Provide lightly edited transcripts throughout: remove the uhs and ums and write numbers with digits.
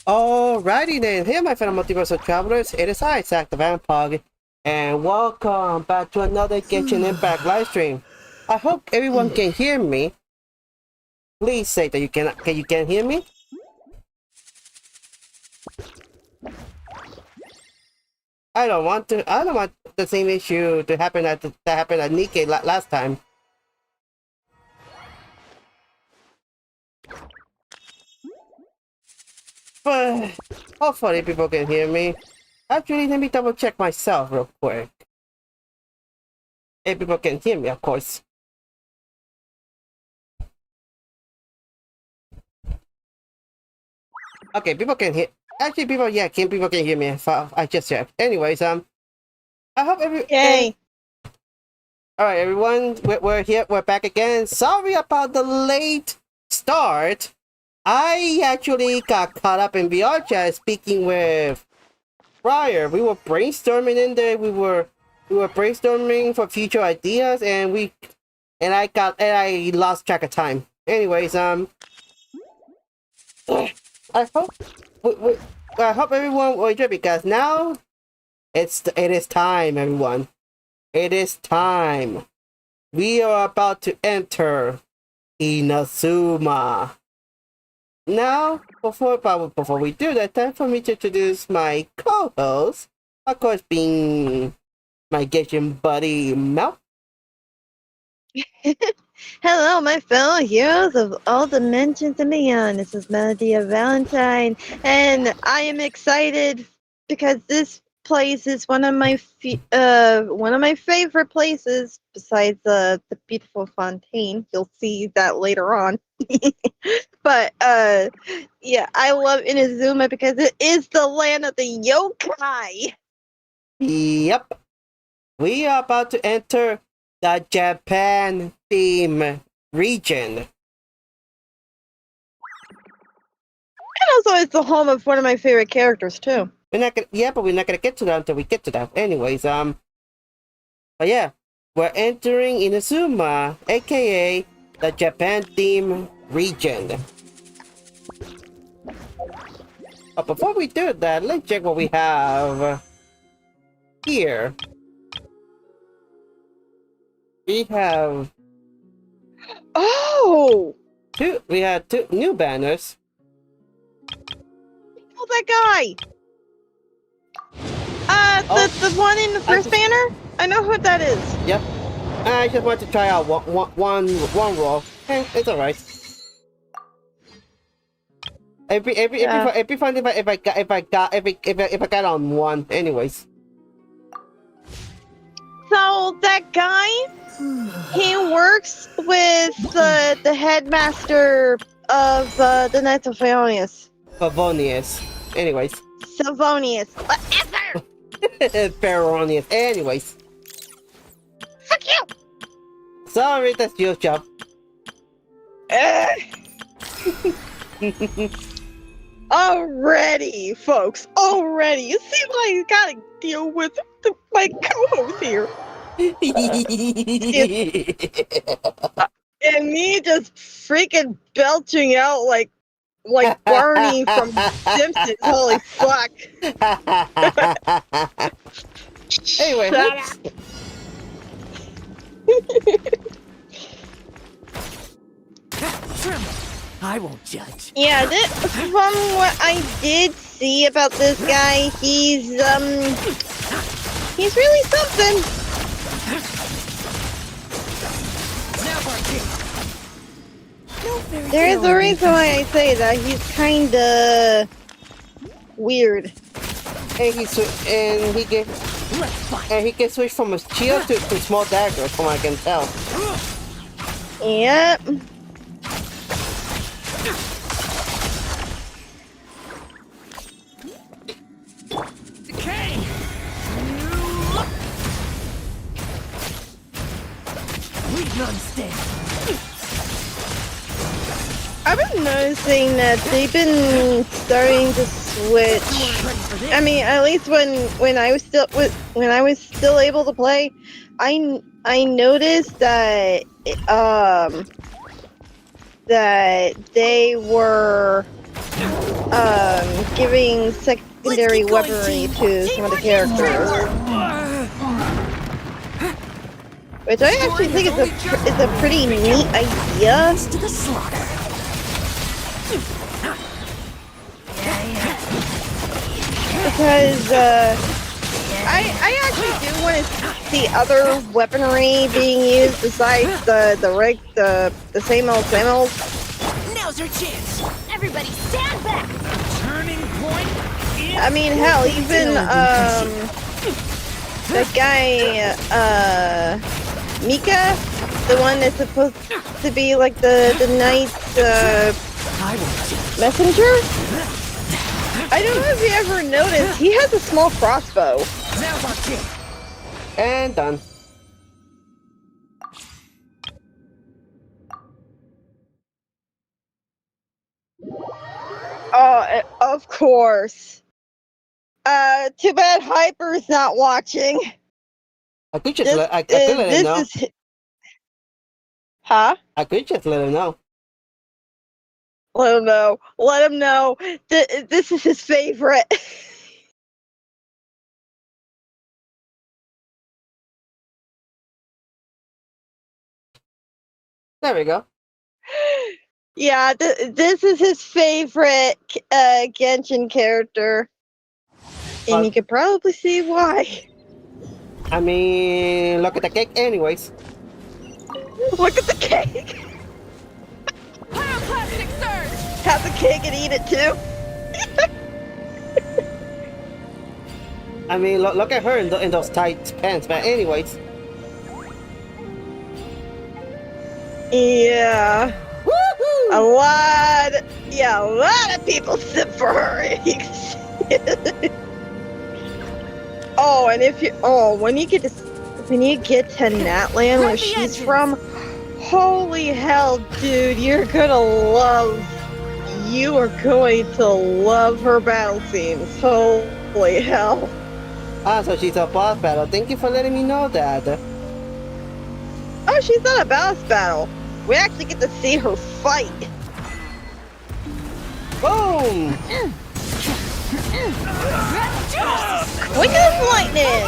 Alrighty then, here my fellow multiversal travelers, it is I, Zack the Vampog, and welcome back to another Genshin Impact livestream. I hope everyone can hear me. Please say that you can hear me. I don't want the same issue to happen that happened at Nikkei last time. But hopefully people can hear me. Actually, let me double check myself real quick. If people can hear me, of course. Okay, people can hear. Actually, people can hear me. I just checked. Anyways, I hope Yay! All right, everyone, we're here. We're back again. Sorry about the late start. I actually got caught up in VR chat speaking with Briar. We were brainstorming in there. We were brainstorming for future ideas, and I lost track of time. Anyways, I hope I hope everyone will enjoy because now it is time, everyone. It is time. We are about to enter Inazuma. Now, before we do that, time for me to introduce my co-host, of course, being my Genshin buddy Mel. Hello, my fellow heroes of all dimensions and beyond. This is Melodia Valentine, and I am excited because this place is one of my favorite places. Besides the beautiful fontaine, you'll see that later on. But yeah, I love Inazuma because it is the land of the yokai. Yep, we are about to enter the Japan theme region. And also, it's the home of one of my favorite characters too. We're not gonna get to that until we get to that. Anyways, but yeah, we're entering Inazuma, aka the Japan theme region. But before we do that, let's check what we have here. We have we had two new banners. Oh, that guy! The one in the first banner? I know who that is. Yep. I just want to try out one roll. It's alright. It'd be fun if I got on one. Anyways. So that guy, he works with the headmaster of the Knights of Favonius. Anyways. Savonius. Whatever! Ferronius. Anyways. Fuck you! Sorry, that's your job. Already, folks. Already. You see what I gotta deal with my co-host here. And me just freaking belching out like Barney from Simpsons. Holy fuck. Anyway, I won't judge. Yeah, from what I did see about this guy, he's really something. There is a reason why I say that. He's kinda weird. And he can switch from a shield to small daggers, from what I can tell. Yep. I've been noticing that they've been starting to switch. I mean, at least when I was still able to play, I noticed that that they were giving secondary weaponry to some of the characters. Which I actually think is a pretty neat idea. To the slaughter. Because I actually do want to see other weaponry being used besides the same old. Now's our chance. Everybody stand back! Turning point. I mean, hell, even that guy Mika, the one that's supposed to be like the knight's I won't judge. messenger. I don't know if you ever noticed, he has a small crossbow. Now's our chance. And done. Oh, of course. Too bad Hyper's not watching. I could just I could let him know. Huh? I could just let him know. Let him know. Let him know. This is his favorite. There we go. Yeah, this is his favorite Genshin character. And you could probably see why. I mean, look at the cake anyways. Look at the cake. Pyroclastic surge! Have the cake and eat it too. I mean, look at her in those tight pants, but anyways. Yeah. Woohoo! A lot of people sip for her. Oh, and when you get to Natland, where she's from, holy hell, dude, you are going to love her battle scenes. Holy hell. Ah, so she's a boss battle. Thank you for letting me know that. Oh, she's not a boss battle. We actually get to see her fight. Boom! Quick as lightning!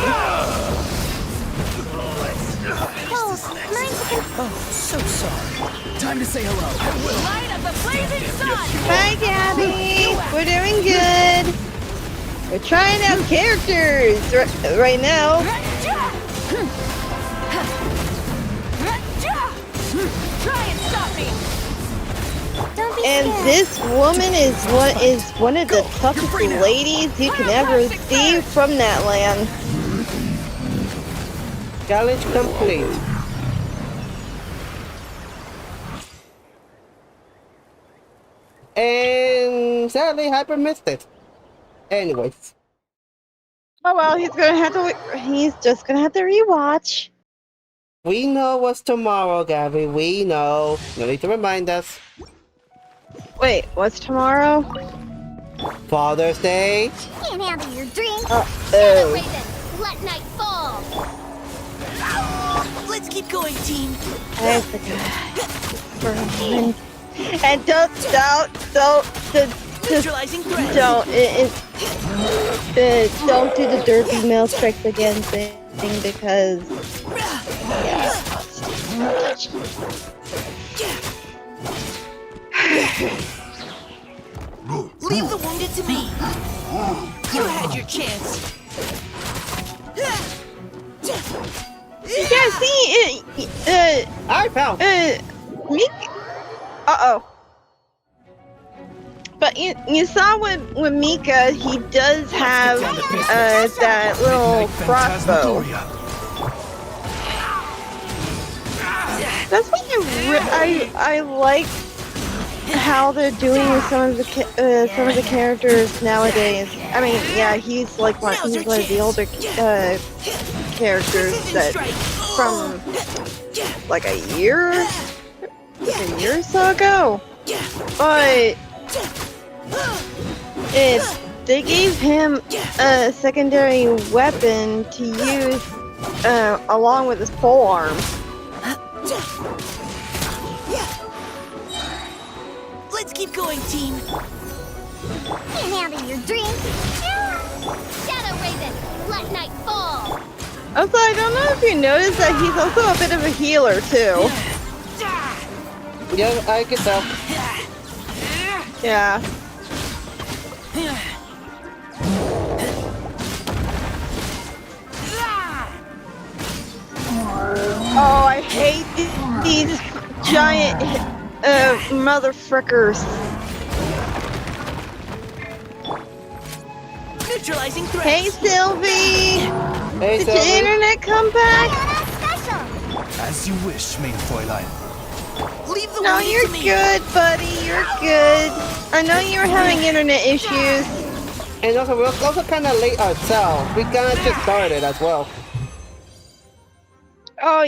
Oh, so sorry. Time to say hello. Light of the blazing sun! Hi, Gabby. We're doing good. We're trying out characters right now. Try and stop me! Don't be And scared. this woman is one of the toughest ladies you can ever see from that land. Challenge complete. And sadly, Hyper missed it. Anyways. Oh well, he's just gonna have to rewatch. We know what's tomorrow, Gabby. We know. No need to remind us. Wait, what's tomorrow? Father's Day. Can't handle your drink. Shut up, Oh. Raven. Let night fall. Let's keep going, team. I forgot. And don't Neutralizing threat. don't do the derpy male tricks again thing because Leave the wounded to me. You had your chance. yeah, see, Alright, pal. Mika. But you saw with Mika, he does have that little crossbow. That's what I like how they're doing with some of the characters nowadays. I mean, yeah, he's one of the older characters that from like a year or so ago. But they gave him a secondary weapon to use along with his pole arm. Let's keep going, team. Can't handle your drink. Shadow Raven, let night fall. Also, I don't know if you noticed that he's also a bit of a healer too. Yeah, I can tell. Yeah. Oh, I hate these giant motherfuckers. Neutralizing threats. Hey, Sylvie! Hey, Did your Sylvie. internet come back? That's special. As you wish, main Fräulein. Leave the No, wheel you're to me. good, buddy. You're good. I know you were having internet issues. And also, we're also kind of late ourselves. We kind of just started as well. Oh,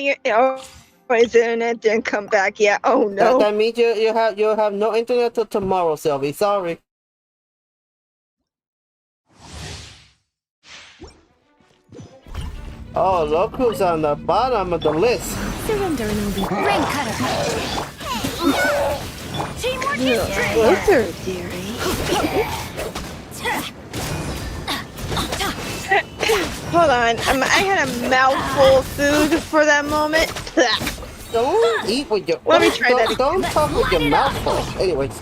his internet didn't come back yet. Oh no. That means you have no internet till tomorrow, Sylvie. Sorry. Oh, look who's on the bottom of the list. Surrender and I'll be rain cutter. Teamwork You're is strength. closer, dearie. Hold on. I had a mouthful of food for that moment. Don't eat with your. Let me try that again. Don't talk with your mouth full. Anyways.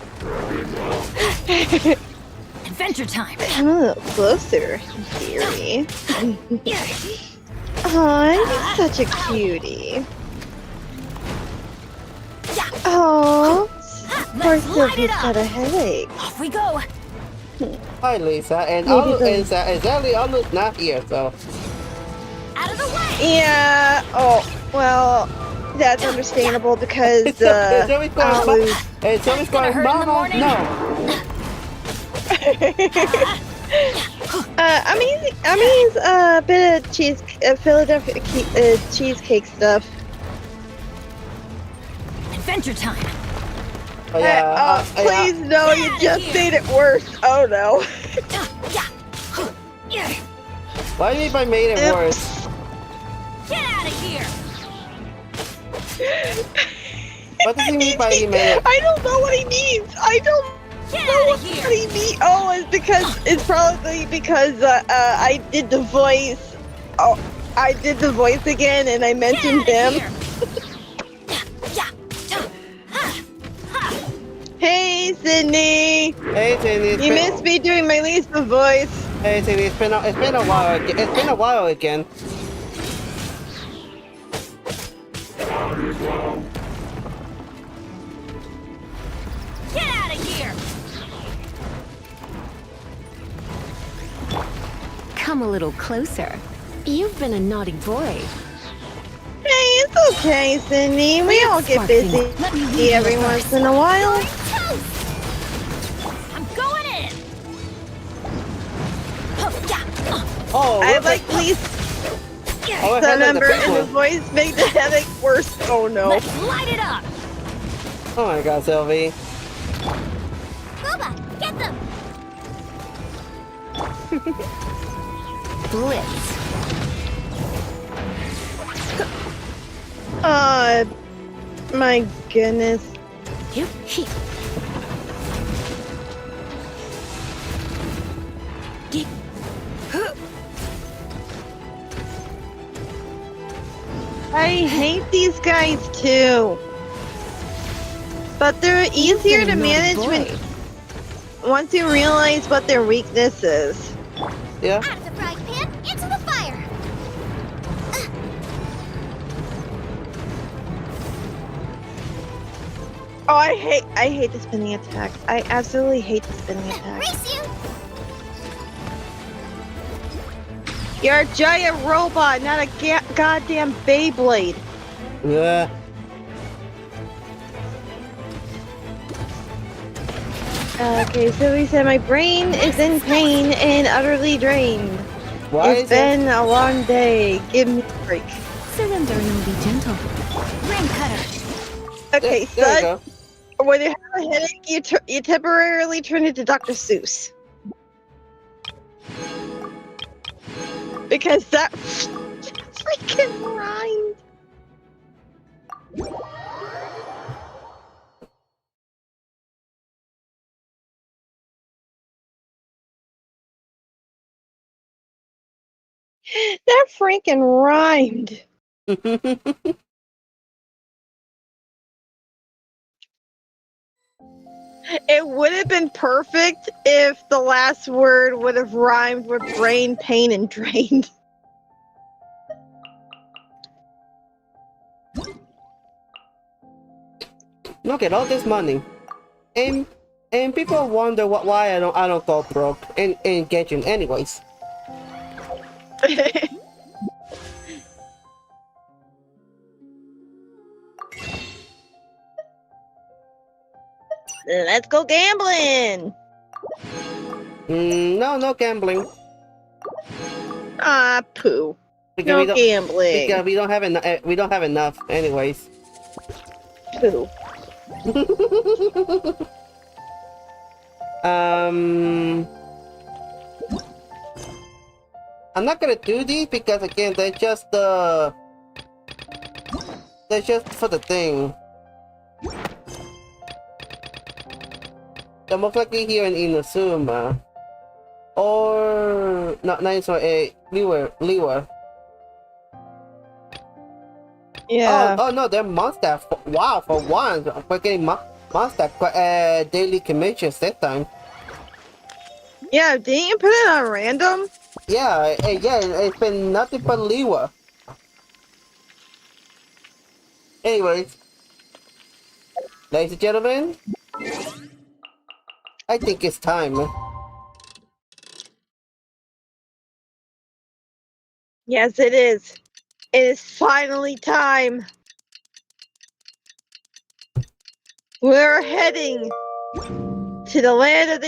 Adventure time. Come a little closer, dearie. Aw, you're such a cutie. Oh, poor Let's light Sylvie's it up. got a headache. Off we go. Hi, Lisa. And Maybe Alu, the- and sadly, Alu's not here, so. Out of the way. Yeah. Oh, well, that's understandable because And Sylvie's going, Alu's and Sylvie's going, hurt in the Mama, morning." no. I mean, a bit of Philadelphia cheesecake stuff. Adventure time. Oh, yeah. Please, no, you Get just here. made it worse. Oh no. Why do you think I made it worse? Get out of here. What does he mean by he made it? I don't know what he means. I don't Get know out what of here. he means. Oh, it's probably because I did the voice. Oh, I did the voice again, and I mentioned Get out him. of here. Hey, Sydney. Hey, Cindy. You missed me doing my Lisa voice. Hey, Cindy. It's been a while. It's been a while again. Get out of here. Come a little closer. You've been a naughty boy. Hey, it's okay, Sydney. We all get busy Let me lead you every first. once in a while. I'm going in. Oh, I look like at- Lisa Oh, I had like the number big and the one. voice made the headache worse. Oh no. Let's light it up. Oh my God, Sylvie. Boba, get them. Blitz. My goodness. You he. I hate these guys too. But they're easier to been a naughty manage boy. once you realize what their weakness is. Yeah. Out of the frying pan, into the fire. Oh, I hate the spinning attacks. I absolutely hate the spinning attacks. Race you. You're a giant robot, not a goddamn Beyblade. Yeah. Okay, so he said my brain is in pain and utterly drained. Why It's is it? been a long day. Give me a break. Surrender and I'll be gentle. Rain cutter. Okay, There you son. go. When you have a headache, you temporarily turn into Dr. Seuss. Because that freaking rhymed. That freaking rhymed. It would have been perfect if the last word would have rhymed with brain, pain, and drained. Look at all this money. And people wonder why I don't go broke in Genshin anyways. Let's go gambling. No gambling. Ah, poo. Because No gambling. Because we don't have enough anyways. Poo. I'm not gonna do these because again they're just for the thing. They're most likely here in Inazuma. Or not sorry, Liwa. Yeah. Oh no, they're monster. Wow, for once we're getting monster daily commissions this time. Yeah, didn't you put it on random? Yeah, it's been nothing but Liwa. Anyways, ladies and gentlemen, I think it's time. Yes, it is. It is finally time. We're heading to the land of the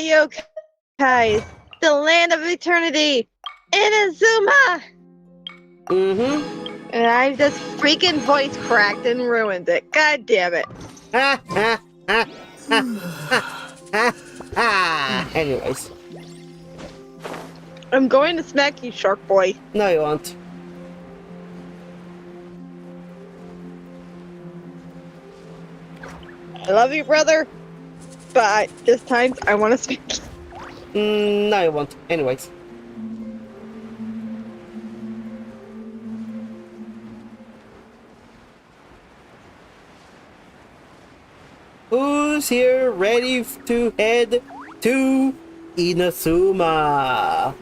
yokai, the land of eternity, Inazuma! Mm-hmm. And I just freaking voice cracked and ruined it. God damn it. Ha ha ha ha ha ha. Anyways. I'm going to smack you, Shark Boy. No, you won't. I love you, brother. But this time, I want to smack you. No, you won't. Anyways. Who's here ready to head to Inazuma?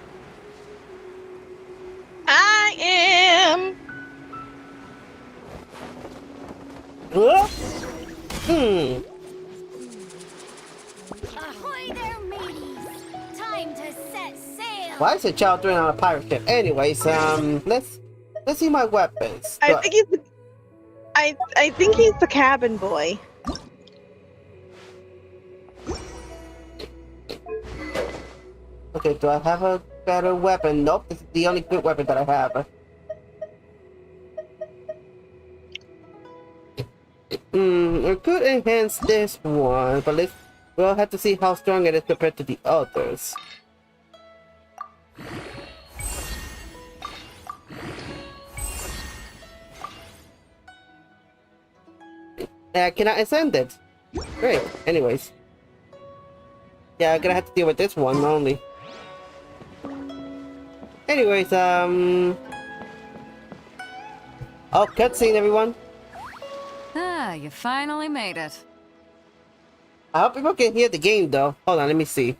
I am. Huh? Ahoy there, mateys! Time to set sail! Why is a child doing on a pirate ship? Anyways, let's see my weapons. I think he's the. I think he's the cabin boy. Okay, do I have a better weapon? Nope, this is the only good weapon that I have. I could enhance this one, but we'll have to see how strong it is compared to the others. Can I ascend it? Great, anyways. Yeah, I'm gonna have to deal with this one only. Anyways, oh, cutscene, everyone. Ah, you finally made it. I hope people can hear the game, though. Hold on, let me see.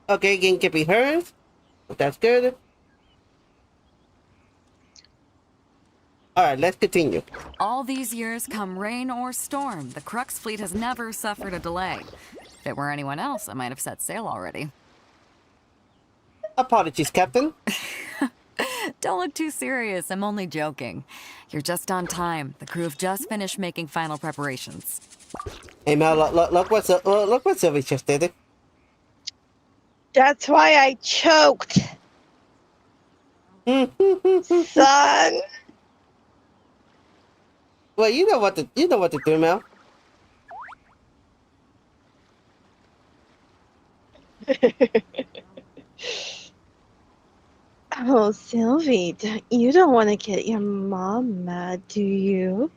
Okay, game can be heard. That's good. Alright, let's continue. All these years, come rain or storm, the Crux fleet has never suffered a delay. If it were anyone else, I might have set sail already. Apologies, Captain. Don't look too serious, I'm only joking. You're just on time. The crew have just finished making final preparations. Hey, Mel, look what Sylvie just did. That's why I choked, son. Well, you know what to do, Mel. Oh, Sylvie, you don't want to get your mom mad, do you?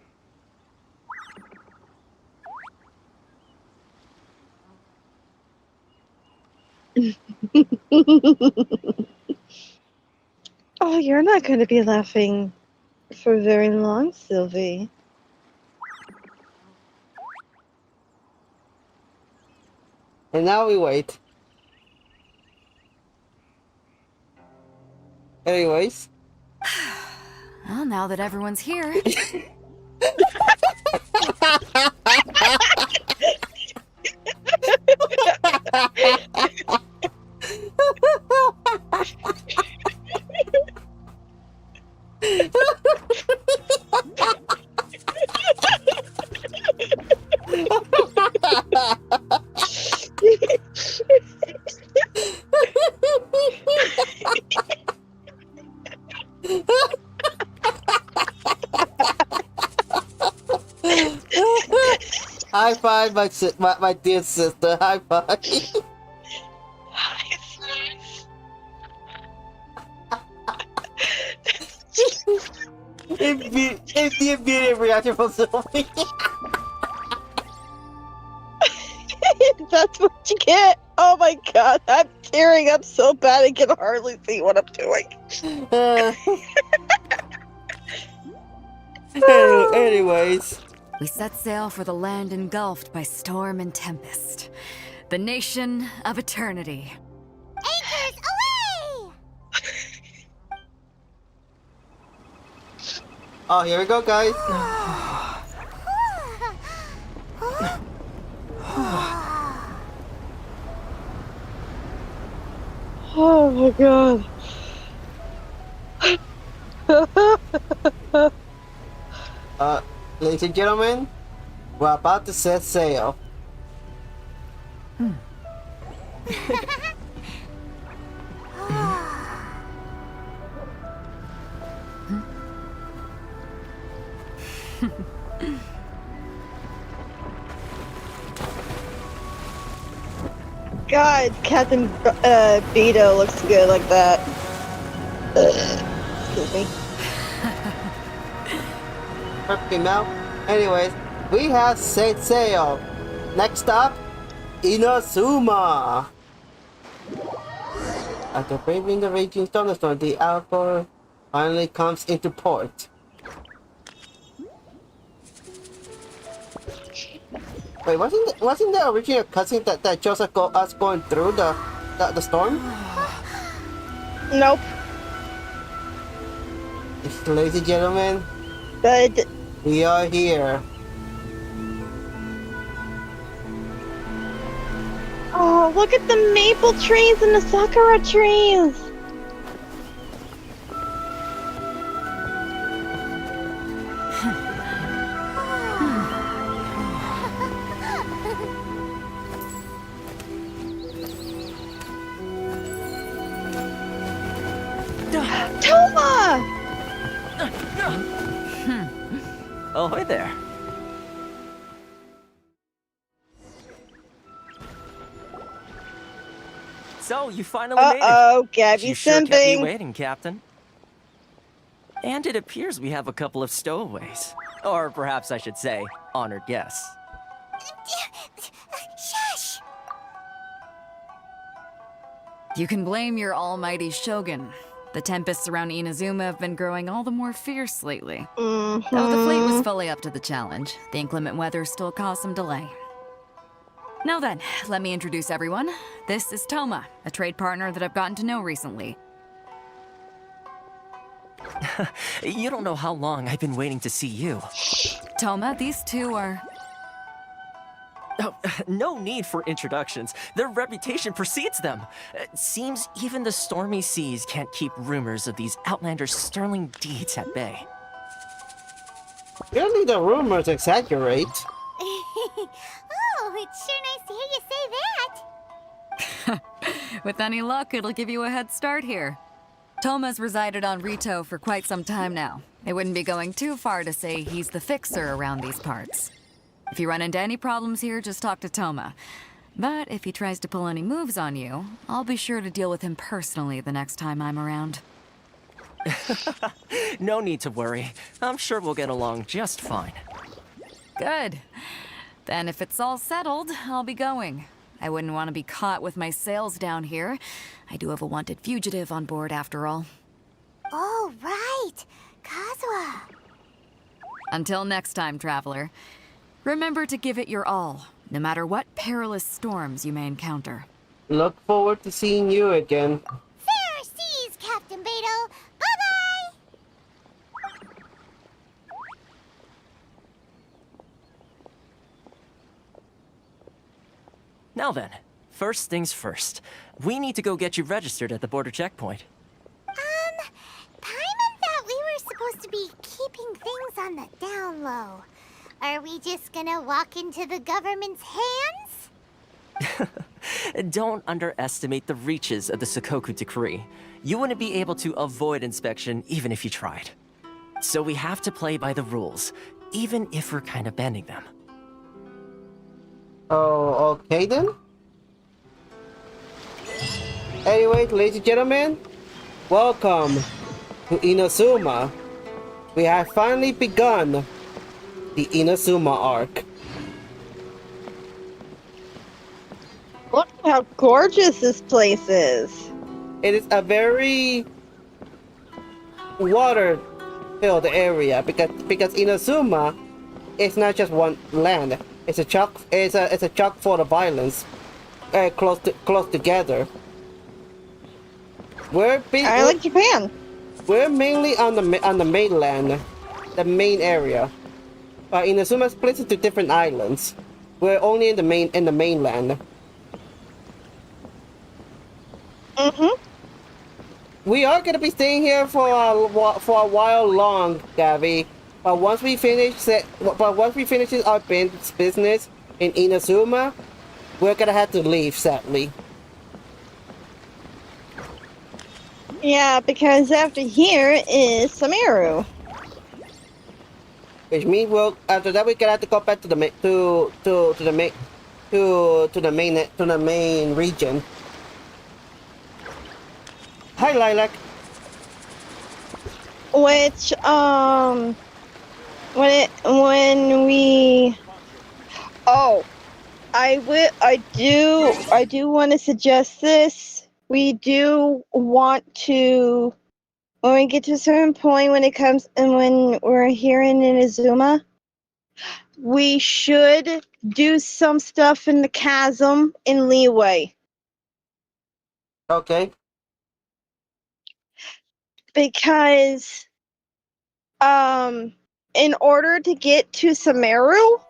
Oh, you're not going to be laughing for very long, Sylvie. And now we wait. Anyways. Well, now that everyone's here. High five, my dear sister. High five. It's the immediate reaction from Sylvie. That's what you get. Oh my god, I'm tearing up so bad I can hardly see what I'm doing. Anyways. We set sail for the land engulfed by storm and tempest. The nation of eternity. Anchors away! Oh, here we go, guys. Oh my god. Ladies and gentlemen, we're about to set sail. God, Captain Beto looks good like that. Excuse me. Okay, now. Anyways, we have set sail. Next stop, Inazuma. After braving the raging thunderstorm, the Alcor finally comes into port. Wait, wasn't there original cutscene that shows us going through the storm? Nope. Ladies and gentlemen, But we are here. oh, look at the maple trees and the sakura trees. Toma! Ahoy there. So, you finally made it. Uh-oh, Gabby You sure kept me simping. waiting, Captain. And it appears we have a couple of stowaways. Or perhaps I should say, honored guests. Shush! You can blame your almighty shogun. The tempests around Inazuma have been growing all the more fierce lately. Though the fleet was fully up to the challenge, the inclement weather still caused some delay. Now then, let me introduce everyone. This is Toma, a trade partner that I've gotten to know recently. You don't know how long I've been waiting to see you. Toma, these two are... Oh, no need for introductions. Their reputation precedes them. Seems even the stormy seas can't keep rumors of these outlanders' sterling deeds at bay. Really, the rumors exaggerate. Oh, it's sure nice to hear you say that. With any luck, it'll give you a head start here. Toma's resided on Rito for quite some time now. It wouldn't be going too far to say he's the fixer around these parts. If you run into any problems here, just talk to Toma. But if he tries to pull any moves on you, I'll be sure to deal with him personally the next time I'm around. No need to worry. I'm sure we'll get along just fine. Good. Then if it's all settled, I'll be going. I wouldn't want to be caught with my sails down here. I do have a wanted fugitive on board after all. Oh, right. Kazuha. Until next time, traveler. Remember to give it your all, no matter what perilous storms you may encounter. Look forward to seeing you again. Fair seas, Captain Beto. Bye-bye. Now then, first things first. We need to go get you registered at the border checkpoint. Paimon thought we were supposed to be keeping things on the down low. Are we just gonna walk into the government's hands? Don't underestimate the reaches of the Sakoku Decree. You wouldn't be able to avoid inspection even if you tried. So we have to play by the rules, even if we're kind of bending them. Oh, okay then. Anyway, ladies and gentlemen, welcome to Inazuma. We have finally begun the Inazuma arc. Look how gorgeous this place is. It is a very water-filled area because Inazuma is not just one land. It's a chock full of islands, close together. I like Japan. We're mainly on the mainland, the main area, but Inazuma is split into different islands. We're only in the mainland. We are gonna be staying here for a while long, Gavi. But once we finish our business in Inazuma, we're gonna have to leave, sadly. Yeah, because after here is Samaru. Which means after that we're gonna have to go back to the main region. Hi, Lilac. Which I do want to suggest this. We do want to, when we get to a certain point when we're here in Inazuma, we should do some stuff in the chasm in Leeway. Okay. Because in order to get to Samaru,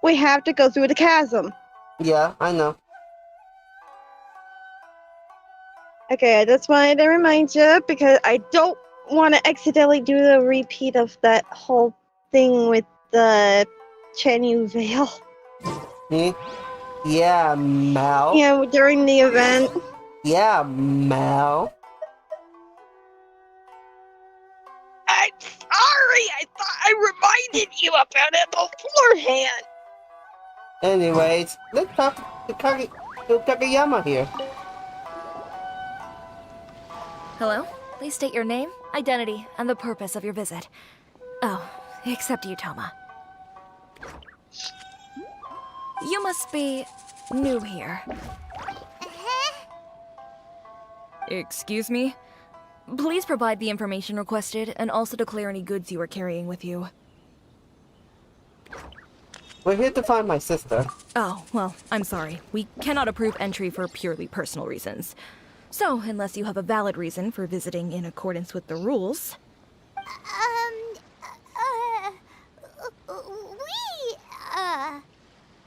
we have to go through the chasm. Yeah, I know. Okay, I just wanted to remind you because I don't want to accidentally do the repeat of that whole thing with the Chenyu Veil. Yeah, Mal. Yeah, during the event. Yeah, Mal. I'm sorry, I thought I reminded you about it beforehand. Anyways, let's talk to Kageyama here. Hello? Please state your name, identity, and the purpose of your visit. Oh, except you, Toma. You must be new here. Excuse me? Please provide the information requested and also declare any goods you are carrying with you. We're here to find my sister. Oh, well, I'm sorry. We cannot approve entry for purely personal reasons. So, unless you have a valid reason for visiting in accordance with the rules...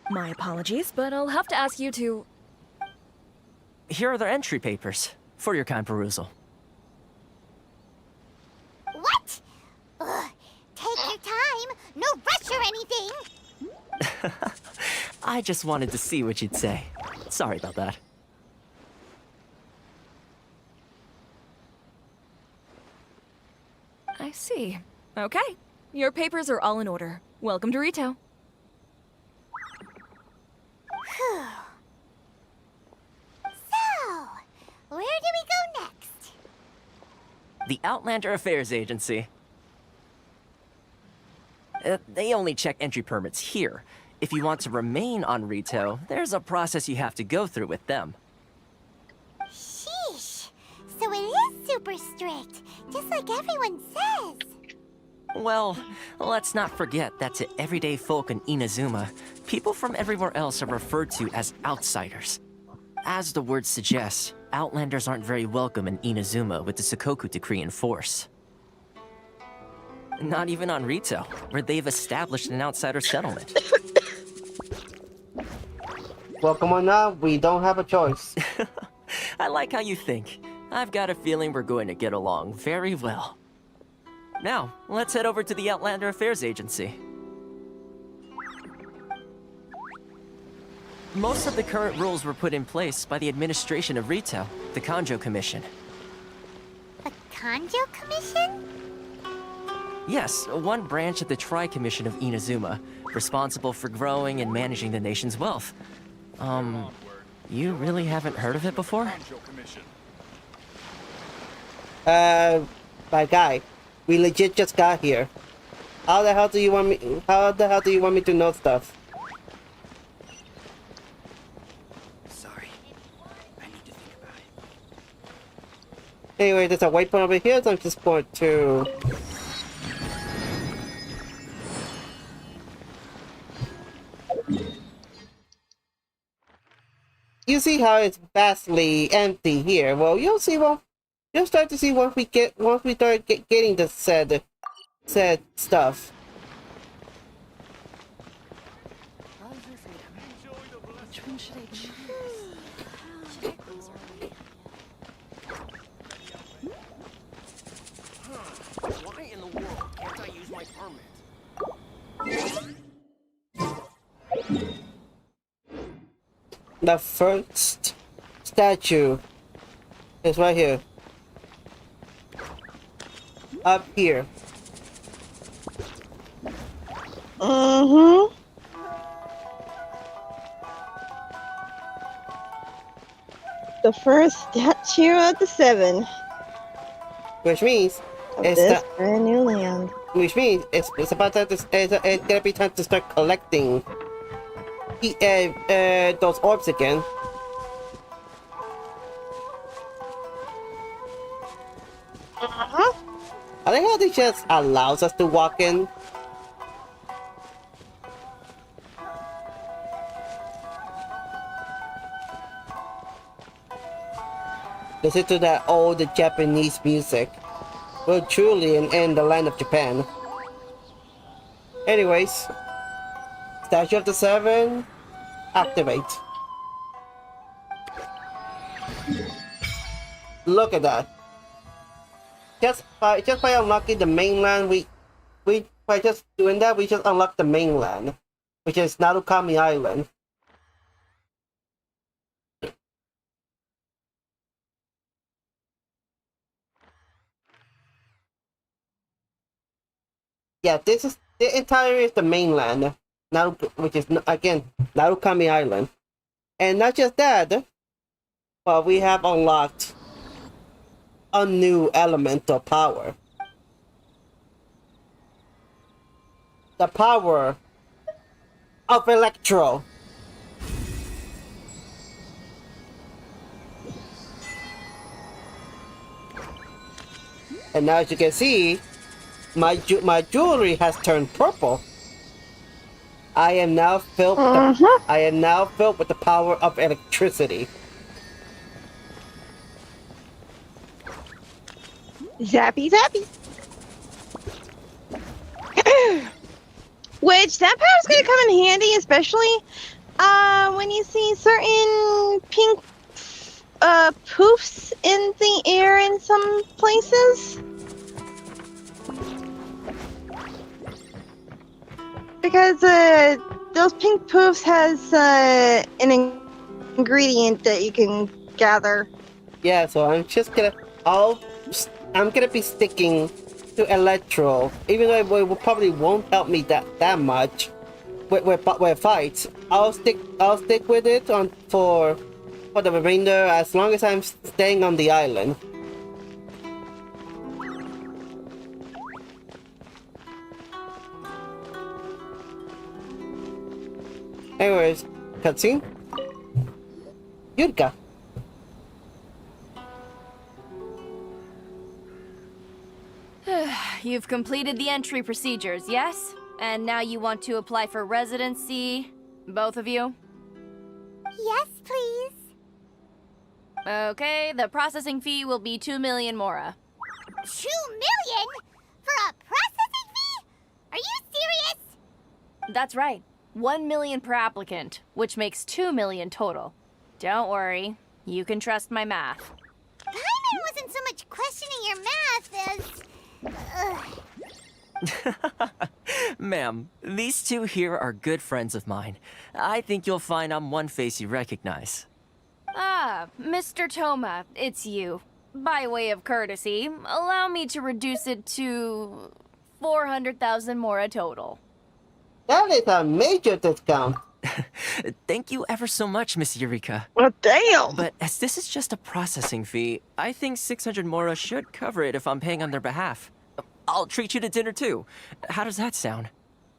My apologies, but I'll have to ask you to... Here are the entry papers for your kind perusal. What? Take your time. No rush or anything. I just wanted to see what you'd say. Sorry about that. I see. Okay. Your papers are all in order. Welcome to Rito. So, where do we go next? The Outlander Affairs Agency. They only check entry permits here. If you want to remain on Rito, there's a process you have to go through with them. Sheesh. So it is super strict, just like everyone says. Well, let's not forget that to everyday folk in Inazuma, people from everywhere else are referred to as outsiders. As the word suggests, Outlanders aren't very welcome in Inazuma with the Sakoku Decree in force. Not even on Rito, where they've established an outsider settlement. Well, come on now, we don't have a choice. I like how you think. I've got a feeling we're going to get along very well. Now, let's head over to the Outlander Affairs Agency. Most of the current rules were put in place by the administration of Rito, the Kanjo Commission. The Kanjo Commission? Yes, one branch of the Tri-Commission of Inazuma, responsible for growing and managing the nation's wealth. You really haven't heard of it before? My guy, we legit just got here. How the hell do you want me to know stuff? Sorry. I need to think about it. Anyway, there's a waypoint over here, so I'm just going to... You see how it's vastly empty here. Well, you'll start to see once we start getting the said stuff. Which one should I choose? Why in the world can't I use my permit? The first statue is right here. Up here. Mm-hmm. The first statue of the 7 Which means of it's this brand new land. which means it's about time to it's gonna be time to start collecting those orbs again. Uh-huh. I like how they just allows us to walk in. Listen to that old Japanese music. We're truly in the land of Japan. Anyways, Statue of the 7, activate. Look at that. Just by unlocking the mainland, by just doing that, we just unlocked the mainland, which is Narukami Island. Yeah, this is the entire is the mainland, now, which is again Narukami Island, and not just that, but we have unlocked a new elemental power. The power of Electro. And now, as you can see, my jewelry has turned purple. I am now filled. I am now filled with the power of electricity. Zappy zappy. Which that power's gonna come in handy, especially when you see certain pink poofs in the air in some places. Because those pink poofs has an ingredient that you can gather. Yeah, so I'm just gonna I'm gonna be sticking to Electro, even though it probably won't help me that much with fights. I'll stick with it for the remainder, as long as I'm staying on the island. Anyways, cutscene. Yurika. You've completed the entry procedures, yes? And now you want to apply for residency? Both of you? Yes, please. Okay, the processing fee will be 2 million mora. 2 million? For a processing fee? Are you serious? That's right. 1 million per applicant, which makes 2 million total. Don't worry, you can trust my math. Paimon wasn't so much questioning your math as... Ma'am, these two here are good friends of mine. I think you'll find I'm one face you recognize. Ah, Mr. Toma, it's you. By way of courtesy, allow me to reduce it to 400,000 mora total. That is a major discount. Thank you ever so much, Miss Eureka. Well, damn. But as this is just a processing fee, I think 600 mora should cover it if I'm paying on their behalf. I'll treat you to dinner too. How does that sound?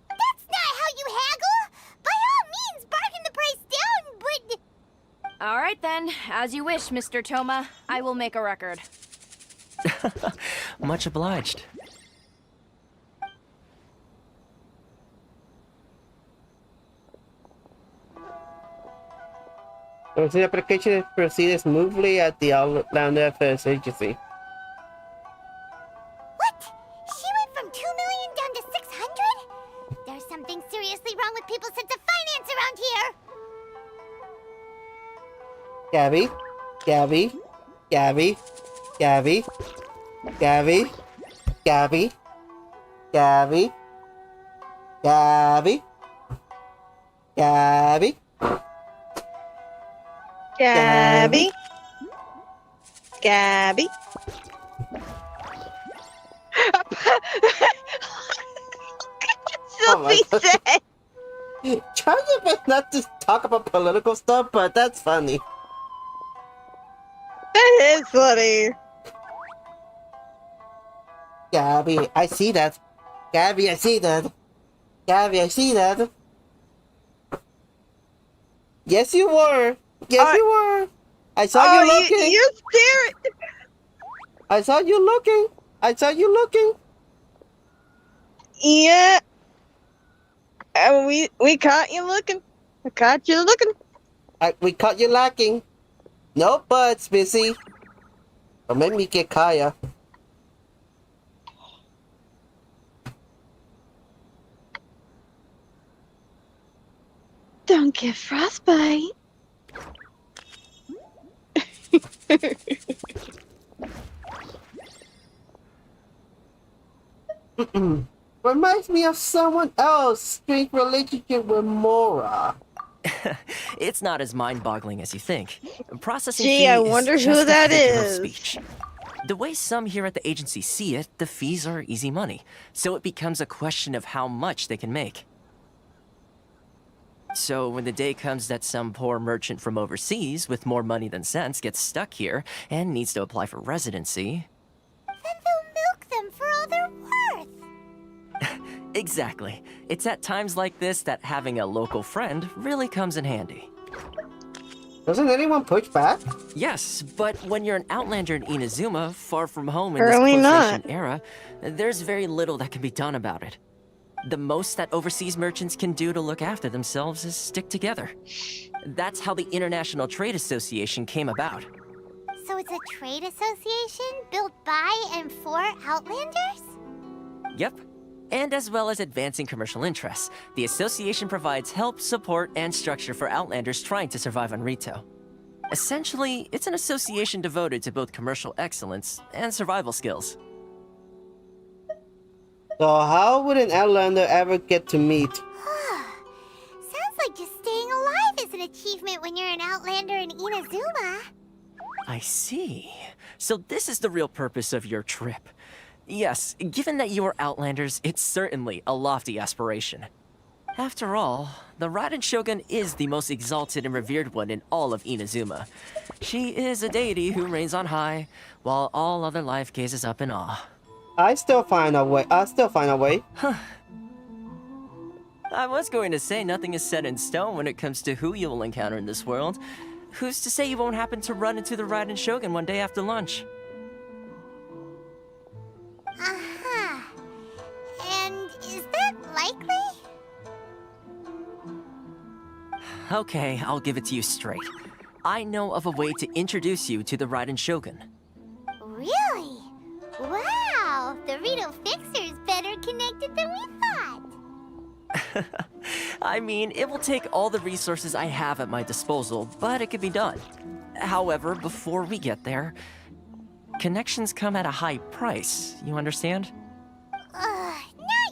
That's not how you haggle! By all means, bargain the price down, but... All right then, as you wish, Mr. Toma. I will make a record. Much obliged. The application proceeded smoothly at the Outlander Affairs Agency. What? She went from 2 million down to 600? There's something seriously wrong with people's sense of finance around here! Gabby, Gabby, Gabby, Gabby, Gabby, Gabby, Gabby, Gabby, Gabby, Gabby. Gabby. Oh my Sophie God. said. Try your best not to talk about political stuff, but that's funny. That is funny. Gabby, I see that. Gabby, I see that. Gabby, I see that. Yes, you were. Yes, you were. I saw you looking. You staring. I saw you looking. I saw you looking. Yeah. We caught you looking. We caught you looking. We caught you lacking. No buts, Missy. Don't make me get Kaya. Don't get frostbite. Reminds me of someone else's strange relationship with Mora. It's not as mind-boggling as you think. Processing Gee, fee I is wonder just who a that figure of is. speech. The way some here at the agency see it, the fees are easy money, so it becomes a question of how much they can make. So when the day comes that some poor merchant from overseas with more money than sense gets stuck here and needs to apply for residency... Then they'll milk them for all they're worth. Exactly. It's at times like this that having a local friend really comes in handy. Doesn't anyone push back? Yes, but when you're an outlander in Inazuma, far from home in Apparently this not. close-nation era, there's very little that can be done about it. The most that overseas merchants can do to look after themselves is stick together. That's how the International Trade Association came about. So it's a trade association built by and for Outlanders? Yep. And as well as advancing commercial interests, the association provides help, support, and structure for Outlanders trying to survive on Rito. Essentially, it's an association devoted to both commercial excellence and survival skills. So how would an Outlander ever get to meet? Sounds like just staying alive is an achievement when you're an Outlander in Inazuma. I see. So this is the real purpose of your trip. Yes, given that you are Outlanders, it's certainly a lofty aspiration. After all, the Raiden Shogun is the most exalted and revered one in all of Inazuma. She is a deity who reigns on high, while all other life gazes up in awe. I still find a way. I was going to say nothing is set in stone when it comes to who you will encounter in this world. Who's to say you won't happen to run into the Raiden Shogun one day after lunch? Uh-huh. And is that likely? Okay, I'll give it to you straight. I know of a way to introduce you to the Raiden Shogun. Really? Wow! The Rito Fixer's better connected than we thought! I mean, it will take all the resources I have at my disposal, but it can be done. However, before we get there, connections come at a high price, you understand? Not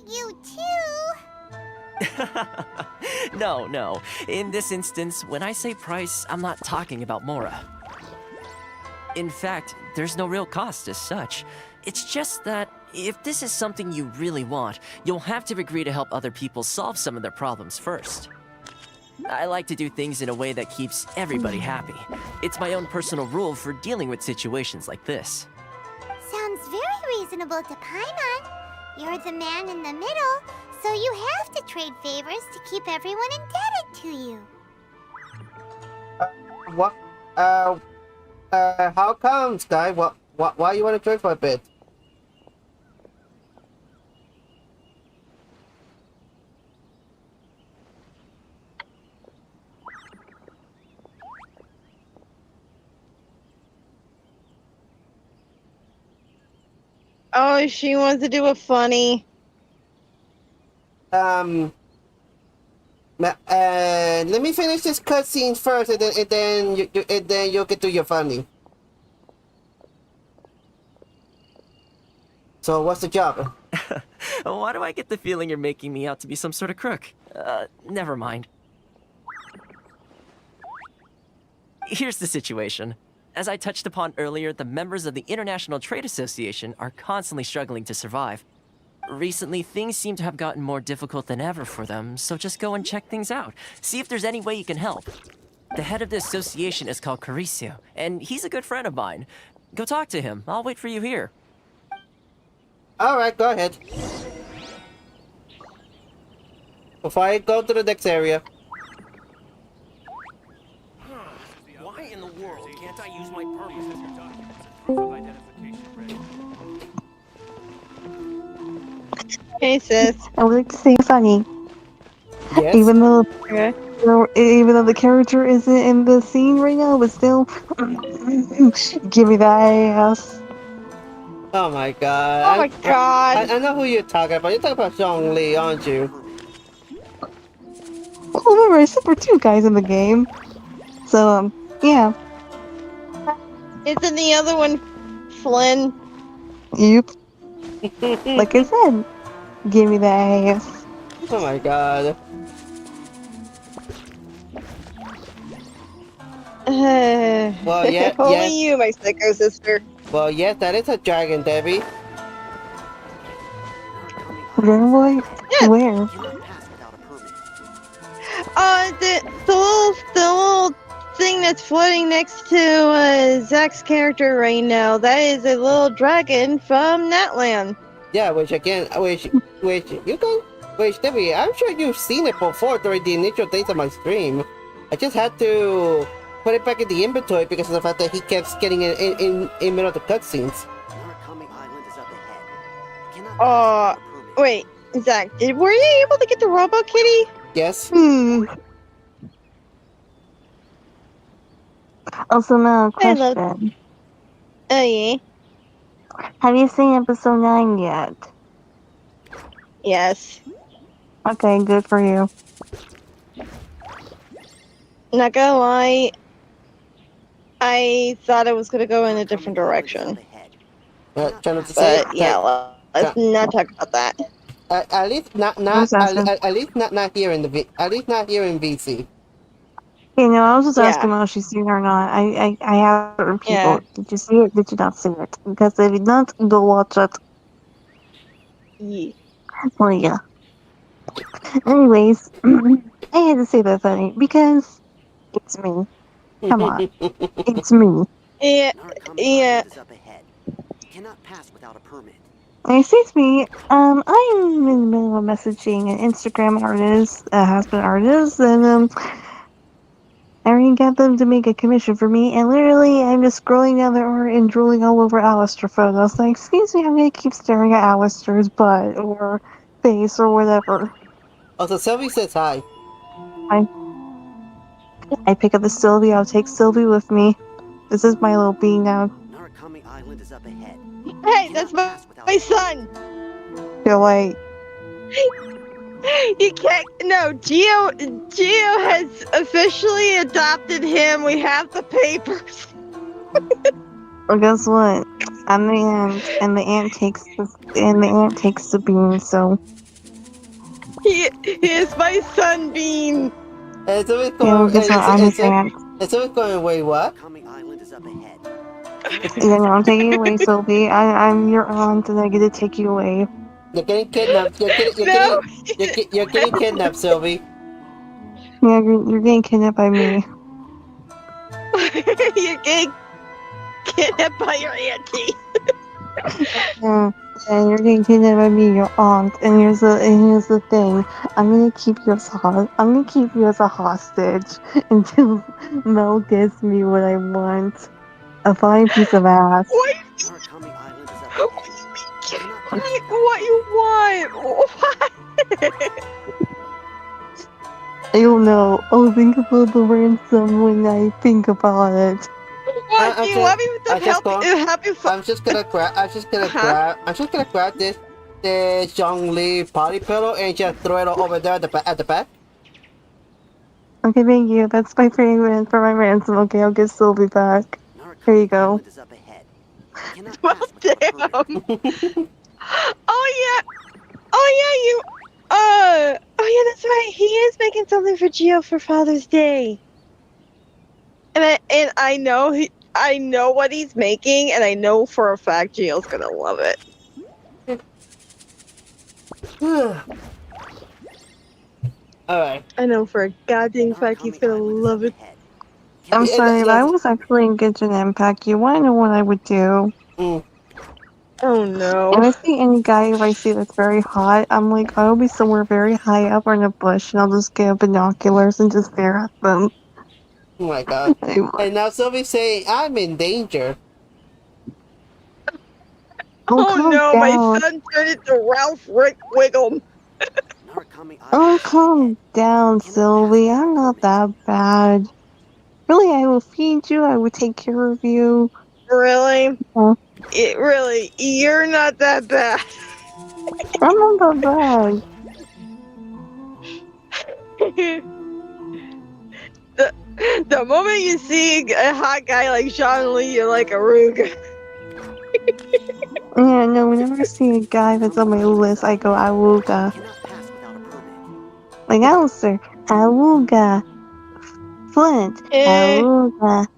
you too! No. In this instance, when I say price, I'm not talking about Mora. In fact, there's no real cost as such. It's just that if this is something you really want, you'll have to agree to help other people solve some of their problems first. I like to do things in a way that keeps everybody happy. It's my own personal rule for dealing with situations like this. Sounds very reasonable to Paimon. You're the man in the middle, so you have to trade favors to keep everyone indebted to you. What? How come, Sky? Why you want to trade for a bit? Oh, she wants to do a funny. Let me finish this cutscene first, and then you'll get to your funny. So what's the job? Why do I get the feeling you're making me out to be some sort of crook? Never mind. Here's the situation. As I touched upon earlier, the members of the International Trade Association are constantly struggling to survive. Recently, things seem to have gotten more difficult than ever for them, so just go and check things out. See if there's any way you can help. The head of the association is called Caricio, and he's a good friend of mine. Go talk to him. I'll wait for you here. Alright, go ahead. Before I go to the next area. Why in the world can't I use my permit? Hey, sis. I would like to say funny. Yes. Even though Okay. the character isn't in the scene right now, but still, give me that ass. Oh my god. Oh my god. I know who you're talking about. You're talking about Zhongli, aren't you? Well, remember, I said we're two guys in the game. So, yeah. Isn't the other one Flynn? Yep. Like I said, give me that ass. Oh my god. Well, yeah, Only yes. you, my sicko sister. Well, yes, that is a dragon, Debbie. Dragon Boy? Yeah. Where? The little thing that's floating next to Zach's character right now. That is a little dragon from Natland. Yeah, which again, which Debbie, I'm sure you've seen it before during the initial days of my stream. I just had to put it back in the inventory because of the fact that he kept getting in middle of the cutscenes. Wait, Zach, were you able to get the Robo Kitty? Yes. Also, now, I question. love- Oh, yeah? Have you seen episode 9 yet? Yes. Okay, good for you. Not gonna lie, I thought I was gonna go in a different direction. But yeah, let's not talk about that. At least not here in VC. You know, I was just Yeah. asking whether she's seen it or not. I have certain people. Yeah. Did you see it? Did you not see it? Because if you don't, go watch it. Yeah. Well, yeah. Anyways, I had to say that funny because it's me. Come on, it's me. Yeah. Cannot pass without a permit. Excuse me, I'm in the middle of messaging an Instagram artist, a husband artist, and I already got them to make a commission for me, and literally I'm just scrolling down their art and drooling all over Alistair photos. Like, excuse me, I'm gonna keep staring at Alistair's butt or face or whatever. Also, Sylvie says hi. I pick up the Sylvie, I'll take Sylvie with me. This is my little being now. Narukami Island is up ahead. Hey, that's my son! Feel like, You can't. No, Geo has officially adopted him. We have the papers. well, guess what? I'm the ant, and the ant takes the bean, so. He is my sunbeam. And Sylvie's Yeah, going, guess what? I'm his ant. and Sylvie's going, wait, what? Narukami Island is up ahead. Yeah, no, I'm taking you away, Sylvie. I'm your aunt, and I get to take you away. You're getting kidnapped. You're getting kidnapped, Sylvie. Yeah, you're getting kidnapped by me. You're getting kidnapped by your auntie. Yeah, and you're getting kidnapped by me, your aunt. And here's the thing. I'm gonna keep you as a hostage until Mel gives me what I want. A fine piece of ass. What? Narukami Island is up ahead. What you want? What? I don't know. I'll think about the ransom when I think about it. What? Do you want me to help you? I'm just gonna grab this Zhongli party pillow and just throw it over there at the back. Okay, thank you. That's my payment for my ransom. Okay, I'll get Sylvie back. Here you go. Island is up ahead. Well, damn. Oh yeah, that's right. He is making something for Geo for Father's Day. And I know what he's making, and I know for a fact Geo's gonna love it. Alright. I know for a goddamn fact he's gonna love it. I'm sorry, but I was actually in Genshin Impact. You want to know what I would do? Mm. Oh no. If I see any guy I see that's very hot, I'm like, I'll be somewhere very high up or in a bush, and I'll just get binoculars and just stare at them. Oh my god. And now Sylvie's saying, I'm in danger. Oh no, my son turned into Ralph Wiggum. Oh, calm down, Sylvie. I'm not that bad. Really, I will feed you. I will take care of you. Really? Yeah. Really, you're not that bad. I'm not that bad. The moment you see a hot guy like Sean Lee, you're like a Ruga. Yeah, no, whenever I see a guy that's on my list, I go, Awooga. Like Alistair, Awooga. Flint, Awooga.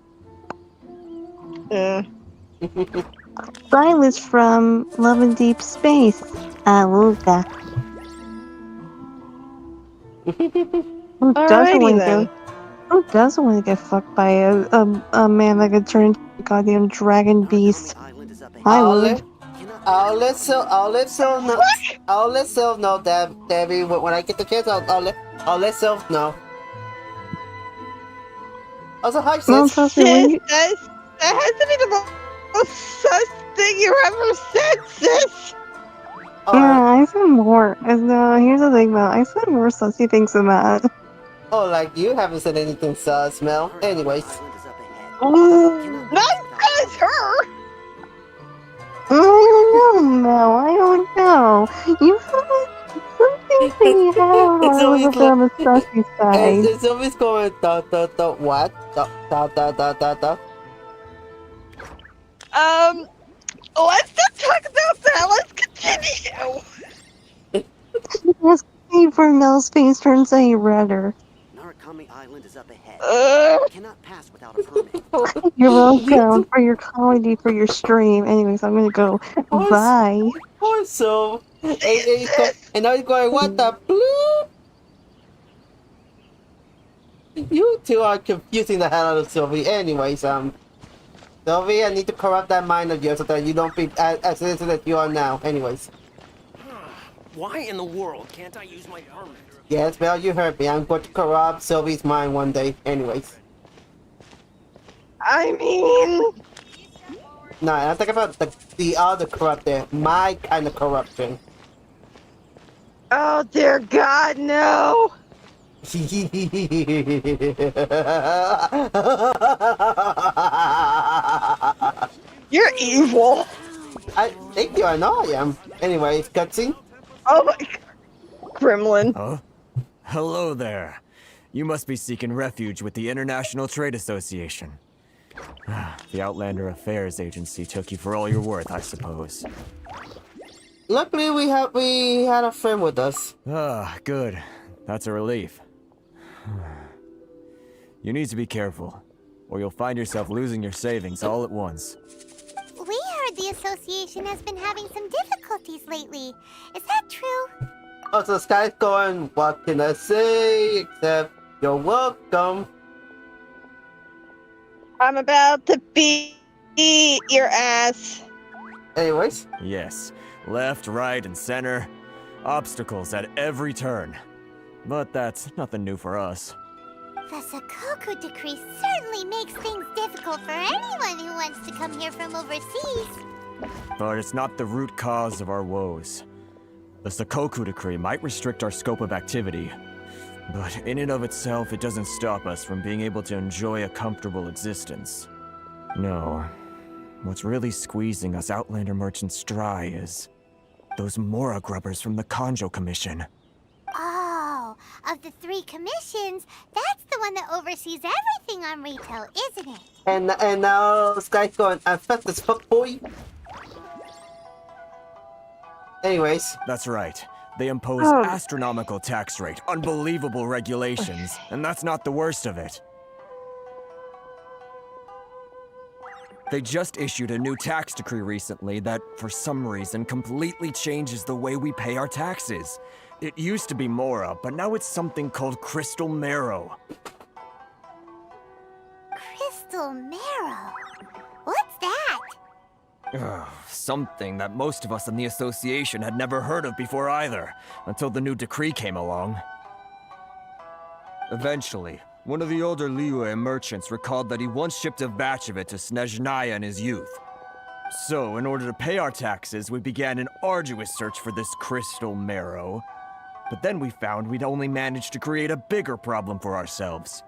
Silas from Love and Deep Space, Awooga. Who doesn't want to get fucked by a man that could turn into a goddamn dragon beast? I would. I'll let Sylv know, Debbie. When I get the chance, I'll let Sylv know. Also, hi, sis. No, trust me, That has to be the most sus thing you ever said, sis. I said more. Here's the thing, though. I said more sussy things than that. Oh, like you haven't said anything sus, Mel. Anyways. Not as her. I don't know. I don't know. You have something that you have a little bit on the sussy side. It's always going what? Let's not talk about that. Let's continue. Yes, for Mel's face turns a redder. Narukami Island is up ahead. Cannot pass without a permit. You're welcome for your comedy for your stream. Anyways, I'm gonna go. Bye. Oh, so and now he's going, what the bloop? You two are confusing the hell out of Sylvie. Anyways, Sylvie, I need to corrupt that mind of yours so that you don't be as innocent as you are now. Anyways. Why in the world can't I use my permit? Yes, well, you heard me. I'm going to corrupt Sylvie's mind one day. Anyways. I mean... No, I'm talking about the other corruption. My kind of corruption. Oh, dear God, no! You're evil! Thank you, I know I am. Anyways, cutscene? Oh my God. Gremlin. Huh? Hello there. You must be seeking refuge with the International Trade Association. The Outlander Affairs Agency took you for all you're worth, I suppose. Luckily, we had a friend with us. Ah, good. That's a relief. You need to be careful, or you'll find yourself losing your savings all at once. We heard the association has been having some difficulties lately. Is that true? Oh, so Sky's going, what can I say, except you're welcome. I'm about to beat your ass. Anyways. Yes, left, right, and center. Obstacles at every turn. But that's nothing new for us. The Sakoku decree certainly makes things difficult for anyone who wants to come here from overseas. But it's not the root cause of our woes. The Sakoku decree might restrict our scope of activity, but in and of itself, it doesn't stop us from being able to enjoy a comfortable existence. No. What's really squeezing us Outlander merchants dry is those Mora grubbers from the Kanjo Commission. Oh, of the 3 commissions, that's the one that oversees everything on retail, isn't it? And now Sky's going, I'm fat as fuck, boy. Anyways. That's right. They impose astronomical tax rate, unbelievable regulations, and that's not the worst of it. They just issued a new tax decree recently that, for some reason, completely changes the way we pay our taxes. It used to be Mora, but now it's something called Crystal Marrow. Crystal Marrow? What's that? Something that most of us in the association had never heard of before either, until the new decree came along. Eventually, one of the older Liyue merchants recalled that he once shipped a batch of it to Snezhnaya in his youth. So, in order to pay our taxes, we began an arduous search for this crystal marrow. But then we found we'd only managed to create a bigger problem for ourselves.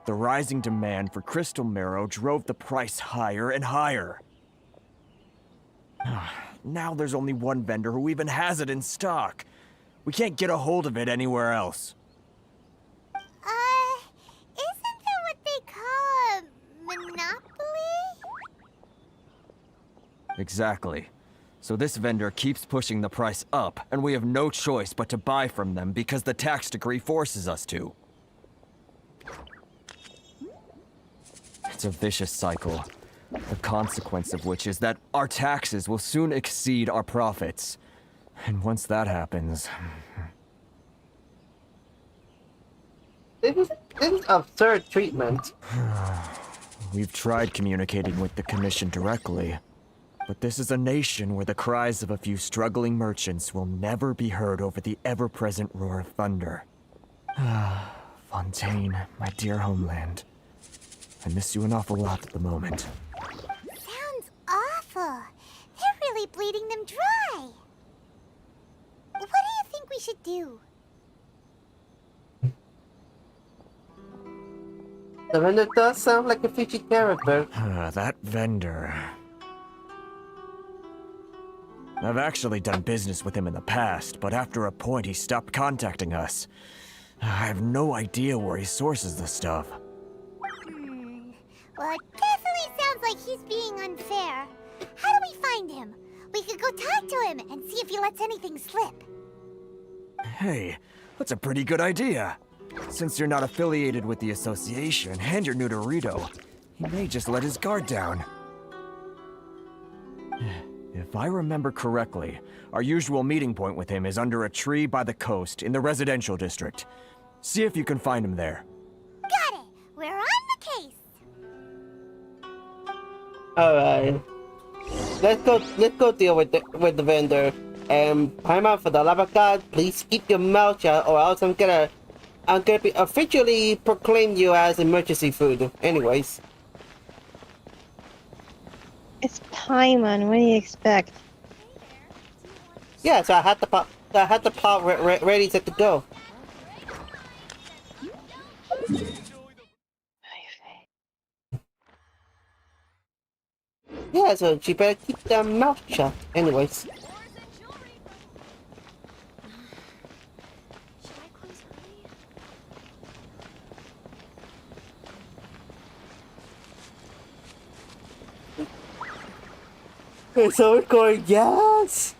The rising demand for crystal marrow drove the price higher and higher. Now there's only one vendor who even has it in stock. We can't get a hold of it anywhere else. Isn't that what they call a monopoly? Exactly. So this vendor keeps pushing the price up, and we have no choice but to buy from them because the tax decree forces us to. It's a vicious cycle. The consequence of which is that our taxes will soon exceed our profits. And once that happens... This is absurd treatment. We've tried communicating with the Commission directly, but this is a nation where the cries of a few struggling merchants will never be heard over the ever-present roar of thunder. Fontaine, my dear homeland. I miss you an awful lot at the moment. Sounds awful. They're really bleeding them dry. What do you think we should do? The vendor does sound like a fishy character. That vendor... I've actually done business with him in the past, but after a point he stopped contacting us. I have no idea where he sources the stuff. Well, it definitely sounds like he's being unfair. How do we find him? We could go talk to him and see if he lets anything slip. Hey, that's a pretty good idea. Since you're not affiliated with the association and you're new to Rito, he may just let his guard down. If I remember correctly, our usual meeting point with him is under a tree by the coast in the residential district. See if you can find him there. Got it! We're on the case! Alright. Let's go deal with the vendor. And Paimon, for the love of God, please keep your mouth shut, or else I'm gonna be officially proclaim you as emergency food. Anyways. It's Paimon. What do you expect? Yeah, so I had the pot ready set to go. Yeah, so she better keep their mouth shut. Anyways. So we're going, yes!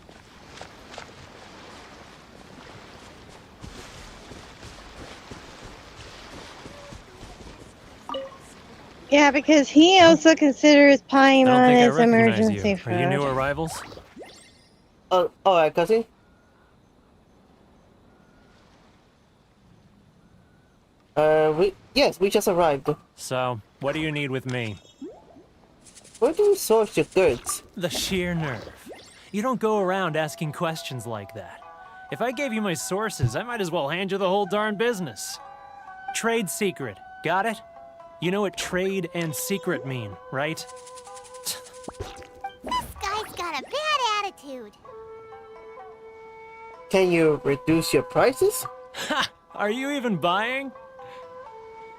Yeah, because he also considers Paimon as recognize emergency you. food. Are you new arrivals? Oh, alright, cousin. Yes, we just arrived. So, what do you need with me? Where do you source your goods? The sheer nerve. You don't go around asking questions like that. If I gave you my sources, I might as well hand you the whole darn business. Trade secret, got it? You know what trade and secret mean, right? This guy's got a bad attitude. Can you reduce your prices? Ha! Are you even buying?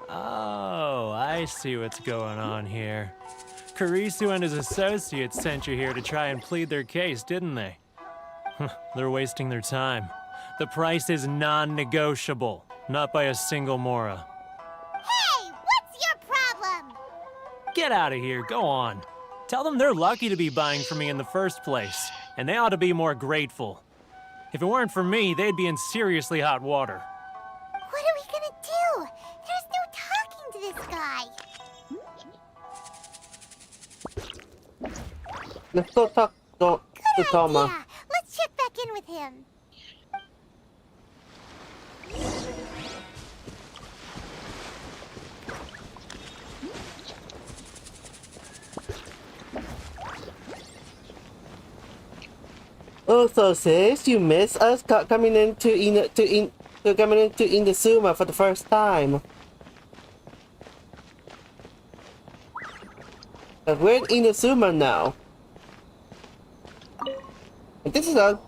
Oh, I see what's going on here. Kurisu and his associates sent you here to try and plead their case, didn't they? They're wasting their time. The price is non-negotiable, not by a single Mora. Hey, what's your problem? Get out of here, go on. Tell them they're lucky to be buying from me in the first place, and they ought to be more grateful. If it weren't for me, they'd be in seriously hot water. What are we gonna do? There's no talking to this guy. Let's go talk to Toma. Yeah, let's check back in with him. Oh, so sis, you miss us coming into Inazuma for the first time. But we're in Inazuma now. And this is a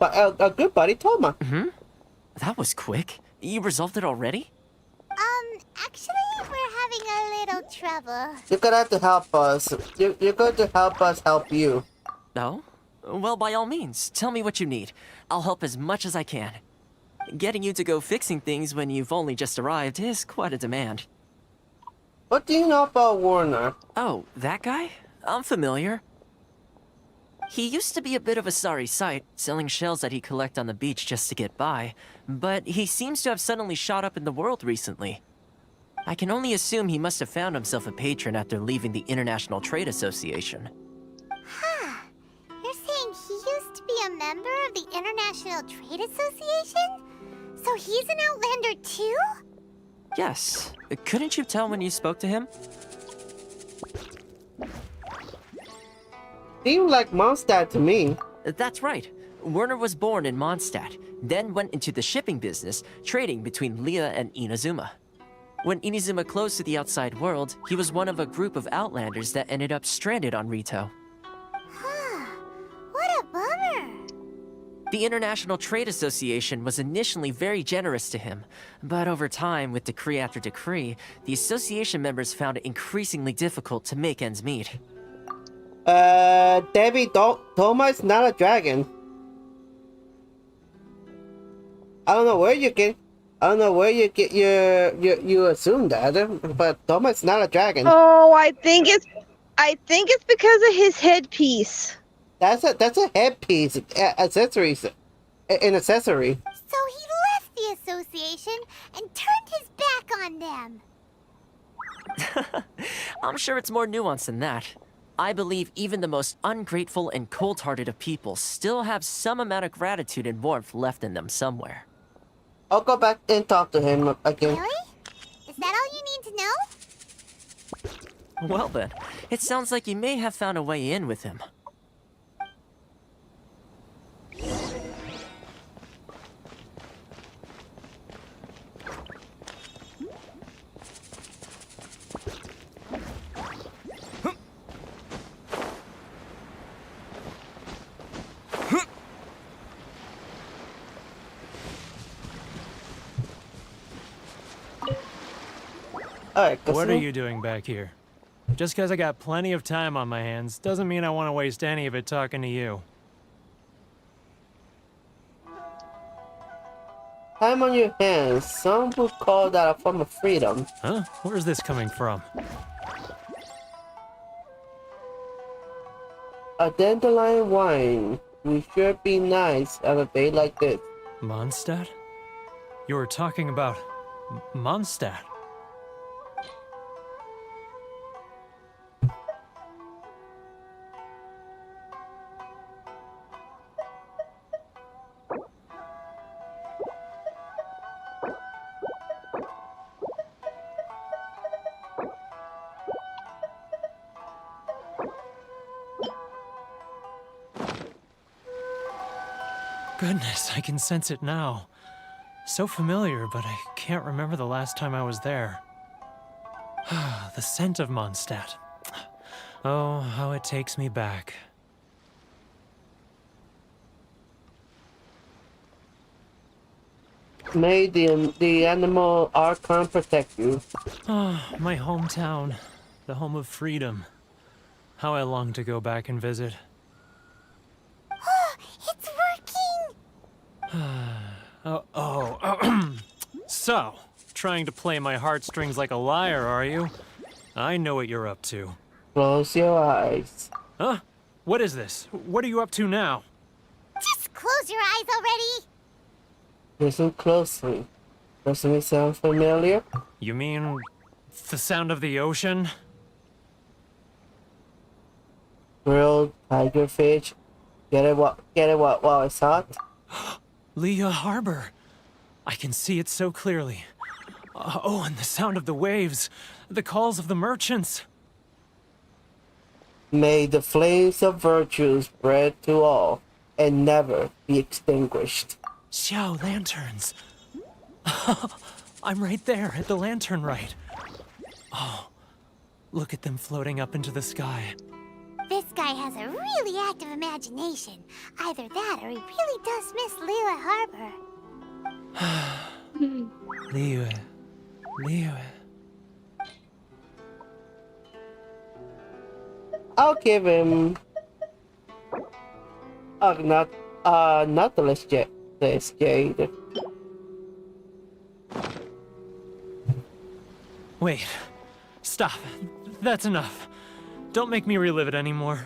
good buddy, Toma. That was quick. You resolved it already? Actually, we're having a little trouble. You're gonna have to help us. You're going to help us help you. No? Well, by all means, tell me what you need. I'll help as much as I can. Getting you to go fixing things when you've only just arrived is quite a demand. What do you know about Warner? Oh, that guy? I'm familiar. He used to be a bit of a sorry sight, selling shells that he collect on the beach just to get by, but he seems to have suddenly shot up in the world recently. I can only assume he must have found himself a patron after leaving the International Trade Association. Huh. You're saying he used to be a member of the International Trade Association? So he's an Outlander too? Yes. Couldn't you tell when you spoke to him? Seemed like Mondstadt to me. That's right. Werner was born in Mondstadt, then went into the shipping business, trading between Lea and Inazuma. When Inazuma closed to the outside world, he was one of a group of Outlanders that ended up stranded on Rito. Huh. What a bummer. The International Trade Association was initially very generous to him, but over time, with decree after decree, the association members found it increasingly difficult to make ends meet. Debbie, Toma's not a dragon. I don't know where you assume that, but Toma's not a dragon. Oh, I think it's because of his headpiece. That's a headpiece, accessories, an accessory. So he left the association and turned his back on them. I'm sure it's more nuanced than that. I believe even the most ungrateful and cold-hearted of people still have some amount of gratitude and warmth left in them somewhere. I'll go back and talk to him again. Really? Is that all you need to know? Well then, It sounds like you may have found a way in with him. Alright, What are you doing back here? Just because I got plenty of time on my hands doesn't mean I want to waste any of it talking to you. Time on your hands. Some would call that a form of freedom. Huh? Where's this coming from? A dandelion wine. We sure be nice on a day like this. Mondstadt? You were talking about Mondstadt. Goodness, I can sense it now. So familiar, but I can't remember the last time I was there. The scent of Mondstadt. Oh, how it takes me back. May the animal archon protect you. Oh, my hometown. The home of freedom. How I long to go back and visit. It's working! So, trying to play my heartstrings like a liar, are you? I know what you're up to. Close your eyes. Huh? What is this? What are you up to now? Just close your eyes already! Listen closely. Doesn't it sound familiar? You mean the sound of the ocean? Grilled tigerfish. Get it while it's hot? Leah Harbor. I can see it so clearly. Oh, and the sound of the waves. The calls of the merchants. May the flames of virtue spread to all and never be extinguished. Xiao lanterns. I'm right there at the lantern right. Oh, look at them floating up into the sky. This guy has a really active imagination. Either that or he really does miss Liyue Harbor. Liyue. I'll give him Nautilus Jade. Wait. Stop. That's enough. Don't make me relive it anymore.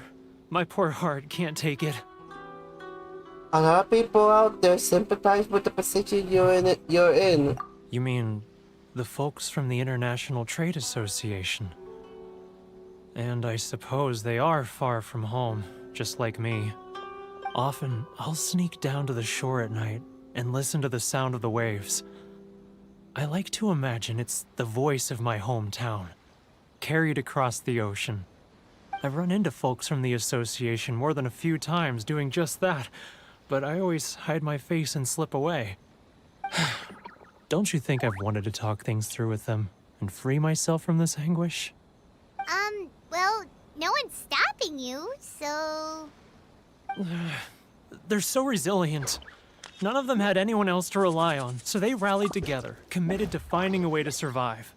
My poor heart can't take it. A lot of people out there sympathize with the position you're in. You mean the folks from the International Trade Association? And I suppose they are far from home, just like me. Often, I'll sneak down to the shore at night and listen to the sound of the waves. I like to imagine it's the voice of my hometown, carried across the ocean. I've run into folks from the association more than a few times doing just that, but I always hide my face and slip away. Don't you think I've wanted to talk things through with them and free myself from this anguish? Well, no one's stopping you, so... They're so resilient. None of them had anyone else to rely on, so they rallied together, committed to finding a way to survive.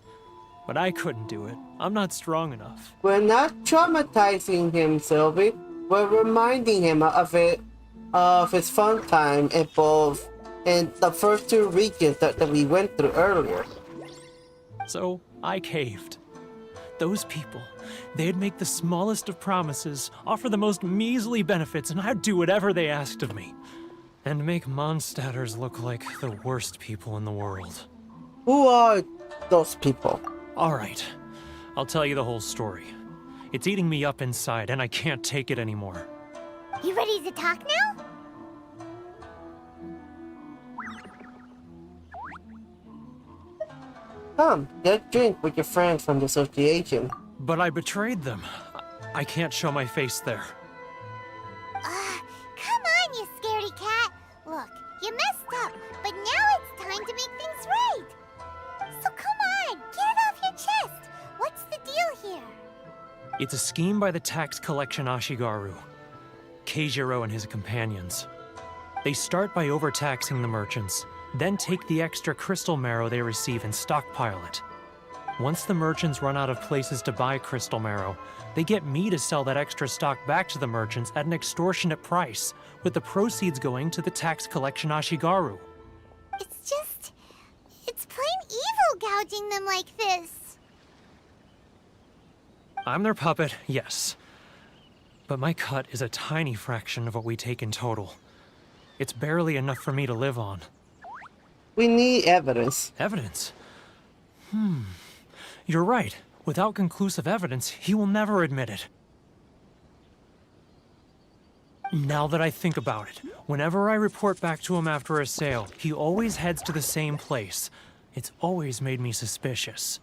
But I couldn't do it. I'm not strong enough. We're not traumatizing him, Sylvie. We're reminding him of his fun time in the first two regions that we went through earlier. So I caved. Those people, they'd make the smallest of promises, offer the most measly benefits, and I'd do whatever they asked of me. And make Mondstadters look like the worst people in the world. Who are those people? All right, I'll tell you the whole story. It's eating me up inside, and I can't take it anymore. You ready to talk now? Come, get a drink with your friends from the association. But I betrayed them. I can't show my face there. Come on, you scaredy cat. Look, you messed up, but now it's time to make things right. So come on, get it off your chest. What's the deal here? It's a scheme by the tax collection Ashigaru, Keijiro and his companions. They start by overtaxing the merchants, then take the extra crystal marrow they receive and stockpile it. Once the merchants run out of places to buy crystal marrow, they get me to sell that extra stock back to the merchants at an extortionate price, with the proceeds going to the tax collection Ashigaru. It's plain evil gouging them like this. I'm their puppet, yes. But my cut is a tiny fraction of what we take in total. It's barely enough for me to live on. We need evidence. Evidence? You're right. Without conclusive evidence, he will never admit it. Now that I think about it, whenever I report back to him after a sale, he always heads to the same place. It's always made me suspicious.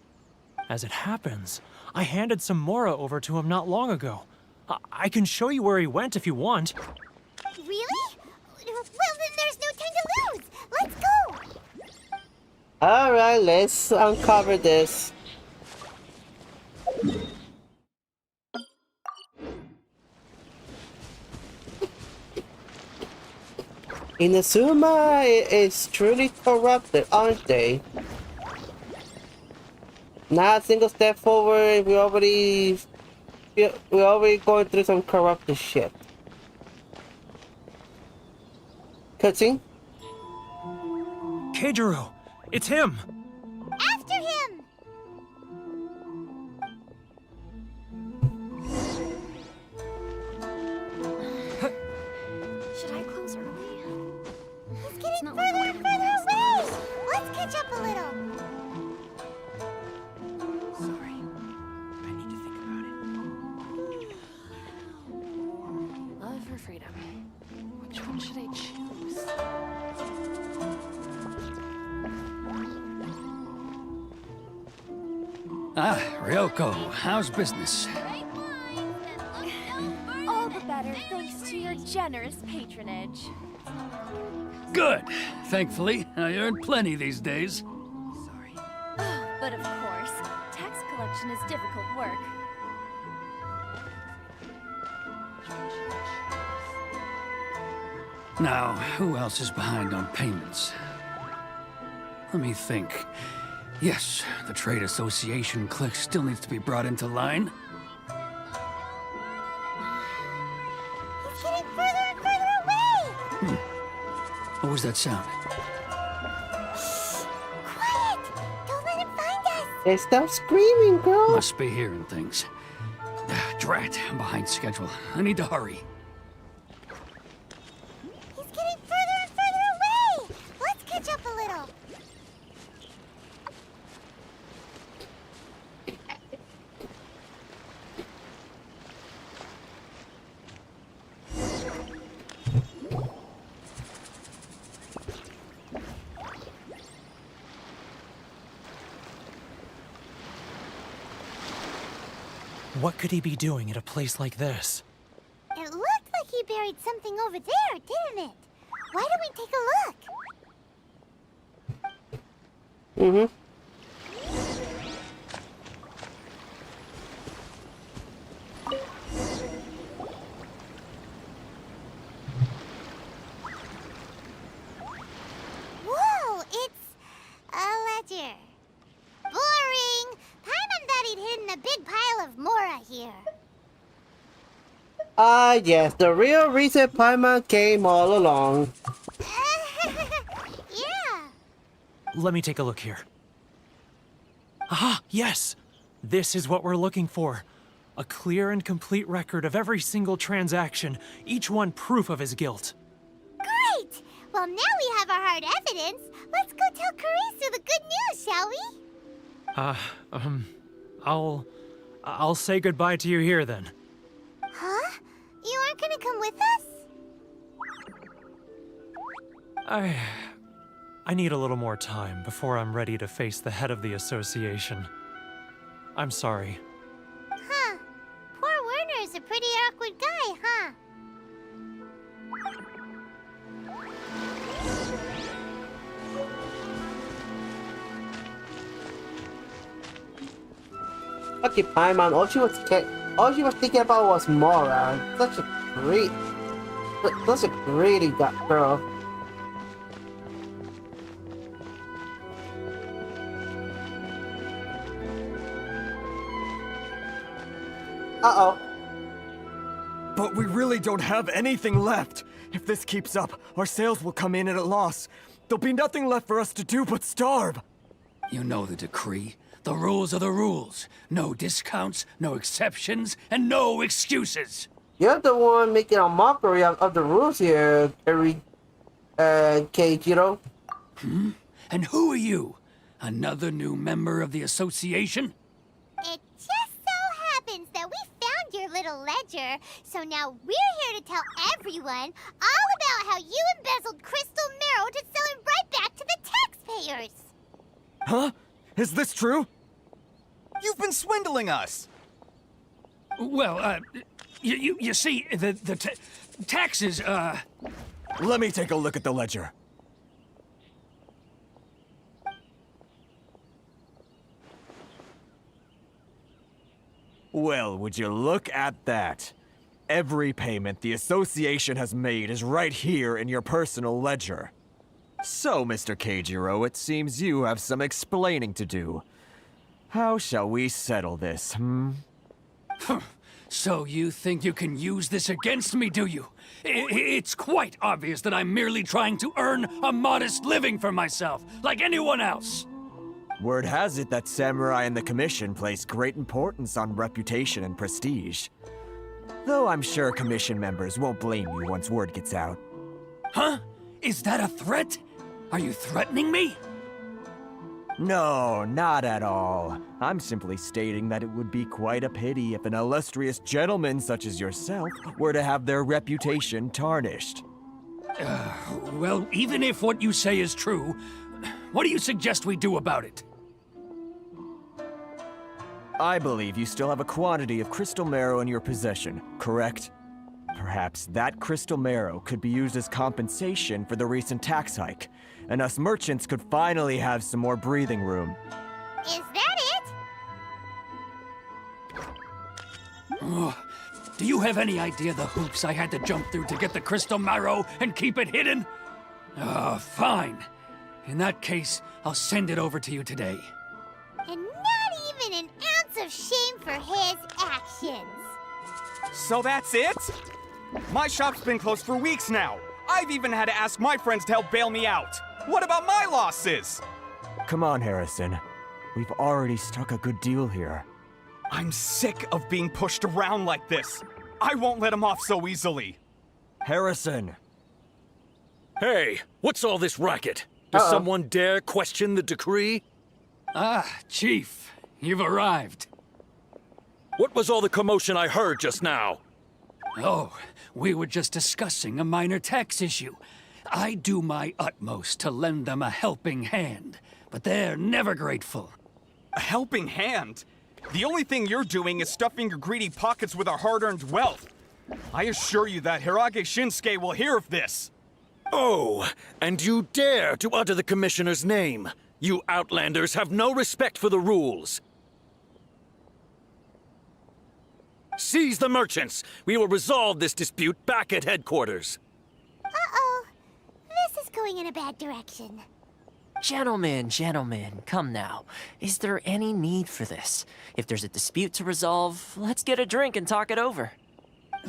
As it happens, I handed some Mora over to him not long ago. I can show you where he went if you want. Really? Well, then there's no time to lose. Let's go. Alright, let's uncover this. Inazuma is truly corrupted, aren't they? Not a single step forward. We're already going through some corrupted shit. Cutscene? Keijiro! It's him! After him! Should I close early? He's getting further and further away! Let's catch up a little. Sorry. I need to think about it. Love or freedom? Which one should I choose? Ah, Ryoko, how's business? All the better thanks to your generous patronage. Good. Thankfully, I earn plenty these days. Sorry. But of course, tax collection is difficult work. Now, who else is behind on payments? Let me think. Yes, the Trade Association clique still needs to be brought into line. He's getting further and further away! What was that sound? Quiet! Don't let him find us! Hey, stop screaming, girl! Must be hearing things. Drat, I'm behind schedule. I need to hurry. He's getting further and further away! Let's catch up a little. What could he be doing at a place like this? It looked like he buried something over there, didn't it? Why don't we take a look? Whoa, it's a ledger. Boring! Paimon thought he'd hidden a big pile of Mora here. Ah, yes, the real reason Paimon came all along. Yeah. Let me take a look here. Ah, yes! This is what we're looking for. A clear and complete record of every single transaction, each one proof of his guilt. Great! Well, now we have our hard evidence. Let's go tell Karisu the good news, shall we? I'll say goodbye to you here then. Huh? You aren't gonna come with us? I need a little more time before I'm ready to face the head of the association. I'm sorry. Huh. Poor Werner sky, huh? Okay, Paimon, all she was thinking about was Mora. Such a greedy girl. Uh-oh. But we really don't have anything left. If this keeps up, our sales will come in at a loss. There'll be nothing left for us to do but starve. You know the decree. The rules are the rules. No discounts, no exceptions, and no excuses. You're the one making a mockery of the rules here, Keiichiro. Hmm? And who are you? Another new member of the association? It just so happens that we found your little ledger, so now we're here to tell everyone all about how you embezzled crystal marrow to sell it right back to the taxpayers. Huh? Is this true? You've been swindling us! Well, you see, the taxes, Let me take a look at the ledger. Well, would you look at that? Every payment the association has made is right here in your personal ledger. So, Mr. Keijiro, it seems you have some explaining to do. How shall we settle this, hmm? So you think you can use this against me, do you? It's quite obvious that I'm merely trying to earn a modest living for myself, like anyone else. Word has it that samurai and the commission place great importance on reputation and prestige. Though I'm sure commission members won't blame you once word gets out. Huh? Is that a threat? Are you threatening me? No, not at all. I'm simply stating that it would be quite a pity if an illustrious gentleman such as yourself were to have their reputation tarnished. Well, even if what you say is true, what do you suggest we do about it? I believe you still have a quantity of crystal marrow in your possession, correct? Perhaps that crystal marrow could be used as compensation for the recent tax hike, and us merchants could finally have some more breathing room. Is that it? Oh, do you have any idea the hoops I had to jump through to get the crystal marrow and keep it hidden? Fine. In that case, I'll send it over to you today. And not even an ounce of shame for his actions. So that's it? My shop's been closed for weeks now. I've even had to ask my friends to help bail me out. What about my losses? Come on, Harrison. We've already struck a good deal here. I'm sick of being pushed around like this. I won't let him off so easily. Harrison! Hey, what's all this racket? Does someone dare question the decree? Ah, Chief, you've arrived. What was all the commotion I heard just now? Oh, we were just discussing a minor tax issue. I do my utmost to lend them a helping hand, but they're never grateful. A helping hand? The only thing you're doing is stuffing your greedy pockets with our hard-earned wealth. I assure you that Hirage Shinsuke will hear of this. Oh, and you dare to utter the Commissioner's name. You Outlanders have no respect for the rules. Seize the merchants. We will resolve this dispute back at headquarters. Uh-oh. This is going in a bad direction. Gentlemen, come now. Is there any need for this? If there's a dispute to resolve, let's get a drink and talk it over.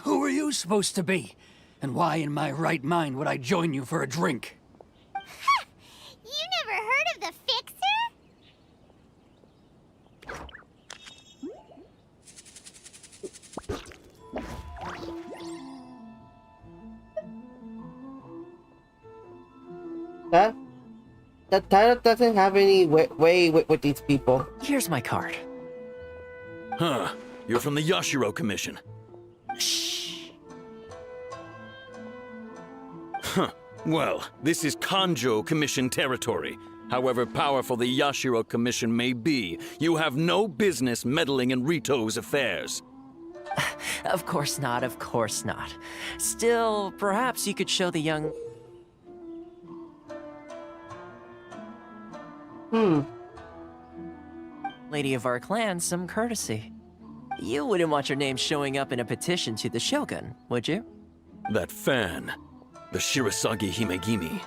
Who are you supposed to be? And why in my right mind would I join you for a drink? Ha! You never heard of the Fixer? That title doesn't have any way with these people. Here's my card. Huh. You're from the Yashiro Commission. Shh. Huh. Well, this is Kanjo Commission territory. However powerful the Yashiro Commission may be, you have no business meddling in Rito's affairs. Of course not, of course not. Still, perhaps you could show the young... lady of our clan some courtesy. You wouldn't want your name showing up in a petition to the Shogun, would you? That fan, the Shirasagi Himegimi.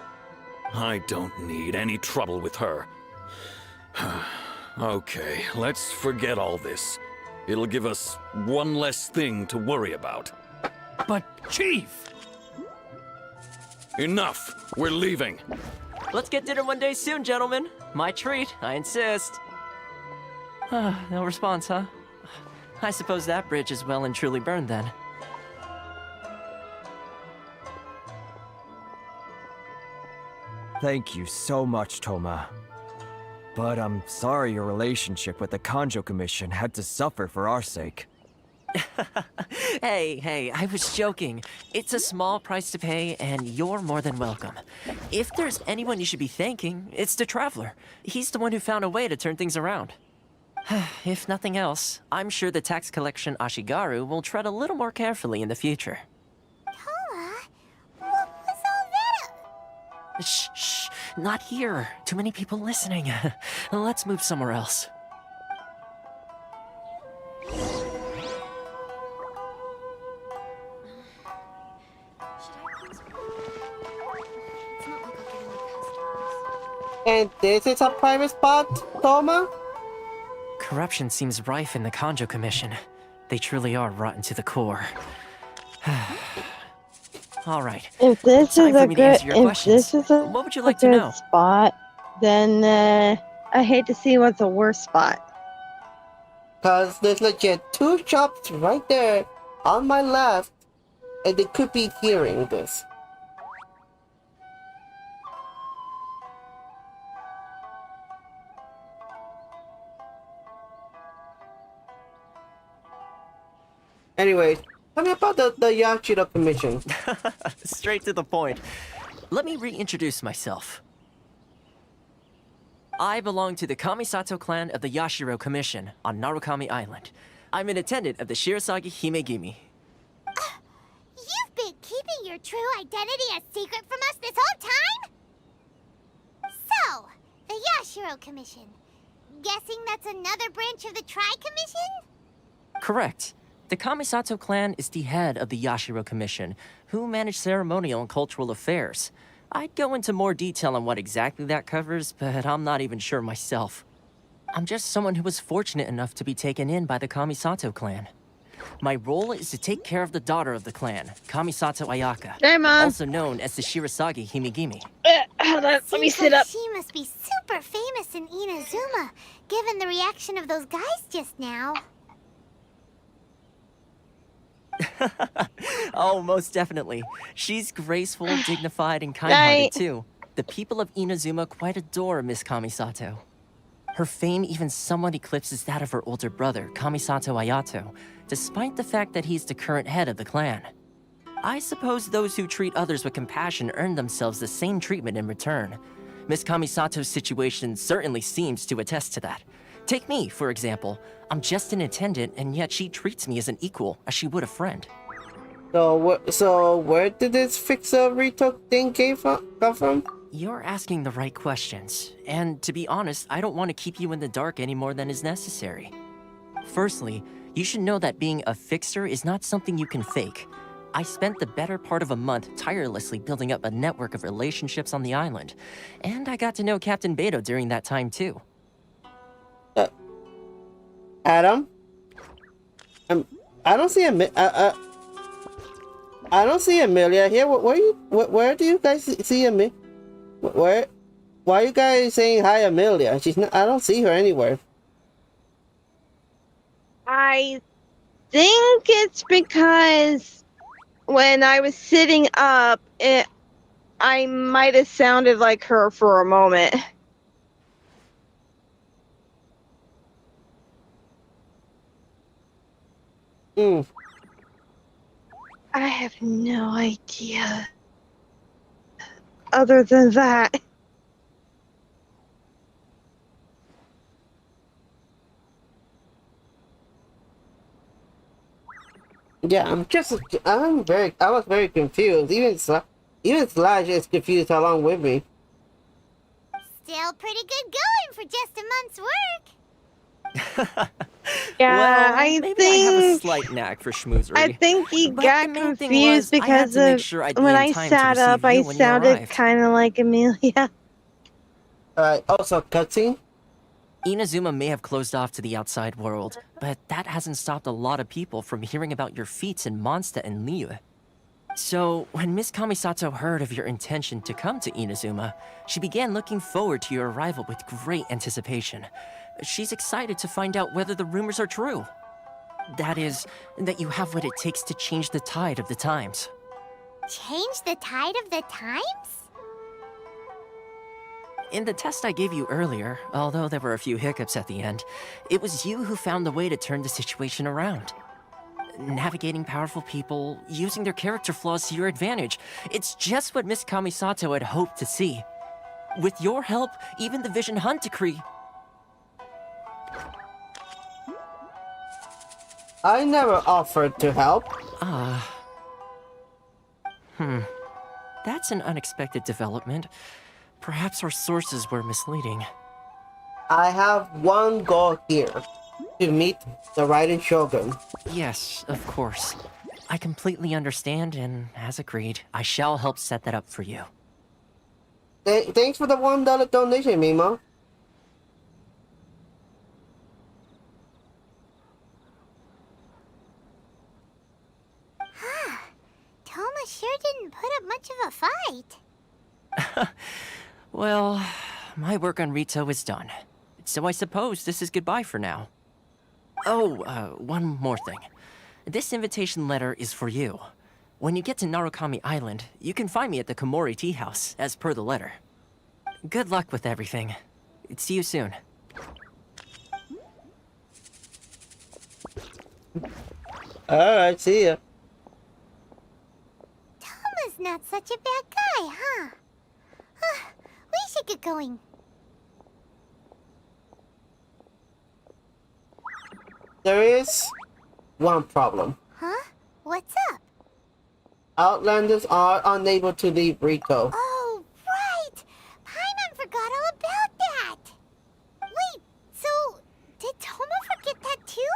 I don't need any trouble with her. Okay, let's forget all this. It'll give us one less thing to worry about. But, Chief! Enough! We're leaving. Let's get dinner one day soon, gentlemen. My treat, I insist. No response, huh? I suppose that bridge is well and truly burned then. Thank you so much, Toma. But I'm sorry your relationship with the Kanjo Commission had to suffer for our sake. Hey, I was joking. It's a small price to pay, and you're more than welcome. If there's anyone you should be thanking, it's the Traveler. He's the one who found a way to turn things around. If nothing else, I'm sure the tax collection Ashigaru will tread a little more carefully in the future. Toma? What was all that? Shh, not here. Too many people listening. Let's move somewhere else. And this is a private spot, Toma? Corruption seems rife in the Kanjo Commission. They truly are rotten to the core. All right. If this Time is for a me to good, answer your if questions. this is a What would you like good to know? spot, then I hate to see what's a worse spot. Cause there's legit 2 shops right there on my left, and they could be hearing this. Anyway, tell me about the Yashiro Commission. Straight to the point. Let me reintroduce myself. I belong to the Kamisato clan of the Yashiro Commission on Narukami Island. I'm an attendant of the Shirasagi Himegimi. You've been keeping your true identity a secret from us this whole time? So, the Yashiro Commission. Guessing that's another branch of the Tri-Commission? Correct. The Kamisato clan is the head of the Yashiro Commission, who manage ceremonial and cultural affairs. I'd go into more detail on what exactly that covers, but I'm not even sure myself. I'm just someone who was fortunate enough to be taken in by the Kamisato clan. My role is to take care of the daughter of the clan, Kamisato Ayaka, Hey, Mom. also known as the Shirasagi Himegimi. Hold on, let me Seems sit like up. She must be super famous in Inazuma, given the reaction of those guys just now. Oh, most definitely. She's graceful, dignified, and kind-hearted Night. too. The people of Inazuma quite adore Miss Kamisato. Her fame even somewhat eclipses that of her older brother, Kamisato Ayato, despite the fact that he's the current head of the clan. I suppose those who treat others with compassion earn themselves the same treatment in return. Miss Kamisato's situation certainly seems to attest to that. Take me, for example. I'm just an attendant, and yet she treats me as an equal, as she would a friend. So where did this fixer Rito thing come from? You're asking the right questions, and to be honest, I don't want to keep you in the dark any more than is necessary. Firstly, you should know that being a fixer is not something you can fake. I spent the better part of a month tirelessly building up a network of relationships on the island, and I got to know Captain Beto during that time too. Adam? I don't see I don't see Amelia here. Where do you guys see Amelia? Why are you guys saying hi, Amelia? She's not. I don't see her anywhere. I think it's because when I was sitting up, I might have sounded like her for a moment. I have no idea. Other than that. Yeah, I was very confused. Even Slash is confused along with me. Still pretty good going for just a month's work. Yeah, Well, I maybe I have a think slight knack for schmoozery. I think he But got the main thing confused was, I had because to make of sure I'd be when in I time to sat up, receive I you when you sounded arrived. kind of like Amelia. Alright, also cutscene. Inazuma may have closed off to the outside world, but that hasn't stopped a lot of people from hearing about your feats in Mondstadt and Liyue. So, when Miss Kamisato heard of your intention to come to Inazuma, she began looking forward to your arrival with great anticipation. She's excited to find out whether the rumors are true. That is, that you have what it takes to change the tide of the times. Change the tide of the times? In the test I gave you earlier, although there were a few hiccups at the end, it was you who found the way to turn the situation around. Navigating powerful people, using their character flaws to your advantage. It's just what Miss Kamisato had hoped to see. With your help, even the Vision Hunt decree. I never offered to help. That's an unexpected development. Perhaps our sources were misleading. I have one goal here. To meet the Raiden Shogun. Yes, of course. I completely understand, and as agreed, I shall help set that up for you. Thanks for the $1 donation, Mimo. Toma sure didn't put up much of a fight. Well, my work on Rito is done. So I suppose this is goodbye for now. Oh, one more thing. This invitation letter is for you. When you get to Narukami Island, you can find me at the Komori Tea House, as per the letter. Good luck with everything. See you soon. Alright, see ya. Toma's not such a bad guy, huh? We should get going. There is one problem. Huh? What's up? Outlanders are unable to leave Rito. Oh, right! Paimon forgot all about that! Wait, so did Toma forget that too?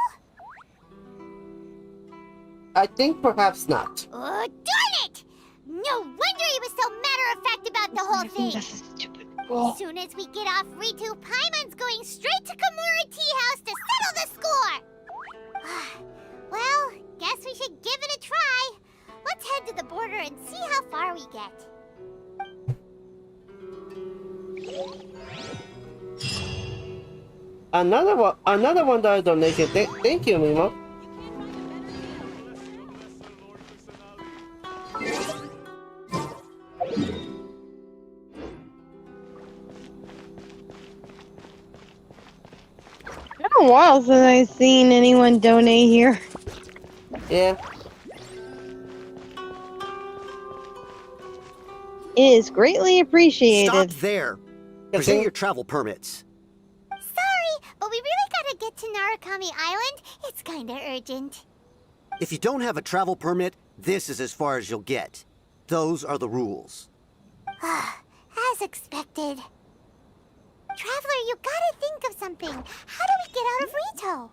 I think perhaps not. Oh, darn it! No wonder he was so matter-of-fact about the whole thing! As soon as we get off Ritu, Paimon's going straight to Komori Tea House to settle the score! Well, guess we should give it a try. Let's head to the border and see how far we get. Another $1 donation. Thank you, Mimo. It's been a while since I've seen anyone donate here. Yeah. It is greatly appreciated. Stop there. Present your travel permits. Sorry, but we really gotta get to Narukami Island. It's kinda urgent. If you don't have a travel permit, this is as far as you'll get. Those are the rules. As expected. Traveler, you gotta think of something. How do we get out of Rito?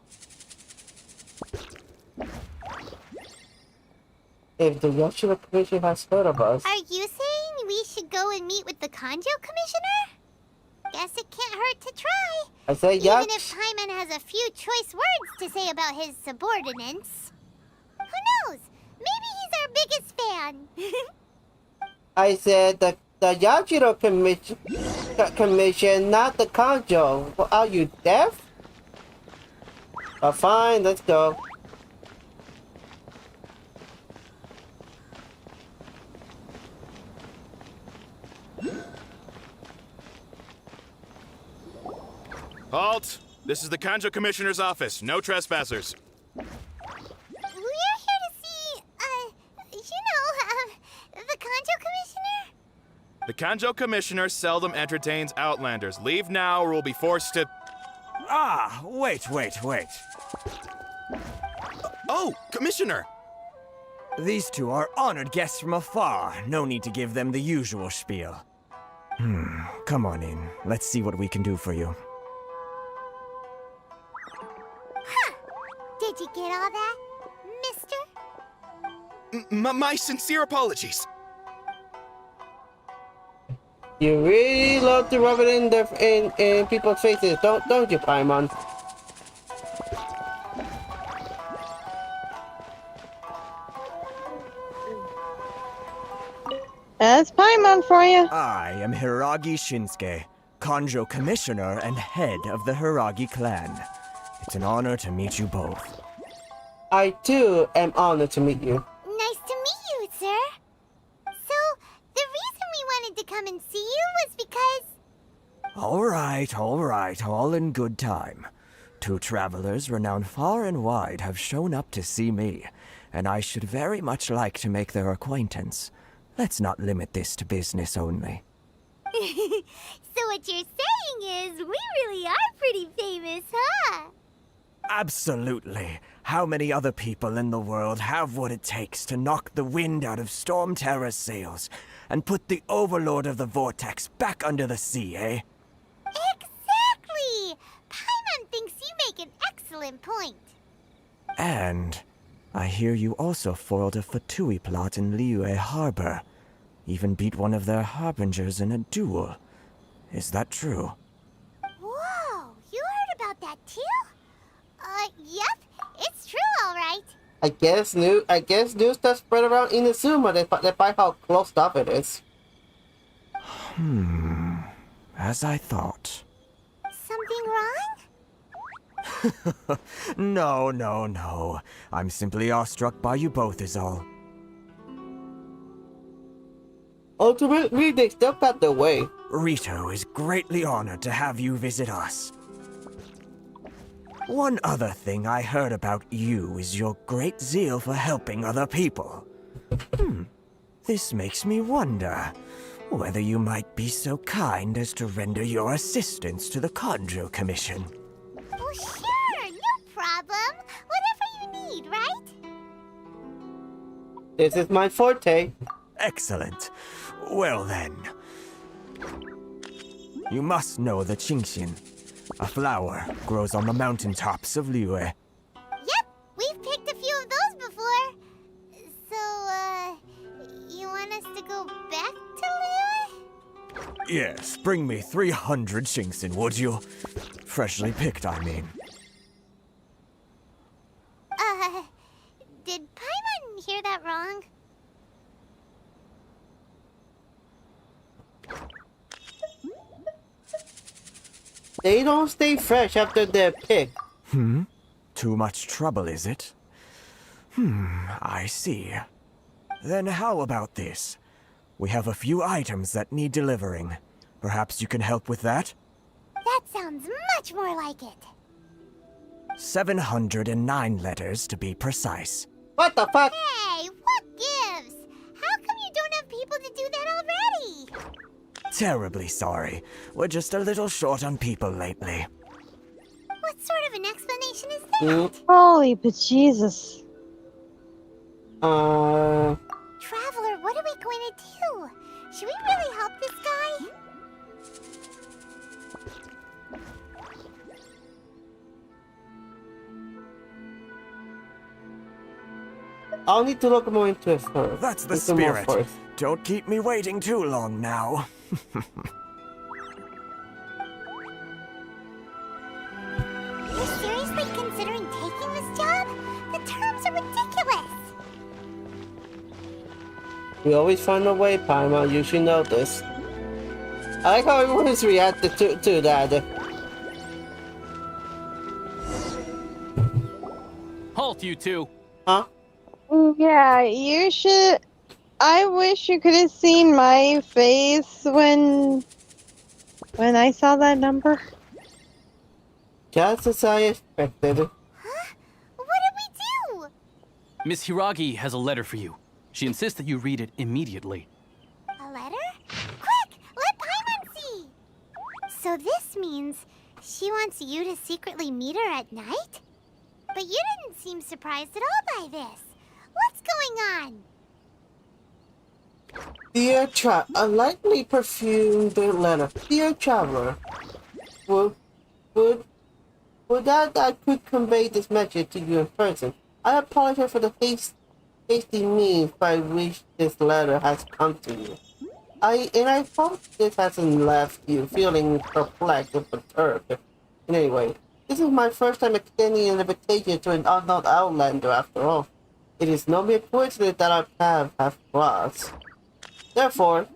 If the Yoshida Commission has heard of us. Are you saying we should go and meet with the Kanjo Commissioner? Guess it can't hurt to try. I say yes. Even if Paimon has a few choice words to say about his subordinates. Who knows? Maybe he's our biggest fan. I said the Yajiro Commission, not the Kanjo. Well, are you deaf? Oh, fine, let's go. Halt! This is the Kanjo Commissioner's office. No trespassers. We're here to see, the Kanjo Commissioner? The Kanjo Commissioner seldom entertains Outlanders. Leave now or we'll be forced to... Ah, wait. Oh, Commissioner! These two are honored guests from afar. No need to give them the usual spiel. Come on in. Let's see what we can do for you. Huh. Did you get all that, mister? My sincere apologies. You really love to rub it in people's faces, don't you, Paimon? That's Paimon for you. I am Hiragi Shinsuke, Kanjo Commissioner and head of the Hiragi clan. It's an honor to meet you both. I too am honored to meet you. Nice to meet you, sir. So, the reason we wanted to come and see you was because... All right, all in good time. Two travelers renowned far and wide have shown up to see me, and I should very much like to make their acquaintance. Let's not limit this to business only. So what you're saying is, we really are pretty famous, huh? Absolutely. How many other people in the world have what it takes to knock the wind out of Storm Terror's sails and put the Overlord of the Vortex back under the sea, eh? Exactly! Paimon thinks you make an excellent point. And I hear you also foiled a Fatui plot in Liyue Harbor. Even beat one of their harbingers in a duel. Is that true? Whoa, you heard about that too? Yep, it's true, all right. I guess news that spread around Inazuma despite how close up it is. As I thought. Something wrong? No. I'm simply awestruck by you both is all. Ultimately, they still got their way. Rito is greatly honored to have you visit us. One other thing I heard about you is your great zeal for helping other people. This makes me wonder whether you might be so kind as to render your assistance to the Kanjo Commission. Oh, sure, no problem. Whatever you need, right? This is my forte. Excellent. Well then. You must know the Genshin. A flower grows on the mountaintops of Liyue. Yep, we've picked a few of those before. So, you want us to go back to Liyue? Yes, bring me 300 Genshin, would you? Freshly picked, I mean. Did Paimon hear that wrong? They don't stay fresh after they're picked. Too much trouble, is it? I see. Then how about this? We have a few items that need delivering. Perhaps you can help with that? That sounds much more like it. 709 letters to be precise. What the fuck? Hey, what gives? How come you don't have people to do that already? Terribly sorry. We're just a little short on people lately. What sort of an explanation is that? Holy bejesus. Traveler, what are we going to do? Should we really help this guy? I'll need to look more into it first. That's the spirit. Don't keep me waiting too long now. You're seriously considering taking this job? The terms are ridiculous. We always find a way, Paimon. You should know this. I like how everyone's reacted to that. Halt, you two. Huh? Yeah, you should... I wish you could have seen my face when I saw that number. Just as I expected. Huh? What did we do? Miss Hiragi has a letter for you. She insists that you read it immediately. A letter? Quick! Let Paimon see! So this means she wants you to secretly meet her at night? But you didn't seem surprised at all by this. What's going on? Dear a lightly perfumed letter. Dear traveler, would that I could convey this message to you in person. I apologize for the hasty means by which this letter has come to you. I hope this hasn't left you feeling perplexed or perturbed. In any way, this is my first time extending an invitation to an unknown outlander after all. It is no mere coincidence that our paths have crossed. Therefore,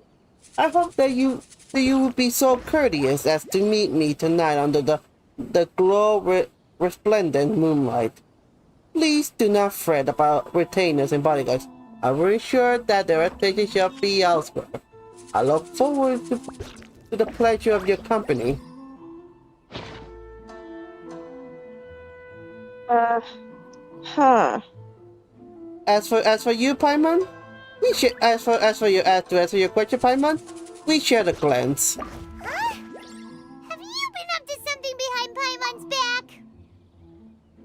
I hope that you will be so courteous as to meet me tonight under the resplendent moonlight. Please do not fret about retainers and bodyguards. I will ensure that their attention shall be elsewhere. I look forward to the pleasure of your company. Huh. As for you, Paimon, we share. As for your to answer your question, Paimon, we share the glance. Huh? Have you been up to something behind Paimon's back?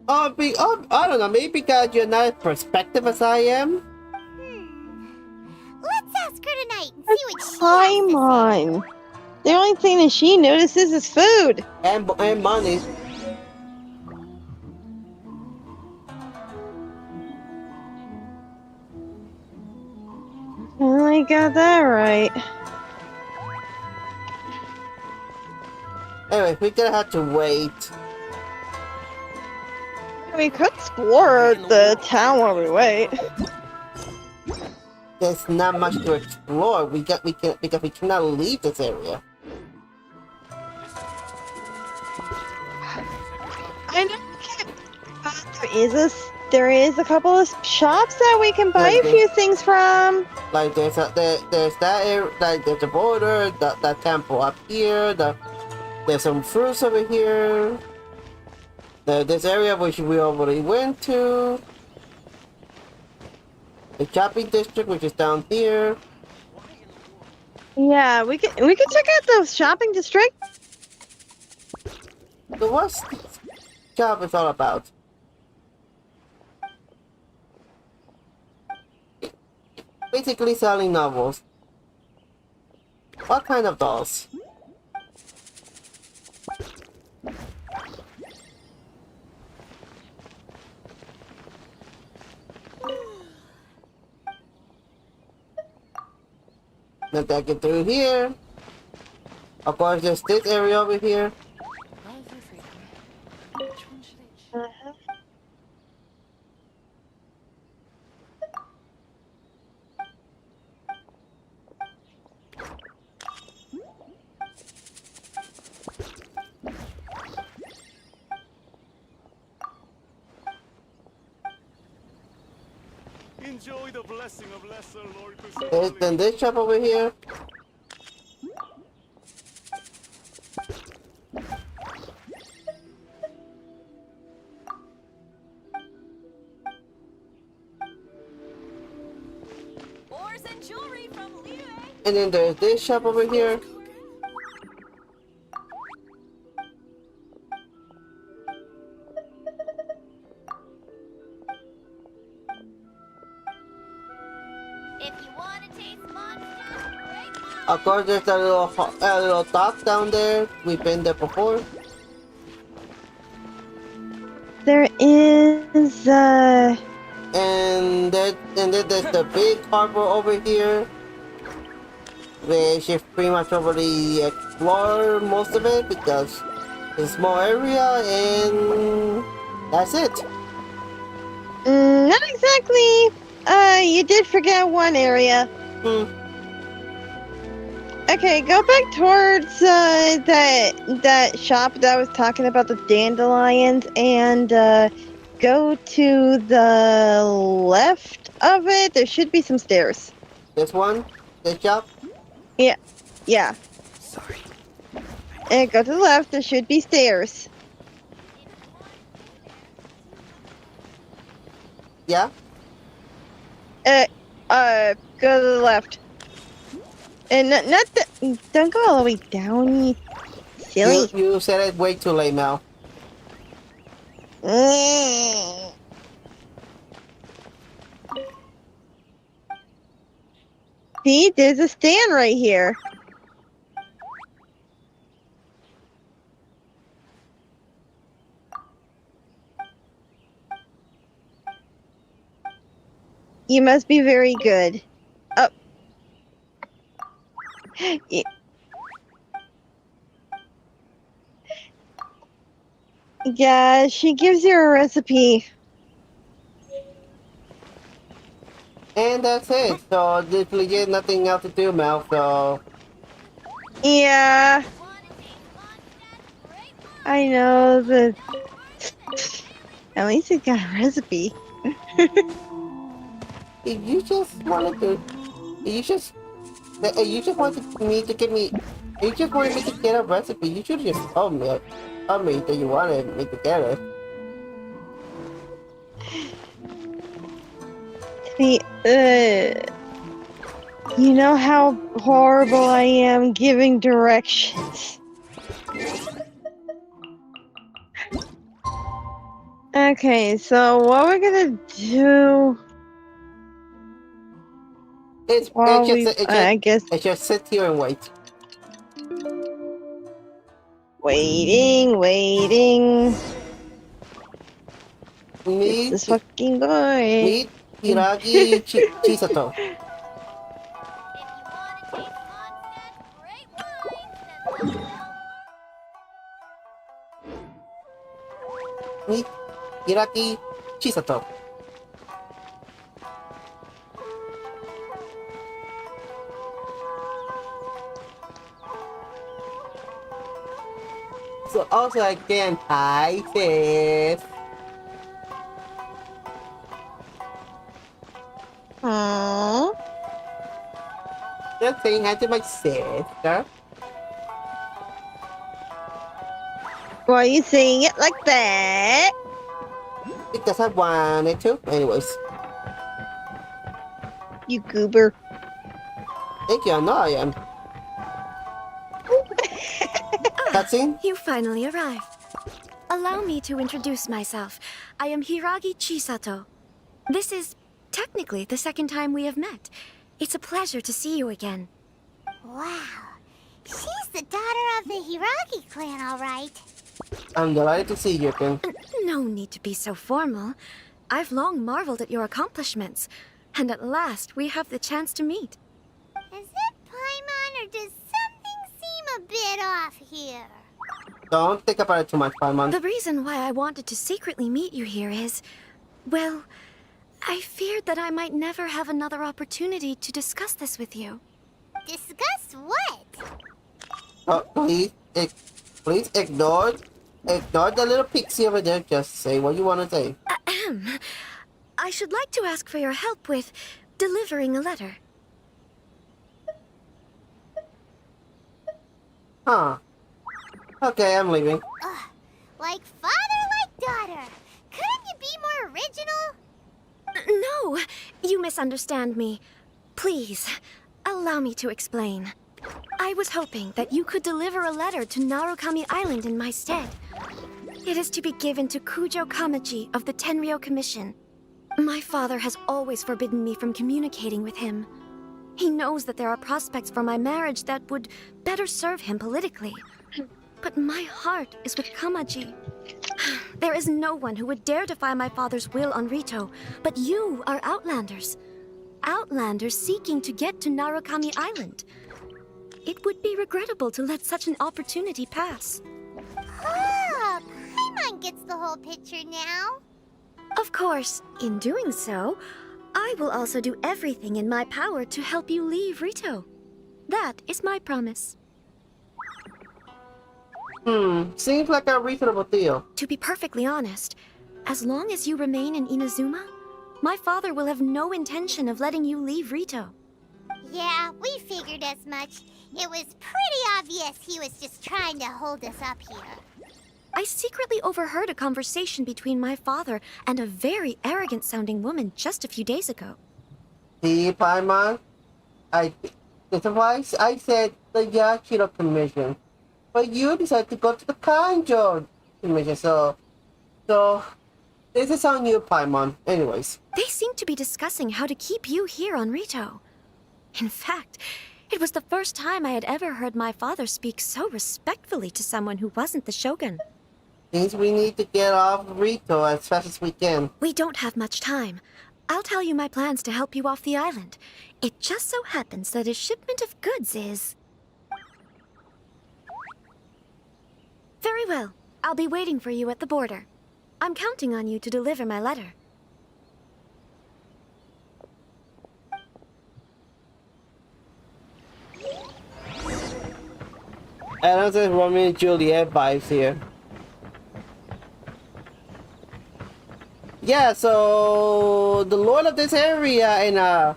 I don't know. Maybe because you're not as perspective as I am. Let's ask her tonight and see what she Paimon. The only thing that she notices is food. And money. I got that right. Anyway, we're gonna have to wait. We could explore the town while we wait. There's not much to explore. Because we cannot leave this area. I know we can't. There is a couple of shops that we can buy a few things from. Like there's that area, like there's the border, that temple up here. There's some fruits over here. This area which we already went to. The shopping district, which is down here. Yeah, we could check out the shopping district. So what's this shop is all about? Basically selling novels. What kind of dolls? Let that get through here. Of course, there's this area over here. Enjoy the blessing of lesser Lord. Then this shop over here. Ores and jewelry from Liu. And then there's this shop over here. Of course, there's a little dock down there. We've been there before. There is and then there's the big harbor over here, which is pretty much already explored most of it because it's a small area and that's it. Not exactly. You did forget one area. Okay, go back towards that shop that I was talking about, the dandelions, and go to the left of it. There should be some stairs. This one? This shop? Yeah. Yeah. Sorry. And go to the left. There should be stairs. Yeah? Go to the left. And don't go all the way down, you silly. You said it way too late now. See, there's a stand right here. You must be very good. Oh. Yeah, she gives you a recipe. And that's it. So there's legit nothing else to do, Mel, so... Yeah. I know, but... At least it got a recipe. If you just wanted to... You just wanted me to give me... You just wanted me to get a recipe. You should just told me that you wanted me to get it. See, you know how horrible I am giving directions. Okay, so what we're gonna do... I guess... It's just sit here and wait. Waiting. Meet this fucking boy. Meet Hiragi Chisato. Meet Hiragi Chisato. So also again, hi sis. Aww. Just saying hi to my sister. Why are you saying it like that? Because I wanted to. Anyways. You goober. Thank you, I know I am. Cutscene? You finally arrived. Allow me to introduce myself. I am Hiragi Chisato. This is technically the second time we have met. It's a pleasure to see you again. Wow. She's the daughter of the Hiragi clan, all right. I'm delighted to see you again. No need to be so formal. I've long marveled at your accomplishments. And at last, we have the chance to meet. Is it Paimon, or does something seem a bit off here? Don't think about it too much, Paimon. The reason why I wanted to secretly meet you here is... well, I feared that I might never have another opportunity to discuss this with you. Discuss what? Please ignore the little pixie over there. Just say what you want to say. I should like to ask for your help with delivering a letter. Huh. Okay, I'm leaving. Like father, like daughter. Couldn't you be more original? No, you misunderstand me. Please, allow me to explain. I was hoping that you could deliver a letter to Narukami Island in my stead. It is to be given to Kujo Kamaji of the Tenryou Commission. My father has always forbidden me from communicating with him. He knows that there are prospects for my marriage that would better serve him politically. But my heart is with Kamaji. There is no one who would dare defy my father's will on Rito, but you are Outlanders. Outlanders seeking to get to Narukami Island. It would be regrettable to let such an opportunity pass. Ah, Paimon gets the whole picture now. Of course, in doing so, I will also do everything in my power to help you leave Rito. That is my promise. Seems like a reasonable deal. To be perfectly honest, as long as you remain in Inazuma, my father will have no intention of letting you leave Rito. Yeah, we figured as much. It was pretty obvious he was just trying to hold us up here. I secretly overheard a conversation between my father and a very arrogant-sounding woman just a few days ago. See, Paimon? That's why I said the Yashiro Commission. But you decided to go to the Kanjo Commission, so this is on you, Paimon. Anyways. They seem to be discussing how to keep you here on Rito. In fact, it was the first time I had ever heard my father speak so respectfully to someone who wasn't the Shogun. Means we need to get off Rito as fast as we can. We don't have much time. I'll tell you my plans to help you off the island. It just so happens that a shipment of goods is... Very well. I'll be waiting for you at the border. I'm counting on you to deliver my letter. I don't think Romeo and Juliet vibes here. Yeah, so the lord of this area and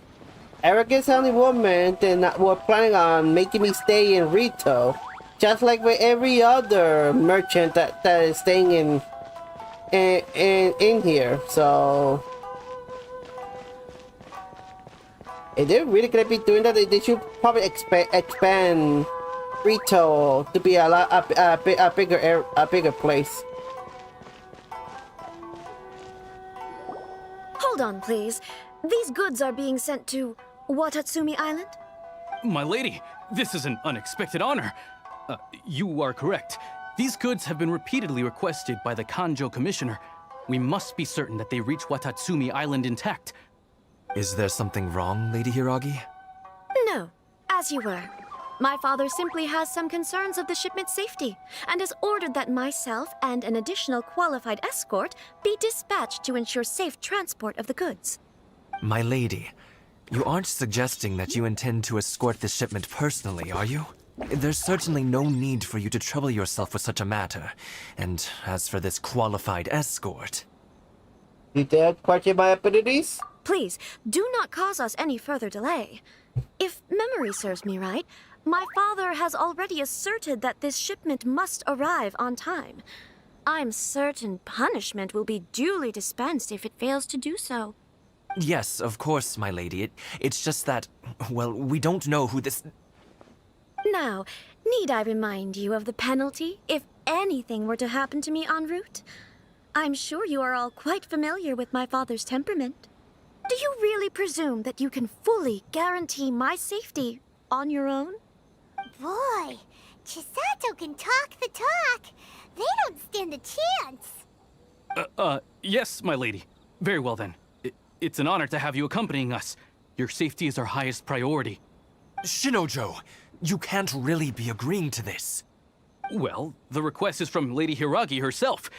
arrogant sounding woman then were planning on making me stay in Rito, just like with every other merchant that is staying in here. So if they're really gonna be doing that, they should probably expand Rito to be a bigger place. Hold on, please. These goods are being sent to Watatsumi Island? My lady, this is an unexpected honor. You are correct. These goods have been repeatedly requested by the Kanjo Commissioner. We must be certain that they reach Watatsumi Island intact. Is there something wrong, Lady Hiragi? No, as you were. My father simply has some concerns of the shipment's safety, and has ordered that myself and an additional qualified escort be dispatched to ensure safe transport of the goods. My lady, you aren't suggesting that you intend to escort this shipment personally, are you? There's certainly no need for you to trouble yourself with such a matter. And as for this qualified escort... You dare question my abilities? Please, do not cause us any further delay. If memory serves me right, my father has already asserted that this shipment must arrive on time. I'm certain punishment will be duly dispensed if it fails to do so. Yes, of course, my lady. It's just that, well, we don't know who this... Now, need I remind you of the penalty if anything were to happen to me en route? I'm sure you are all quite familiar with my father's temperament. Do you really presume that you can fully guarantee my safety on your own? Boy, Chisato can talk the talk. They don't stand a chance. Yes, my lady. Very well then. It's an honor to have you accompanying us. Your safety is our highest priority. Shinojo, you can't really be agreeing to this. Well, the request is from Lady Hiragi herself.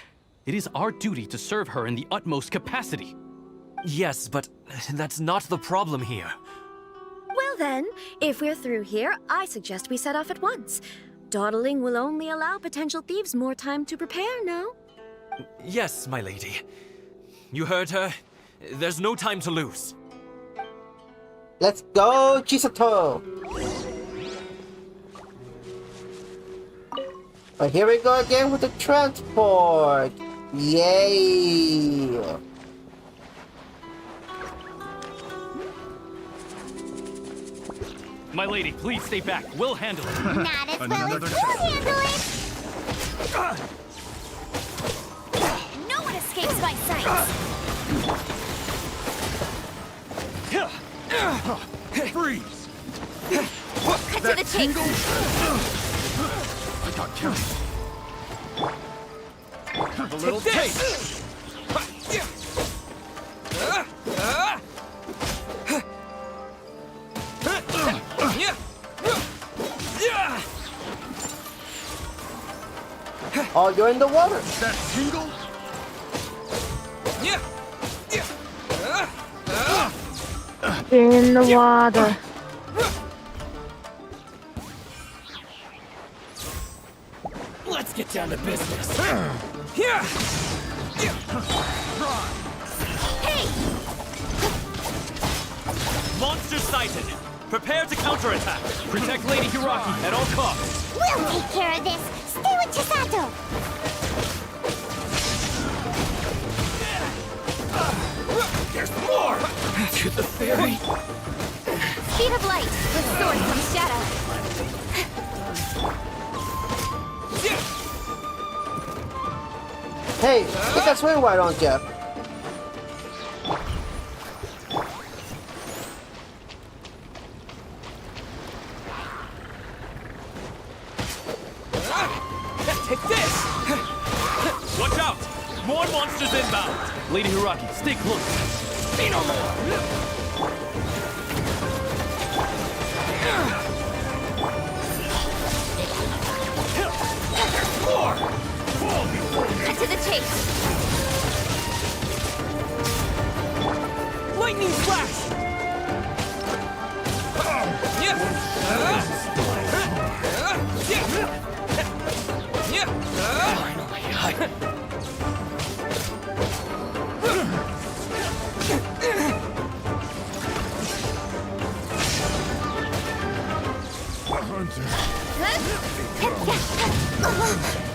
It is our duty to serve her in the utmost capacity. Yes, but that's not the problem here. Well then, if we're through here, I suggest we set off at once. Dawdling will only allow potential thieves more time to prepare, no? Yes, my lady. You heard her. There's no time to lose. Let's go, Chisato! But here we go again with the transport! Yay! My lady, please stay back. We'll handle it. Not as well as you handle it! No one escapes my sight! Freeze! Cut to the chase! I got killed. Have a little taste! Oh, you're in the water! That tingle? In the water. Let's get down to business. Hey! Monster sighted! Prepare to counterattack! Protect Lady Hiragi at all costs. We'll take care of this! Stay with Chisato! There's more! To the ferry. Speed of light, with sword from shadow. Hey, get that swing, why don't ya? Take this! Watch out! More monsters inbound! Lady Hiraki, stay close. Be no more! Cut to the chase. Lightning flash!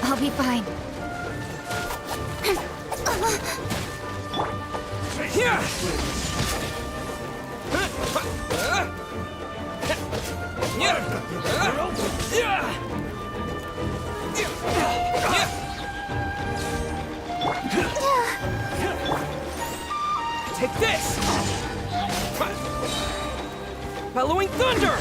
I'll be fine. Take this! Bellowing thunder!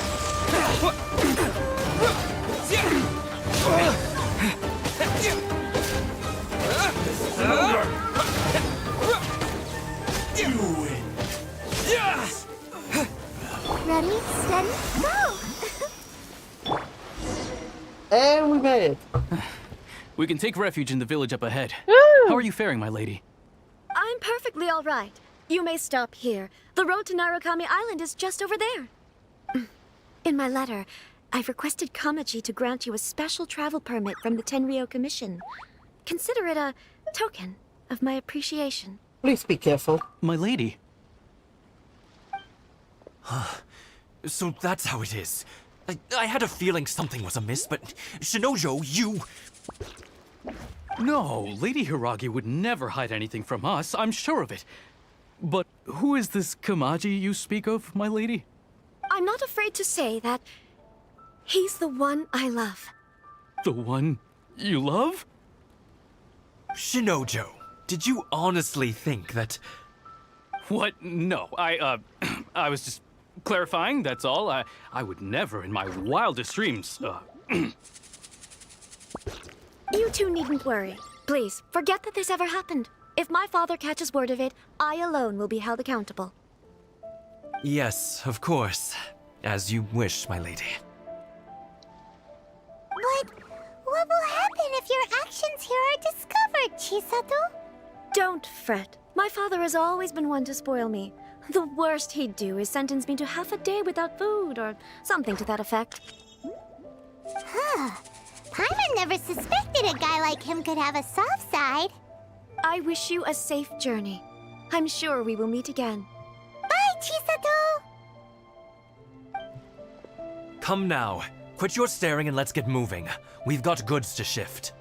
Ready, steady, go! And we made it. We can take refuge in the village up ahead. Woo! How are you faring, my lady? I'm perfectly all right. You may stop here. The road to Narukami Island is just over there. In my letter, I've requested Kamaji to grant you a special travel permit from the Tenryou Commission. Consider it a token of my appreciation. Please be careful. My lady. So that's how it is. I had a feeling something was amiss, but Shinojo, you... No, Lady Hiragi would never hide anything from us, I'm sure of it. But who is this Kamaji you speak of, my lady? I'm not afraid to say that he's the one I love. The one you love? Shinojo, did you honestly think that... What? No, I was just clarifying, that's all. I would never in my wildest dreams, You two needn't worry. Please, forget that this ever happened. If my father catches word of it, I alone will be held accountable. Yes, of course. As you wish, my lady. What will happen if your actions here are discovered, Chisato? Don't fret. My father has always been one to spoil me. The worst he'd do is sentence me to half a day without food, or something to that effect. Huh. Paimon never suspected a guy like him could have a soft side. I wish you a safe journey. I'm sure we will meet again. Bye, Chisato! Come now. Quit your staring and let's get moving. We've got goods to shift.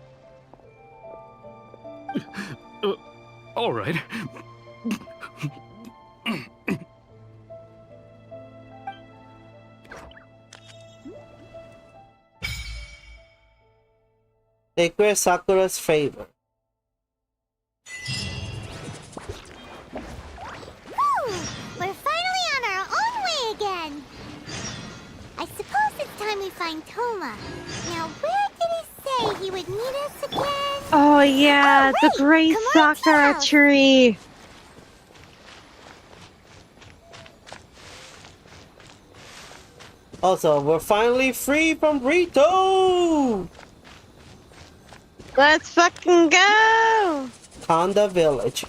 all right. Request Sakura's favor. Whew! We're finally on our own way again. I suppose it's time we find Toma. Now, where did he say he would meet us again? Oh yeah, the great Sakura tree. Also, we're finally free from Rito! Let's fucking go! Kanda Village.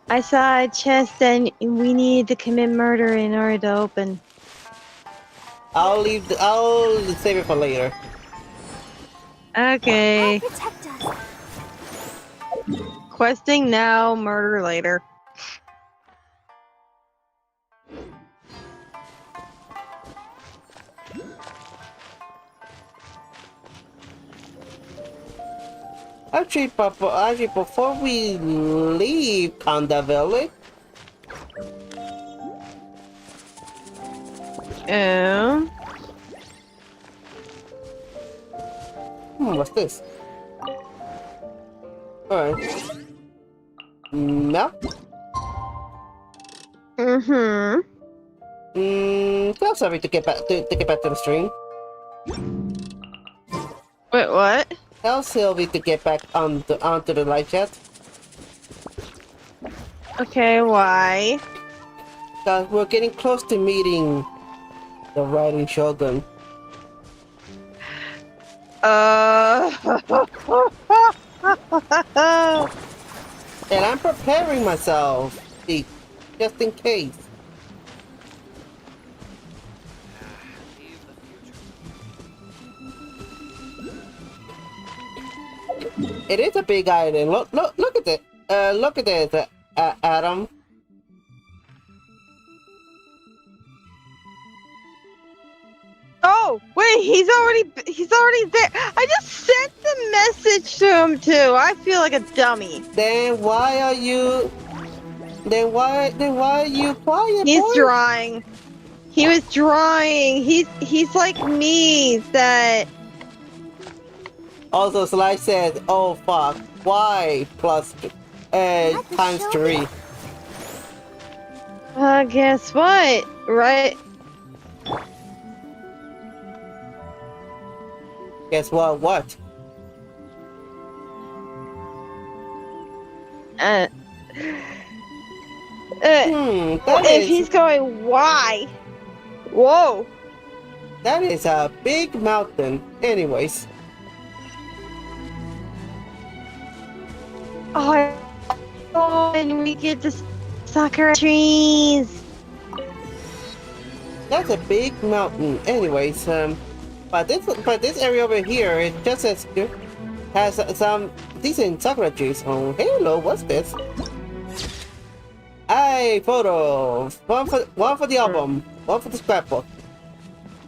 I saw a chest and we need to commit murder in order to open. I'll save it for later. Okay. Questing now, murder later. Actually, before we leave Kanda Village. What's this? Alright. No? Mm-hmm. Tell Sorry to get back to the stream. Wait, what? Tell Sylvie to get back onto the live chat. Okay, why? Because we're getting close to meeting the Riding Shogun. And I'm preparing myself, just in case. It is a big island. Look at it. Look at this, Adam. Oh, wait, he's already there. I just sent the message to him too. I feel like a dummy. Then why are you quiet, He's boy? drawing. He was drawing. He's like me that Also, Slice said, oh fuck, why plus times 3? guess what? Right? Guess what? What? If he's going, why? Whoa. That is a big mountain. Anyways. Oh, and we get the sakura trees. That's a big mountain. Anyways, but this area over here, it just has some decent sakura trees. Oh, hello, what's this? Hey, photo. One for the album. One for the scrapbook.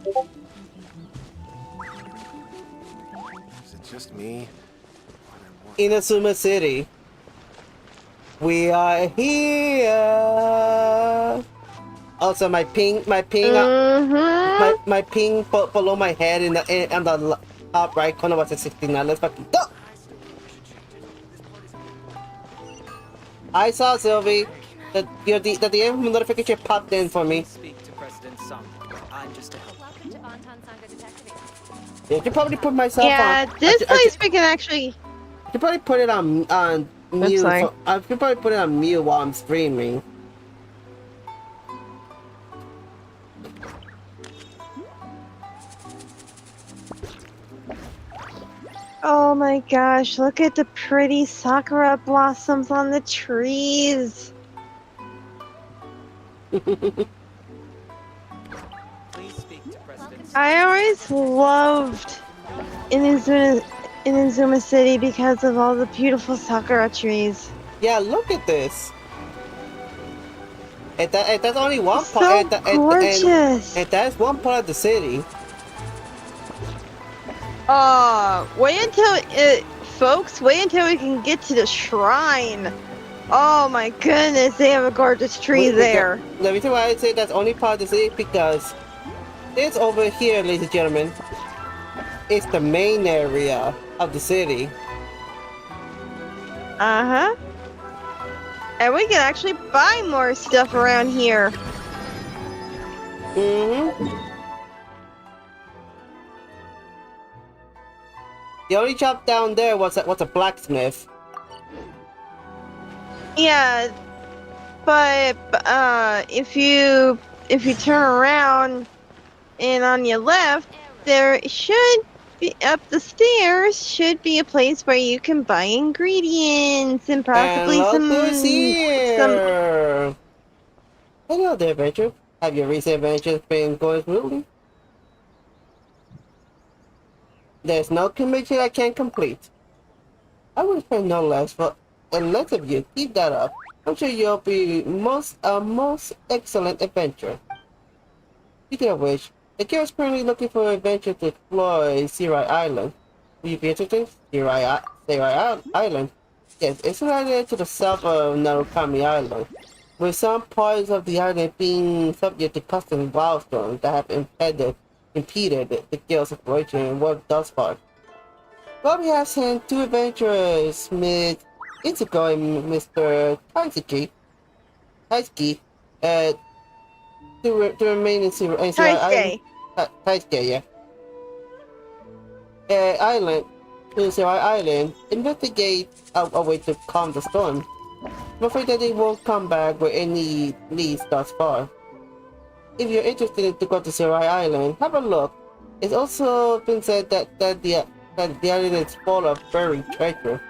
Is it just me? Inazuma City. We are here. Also, my ping below my head in the top right corner was a 69. Let's fucking go. I saw Sylvie. The DM notification popped in for me. Yeah, you probably put myself on. Yeah, this place we can actually. You probably put it on mute. I could probably put it on mute while I'm streaming. Oh my gosh, look at the pretty sakura blossoms on the trees. I always loved Inazuma City because of all the beautiful sakura trees. Yeah, look at this. That's only one So part. gorgeous. And that's one part of the city. Wait until folks, wait until we can get to the shrine. Oh my goodness, they have a gorgeous tree there. The reason why I say that's only part of the city because this over here, ladies and gentlemen, is the main area of the city. Uh-huh. And we can actually buy more stuff around here. Mm-hmm. The only shop down there was a blacksmith. Yeah, but if you turn around and on your left, there should be up the stairs should be a place where you can buy ingredients and possibly some. Hello there, adventure. Have your recent adventures been going smoothly? There's no commission I can't complete. I would expect no less, but unless of you keep that up, I'm sure you'll be a most excellent adventure. Speaking of which, the girl is currently looking for an adventure to explore Serai Island. Will you be interested? Serai Island? Yes, it's right to the south of Narukami Island, with some parts of the island being subject to custom wildstorms that have impeded the girl's exploration and work thus far. Well, we have sent two adventurers, Miss Itsuko and Mr. Taisuke, to remain in Serai Island. Taisuke, yeah. island, to Serai Island, investigate a way to calm the storm. I'm afraid that they won't come back with any leads thus far. If you're interested to go to Serai Island, have a look. It's also been said that the island is full of buried treasure.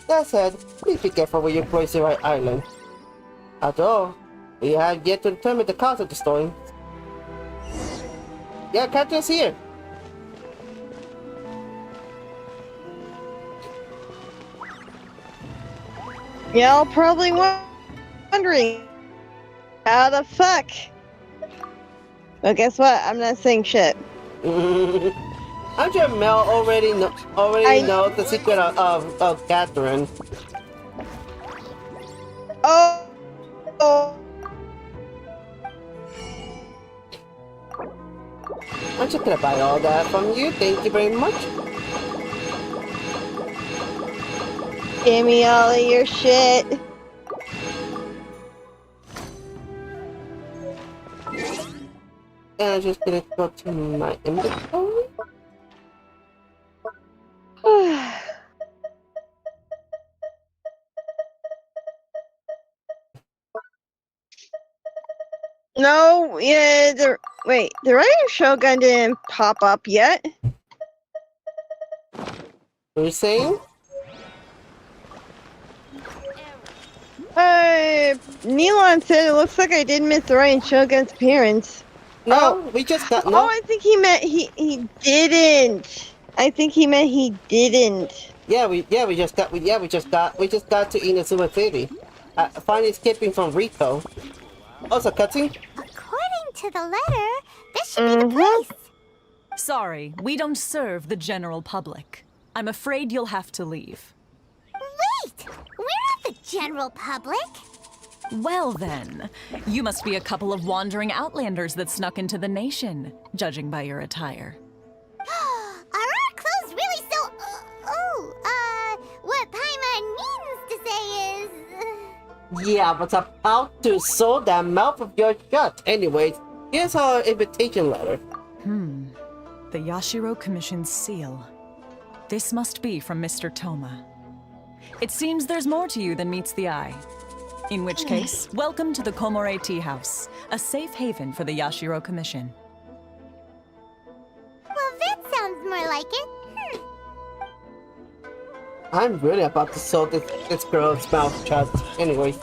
That said, please be careful when you approach Serai Island. After all, we have yet to determine the cause of the storm. Yeah, Captain's here. Y'all probably wondering how the fuck. Well, guess what? I'm not saying shit. I'm sure Mel already knows the secret of Catherine. Oh. I'm just gonna buy all that from you. Thank you very much. Give me all of your shit. And I'm just gonna go to my inventory. No, yeah, the Rain Shogun didn't pop up yet. What are you saying? Neelon said it looks like I did miss the Rain Shogun's appearance. No, we just got no. Oh, I think he meant he didn't. I think he meant he didn't. We just got to Inazuma City. Finally escaping from Rico. Also, cutscene. According to the letter, this should be the place. Sorry, we don't serve the general public. I'm afraid you'll have to leave. Wait! We're not the general public. Well then, you must be a couple of wandering outlanders that snuck into the nation, judging by your attire. Are our clothes really so... what Paimon means to say is... Yeah, I was about to sew that mouth of yours shut. Anyways, here's our invitation letter. The Yashiro Commission's seal. This must be from Mr. Toma. It seems there's more to you than meets the eye. In which case, welcome to the Komore Tea House, a safe haven for the Yashiro Commission. Well, that sounds more like it. I'm really about to sew this girl's mouth shut. Anyway.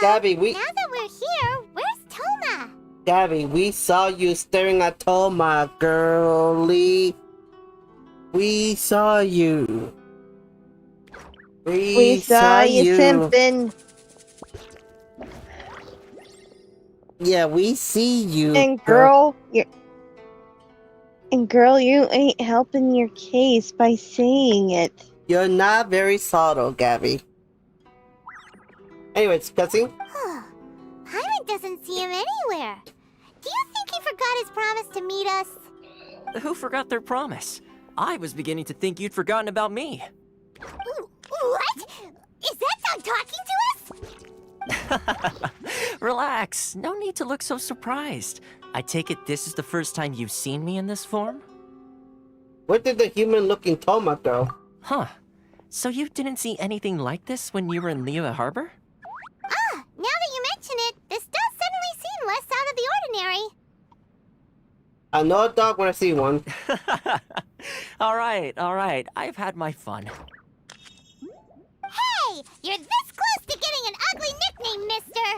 Gabby, Now that we're here, where's Toma? Gabby, we saw you staring at Toma, girlie. We saw you. We saw you simping. Yeah, we see you. And girl, you ain't helping your case by saying it. You're not very subtle, Gabby. Anyways, cutscene. Paimon doesn't see him anywhere. Do you think he forgot his promise to meet us? Who forgot their promise? I was beginning to think you'd forgotten about me. What? Is that dog talking to us? Relax. No need to look so surprised. I take it this is the first time you've seen me in this form? Where did the human-looking Toma go? Huh. So you didn't see anything like this when you were in Liyue Harbor? Now that you mention it, this does suddenly seem less out of the ordinary. I know a dog when I see one. All right. I've had my fun. Hey! You're this close to getting an ugly nickname, mister!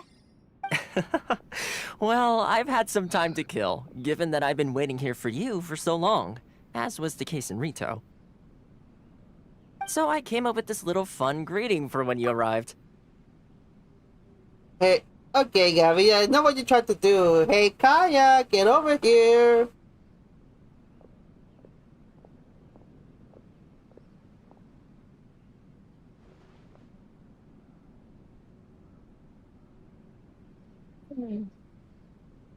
Well, I've had some time to kill, given that I've been waiting here for you for so long, as was the case in Rito. So I came up with this little fun greeting for when you arrived. Hey, okay, Gabby, I know what you tried to do. Hey, Kaya, get over here.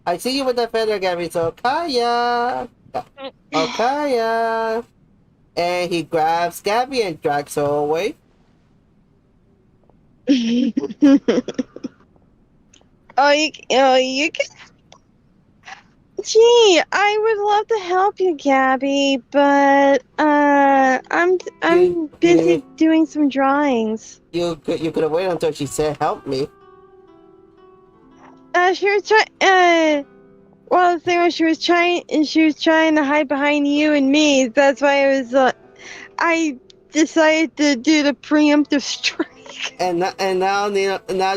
I see you with that feather, Gabby, so Kaya. Oh, Kaya. And he grabs Gabby and drags her away. you can. Gee, I would love to help you, Gabby, but I'm busy doing some drawings. You could have waited until she said help me. She was trying. Well, the thing was, she was trying to hide behind you and me. That's why I decided to do the preemptive strike. And now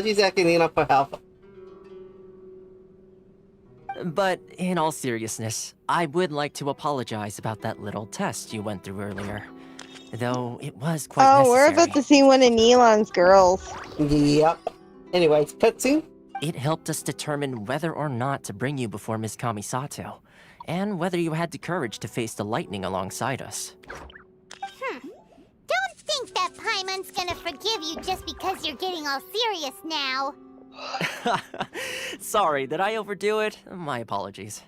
she's asking Nina for help. But in all seriousness, I would like to apologize about that little test you went through earlier. Though it was quite necessary. We're about to see one of Elon's girls. Yep. Anyways, cutscene. It helped us determine whether or not to bring you before Ms. Kamisato, and whether you had the courage to face the lightning alongside us. Don't think that Paimon's gonna forgive you just because you're getting all serious now. Sorry, did I overdo it? My apologies.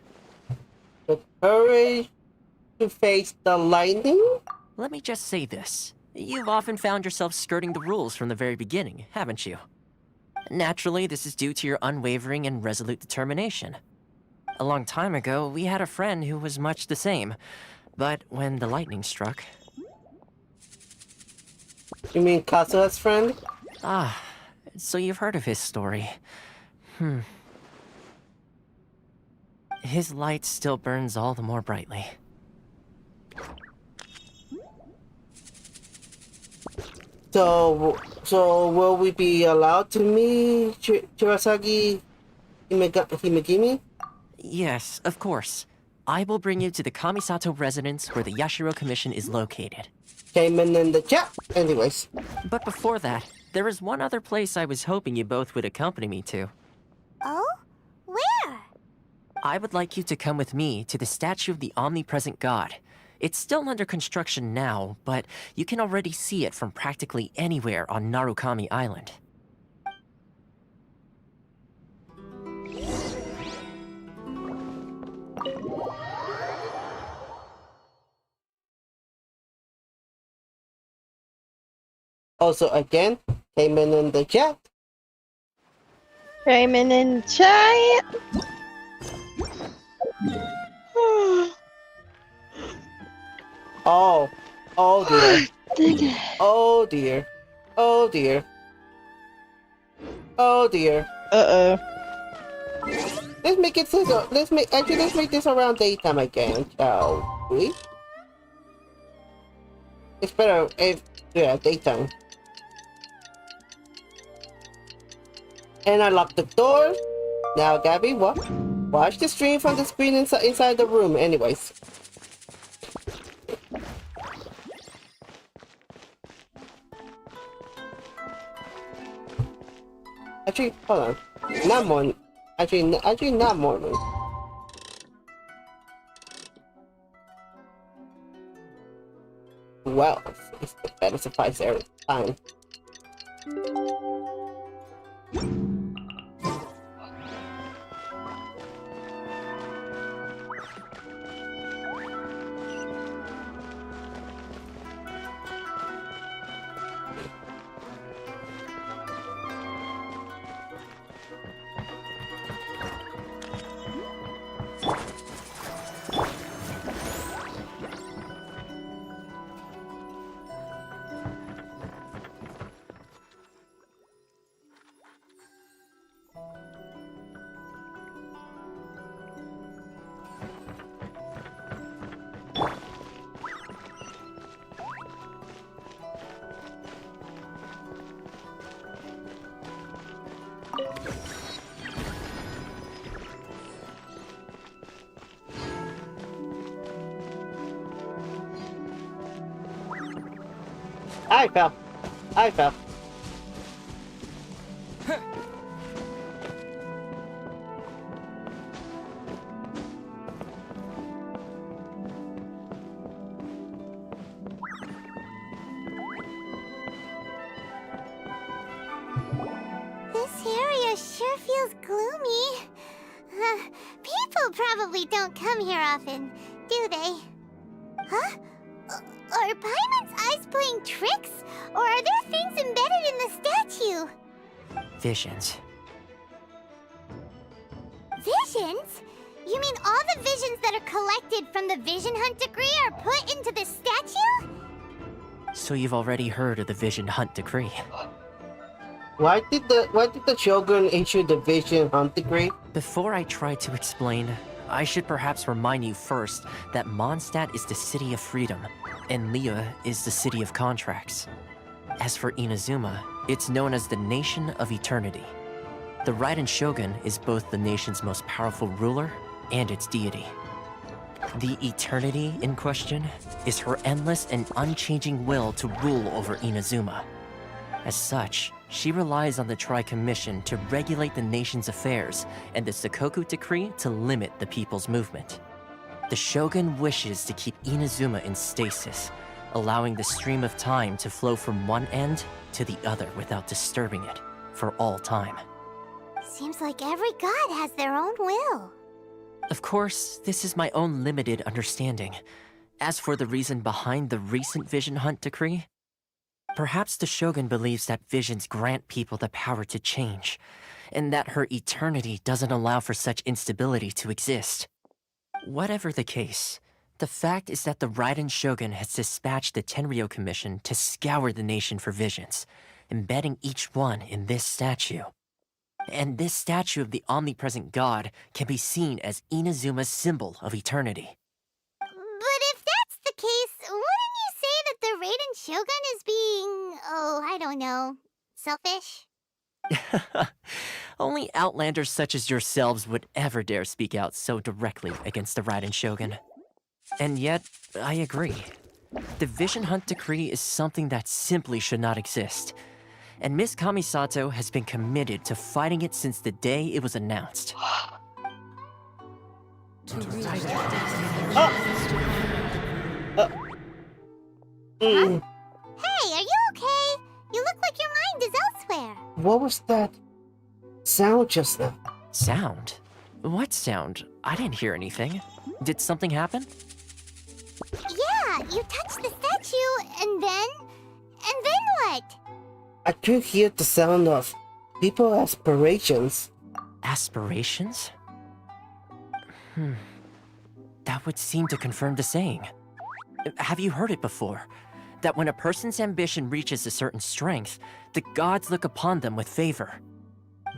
The courage to face the lightning? Let me just say this. You've often found yourself skirting the rules from the very beginning, haven't you? Naturally, this is due to your unwavering and resolute determination. A long time ago, we had a friend who was much the same. But when the lightning struck... You mean Kazuha's friend? Ah, so you've heard of his story. His light still burns all the more brightly. So will we be allowed to meet Shirasagi Himegimi? Yes, of course. I will bring you to the Kamisato residence where the Yashiro Commission is located. Came in the chat, anyways. But before that, there is one other place I was hoping you both would accompany me to. Oh? Where? I would like you to come with me to the statue of the omnipresent god. It's still under construction now, but you can already see it from practically anywhere on Narukami Island. Also, again, came in the chat. Came in chat. Oh dear. Oh dear. Oh dear. Oh dear. Let's make it so. Let's make this around daytime again, shall we? It's better if daytime. And I locked the door. Now, Gabby, watch the stream from the screen inside the room. Anyways. Actually, hold on. Not morning. Actually, not morning. Well, it's the better surprise every time. I fell. This area sure feels gloomy. People probably don't come here often, do they? Huh? Are Paimon's eyes playing tricks? Or are there things embedded in the statue? Visions. Visions? You mean all the visions that are collected from the Vision Hunt decree are put into this statue? So you've already heard of the Vision Hunt decree. Why did the Shogun issue the Vision Hunt decree? Before I try to explain, I should perhaps remind you first that Mondstadt is the city of freedom, and Liyue is the city of contracts. As for Inazuma, it's known as the Nation of Eternity. The Raiden Shogun is both the nation's most powerful ruler and its deity. The Eternity in question is her endless and unchanging will to rule over Inazuma. As such, she relies on the Tri-Commission to regulate the nation's affairs and the Sakoku Decree to limit the people's movement. The Shogun wishes to keep Inazuma in stasis, allowing the stream of time to flow from one end to the other without disturbing it for all time. Seems like every god has their own will. Of course, this is my own limited understanding. As for the reason behind the recent Vision Hunt decree, perhaps the Shogun believes that visions grant people the power to change, and that her eternity doesn't allow for such instability to exist. Whatever the case, the fact is that the Raiden Shogun has dispatched the Tenryou Commission to scour the nation for visions, embedding each one in this statue. And this statue of the omnipresent god can be seen as Inazuma's symbol of eternity. But if that's the case, wouldn't you say that the Raiden Shogun is being, I don't know, selfish? Only outlanders such as yourselves would ever dare speak out so directly against the Raiden Shogun. And yet, I agree. The Vision Hunt decree is something that simply should not exist. And Miss Kamisato has been committed to fighting it since the day it was announced. Hey, are you okay? You look like your mind is elsewhere. What was that sound just now? Sound? What sound? I didn't hear anything. Did something happen? Yeah, you touched the statue, and then what? I could hear the sound of people's aspirations. Aspirations? That would seem to confirm the saying. Have you heard it before? That when a person's ambition reaches a certain strength, the gods look upon them with favor.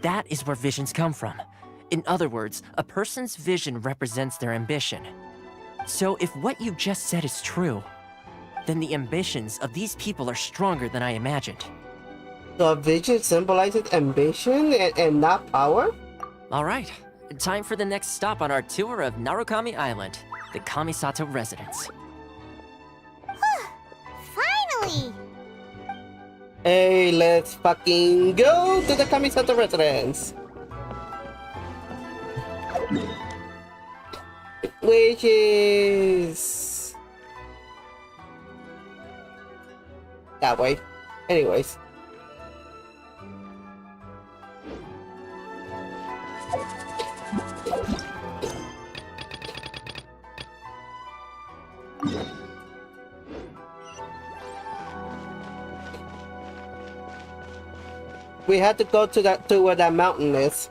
That is where visions come from. In other words, a person's vision represents their ambition. So if what you just said is true, then the ambitions of these people are stronger than I imagined. The vision symbolizes ambition and not power? Alright, time for the next stop on our tour of Narukami Island, the Kamisato residence. Finally! Hey, let's fucking go to the Kamisato residence! Which is... that way. Anyways. We had to go to where that mountain is.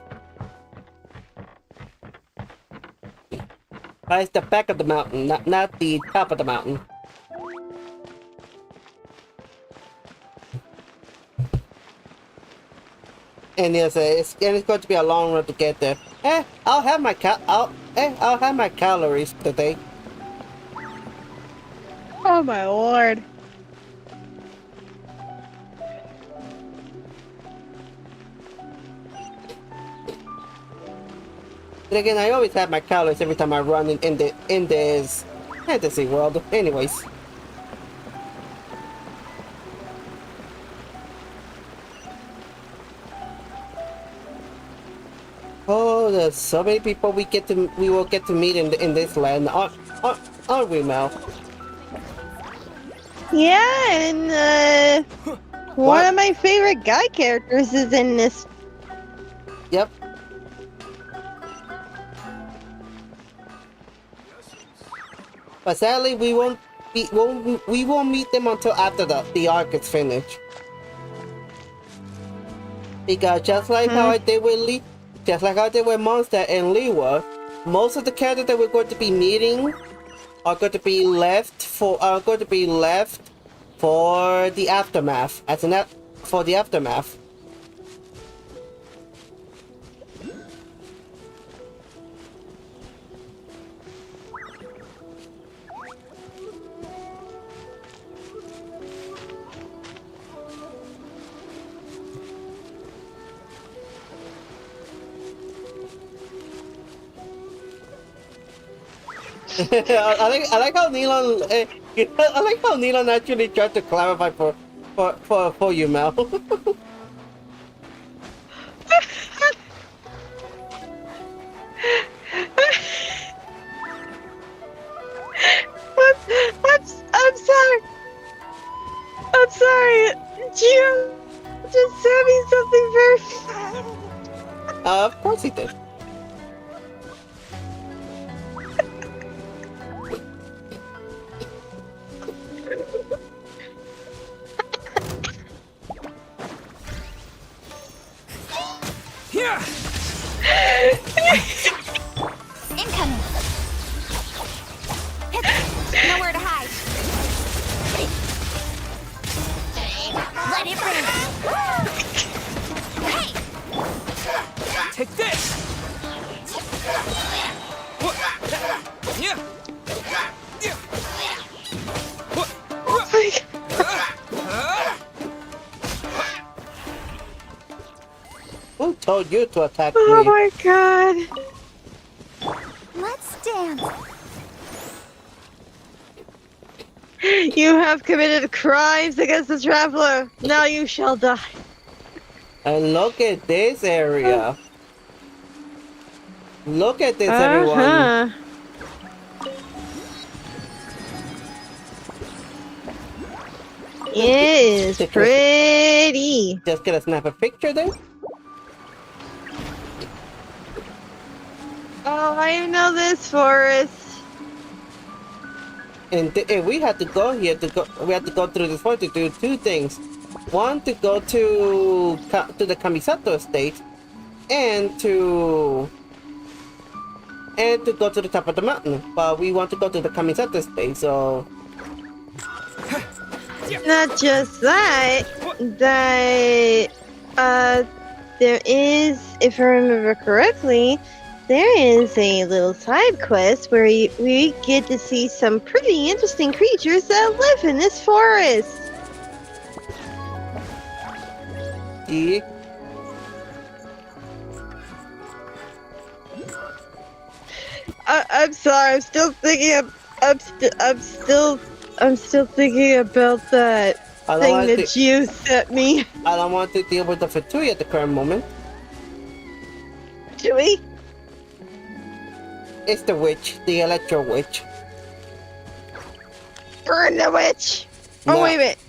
It's the back of the mountain, not the top of the mountain. And yes, it's going to be a long road to get there. I'll have my calories today. Oh my lord. But again, I always have my calories every time I run in this fantasy world. Anyways. Oh, there's so many people we will get to meet in this land, aren't we, Mel? Yeah, and one of my favorite guy characters is in this. Yep. But sadly, we won't we won't meet them until after the arc is finished. Because just like how I did with just like how I did with Monster and Liwa, most of the characters that we're going to be meeting are going to be left for the aftermath. For the aftermath. I like how Neelon I like how Neelon actually tried to clarify for you, Mel. I'm sorry. I'm sorry. You just said me something very. Of course he did. Here! Incoming! Nowhere to hide! Let it rip! Hey! Take this! Who told you to attack me? Oh my god! Let's dance! You have committed crimes against the traveler. Now you shall die. And look at this area. Look at this, everyone. It is pretty. Just gonna snap a picture there. Oh, I know this forest. And we had to go here we had to go through this forest to do two things. One, to go to the Kamisato estate, and to go to the top of the mountain. But we want to go to the Kamisato estate, so. Not just that, there is, if I remember correctly, there is a little side quest where we get to see some pretty interesting creatures that live in this forest. Yeah. I'm sorry. I'm still thinking. I'm still thinking about that thing that you sent me. I don't want to deal with the Fatui at the current moment. Do we? It's the witch, the electro witch. Burn the witch! No. Oh, wait a minute.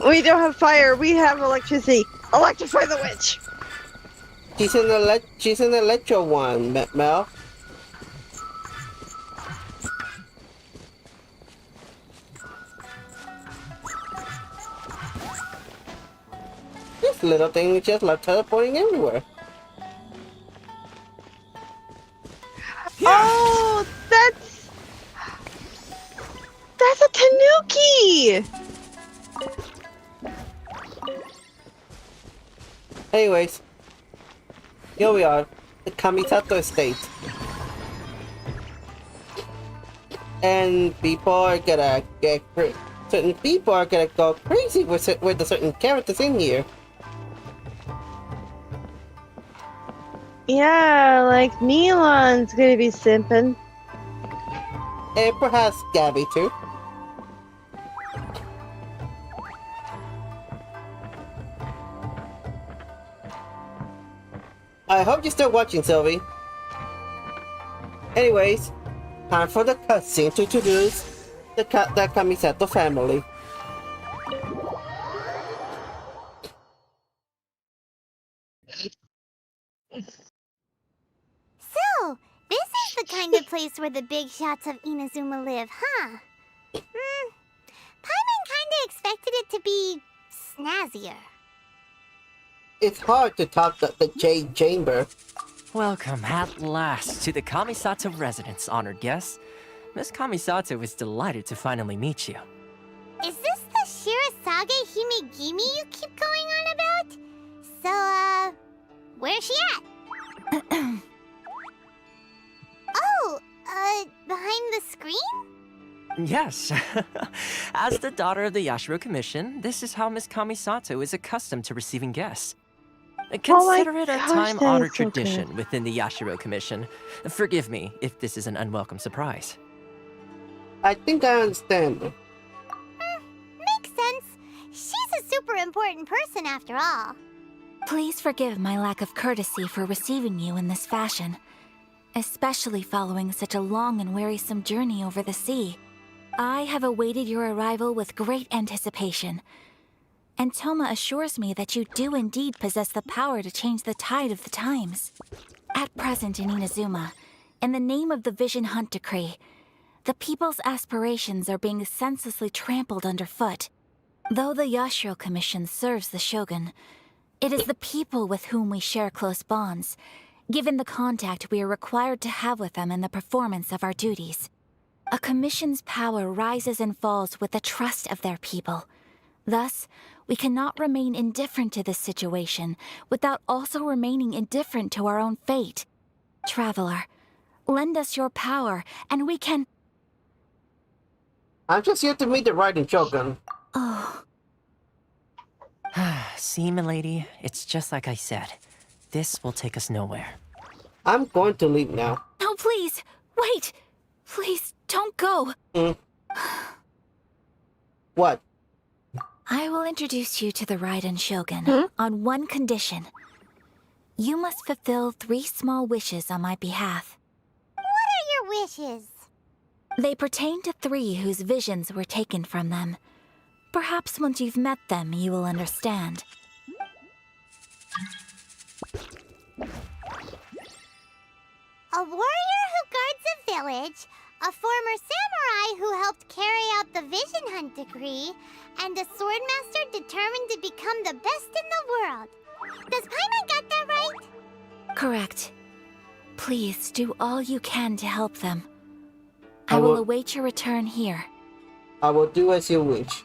We don't have fire. We have electricity. Electrify the witch! She's an electro one, Mel. This little thing is just like teleporting everywhere. Oh, that's a tanuki! Anyways, here we are, the Kamisato estate. And people are gonna certain people are gonna go crazy with the certain characters in here. Yeah, like Milan's gonna be simping. And perhaps Gabby too. I hope you're still watching, Sylvie. Anyways, time for the cutscene to introduce the Kamisato family. So, this is the kind of place where the big shots of Inazuma live, huh? expected it to be snazzier. It's hard to top the Jade Chamber. Welcome at last to the Kamisato residence, honored guests. Miss Kamisato is delighted to finally meet you. Is this the Shirazage Himegimi you keep going on about? So, where's she at? Oh, behind the screen? Yes. As the daughter of the Yashiro Commission, this is how Miss Kamisato is accustomed to receiving guests. Consider it a time-honored tradition within the Yashiro Commission. Forgive me if this is an unwelcome surprise. I think I understand. Makes sense. She's a super important person after all. Please forgive my lack of courtesy for receiving you in this fashion, especially following such a long and wearisome journey over the sea. I have awaited your arrival with great anticipation, and Toma assures me that you do indeed possess the power to change the tide of the times. At present in Inazuma, in the name of the Vision Hunt Decree, the people's aspirations are being senselessly trampled underfoot. Though the Yashiro Commission serves the Shogun, it is the people with whom we share close bonds, given the contact we are required to have with them in the performance of our duties. A commission's power rises and falls with the trust of their people. Thus, we cannot remain indifferent to this situation without also remaining indifferent to our own fate. Traveler, lend us your power, and we can... I'm just here to meet the riding Shogun. Oh. See, milady, it's just like I said. This will take us nowhere. I'm going to leave now. No, please! Wait! Please, don't go! What? I will introduce you to the Raiden Shogun on one condition. You must fulfill 3 small wishes on my behalf. What are your wishes? They pertain to 3 whose visions were taken from them. Perhaps once you've met them, you will understand. A warrior who guards a village, a former samurai who helped carry out the Vision Hunt Decree, and a swordmaster determined to become the best in the world. Does Paimon got that right? Correct. Please do all you can to help them. I will await your return here. I will do as you wish.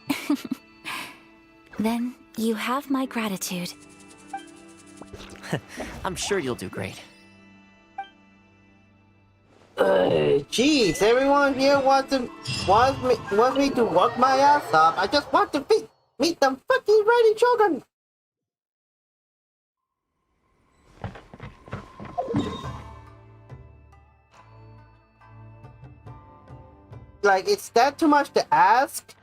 Then you have my gratitude. I'm sure you'll do great. Jeez, everyone here wants me to work my ass off. I just want to meet the fucking riding Shogun. Like, is that too much to ask?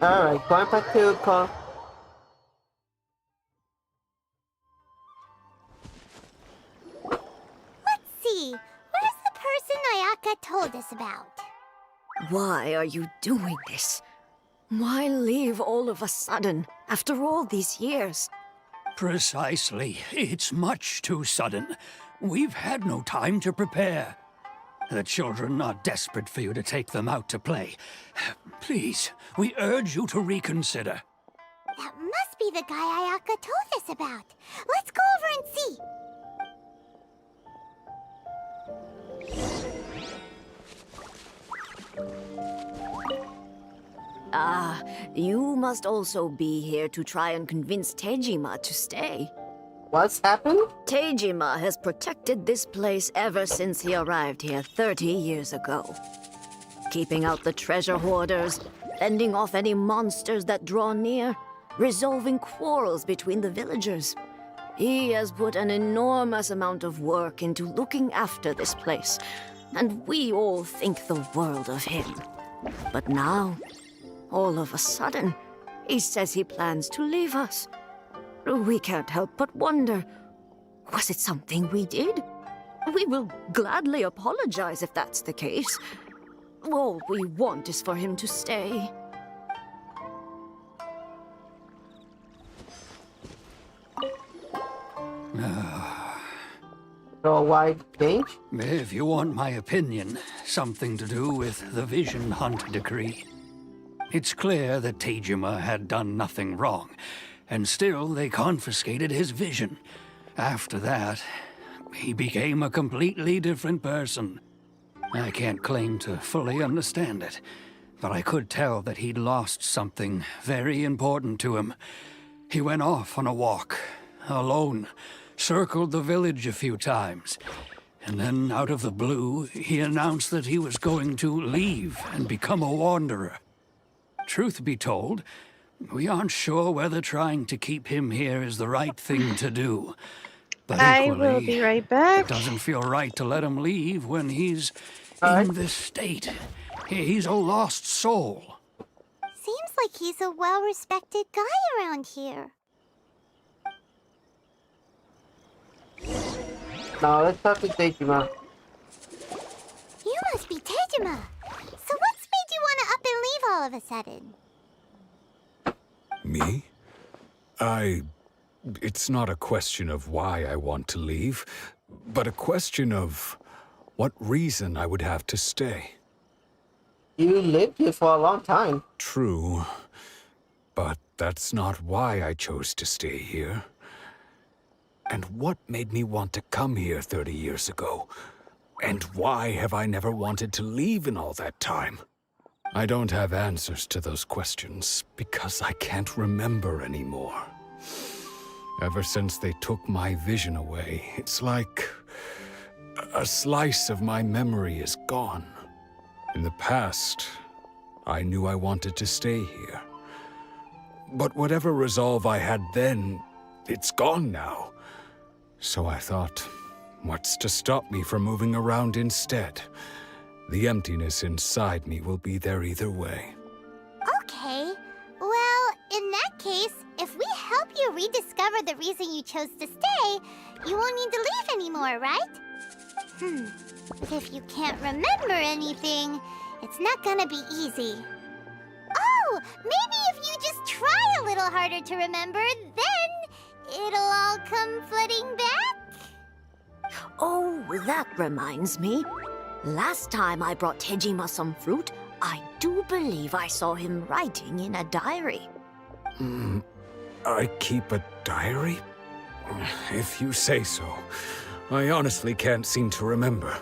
Alright, going back to call. Let's see. Where's the person Ayaka told us about? Why are you doing this? Why leave all of a sudden, after all these years? Precisely. It's much too sudden. We've had no time to prepare. The children are desperate for you to take them out to play. Please, we urge you to reconsider. That must be the guy Ayaka told us about. Let's go over and see. Ah, you must also be here to try and convince Tejima to stay. What's happened? Tejima has protected this place ever since he arrived here 30 years ago. Keeping out the treasure hoarders, fending off any monsters that draw near, resolving quarrels between the villagers. He has put an enormous amount of work into looking after this place, and we all think the world of him. But now, all of a sudden, he says he plans to leave us. We can't help but wonder, was it something we did? We will gladly apologize if that's the case. All we want is for him to stay. So why change? If you want my opinion, something to do with the Vision Hunt decree. It's clear that Tejima had done nothing wrong, and still they confiscated his vision. After that, he became a completely different person. I can't claim to fully understand it, but I could tell that he'd lost something very important to him. He went off on a walk, alone, circled the village a few times, and then out of the blue, he announced that he was going to leave and become a wanderer. Truth be told, we aren't sure whether trying to keep him here is the right thing to do. But I equally, will be right back. it doesn't feel right to let him leave when he's in this state. He's a lost soul. Seems like he's a well-respected guy around here. Now let's talk to Tejima. You must be Tejima. So what's made you want to up and leave all of a sudden? Me? It's not a question of why I want to leave, but a question of what reason I would have to stay. You lived here for a long time. True, but that's not why I chose to stay here. And what made me want to come here 30 years ago? And why have I never wanted to leave in all that time? I don't have answers to those questions because I can't remember anymore. Ever since they took my vision away, it's like a slice of my memory is gone. In the past, I knew I wanted to stay here. But whatever resolve I had then, it's gone now. So I thought, what's to stop me from moving around instead? The emptiness inside me will be there either way. Okay. Well, in that case, if we help you rediscover the reason you chose to stay, you won't need to leave anymore, right? But if you can't remember anything, it's not gonna be easy. Oh, maybe if you just try a little harder to remember, then it'll all come flooding back? Oh, that reminds me. Last time I brought Tejima some fruit, I do believe I saw him writing in a diary. I keep a diary? If you say so. I honestly can't seem to remember.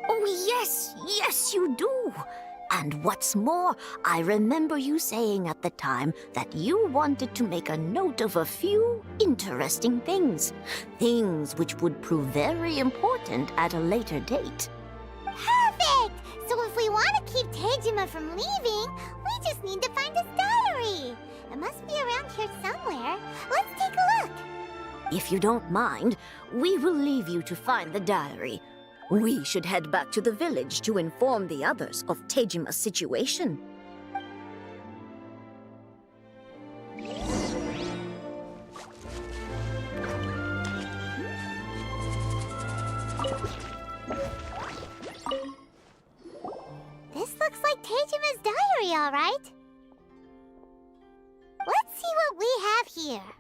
Oh, yes, you do. And what's more, I remember you saying at the time that you wanted to make a note of a few interesting things. Things which would prove very important at a later date. Perfect! So if we want to keep Tejima from leaving, we just need to find his diary. It must be around here somewhere. Let's take a look. If you don't mind, we will leave you to find the diary. We should head back to the village to inform the others of Tejima's situation. This looks like Tejima's diary, all right. Let's see what we have here.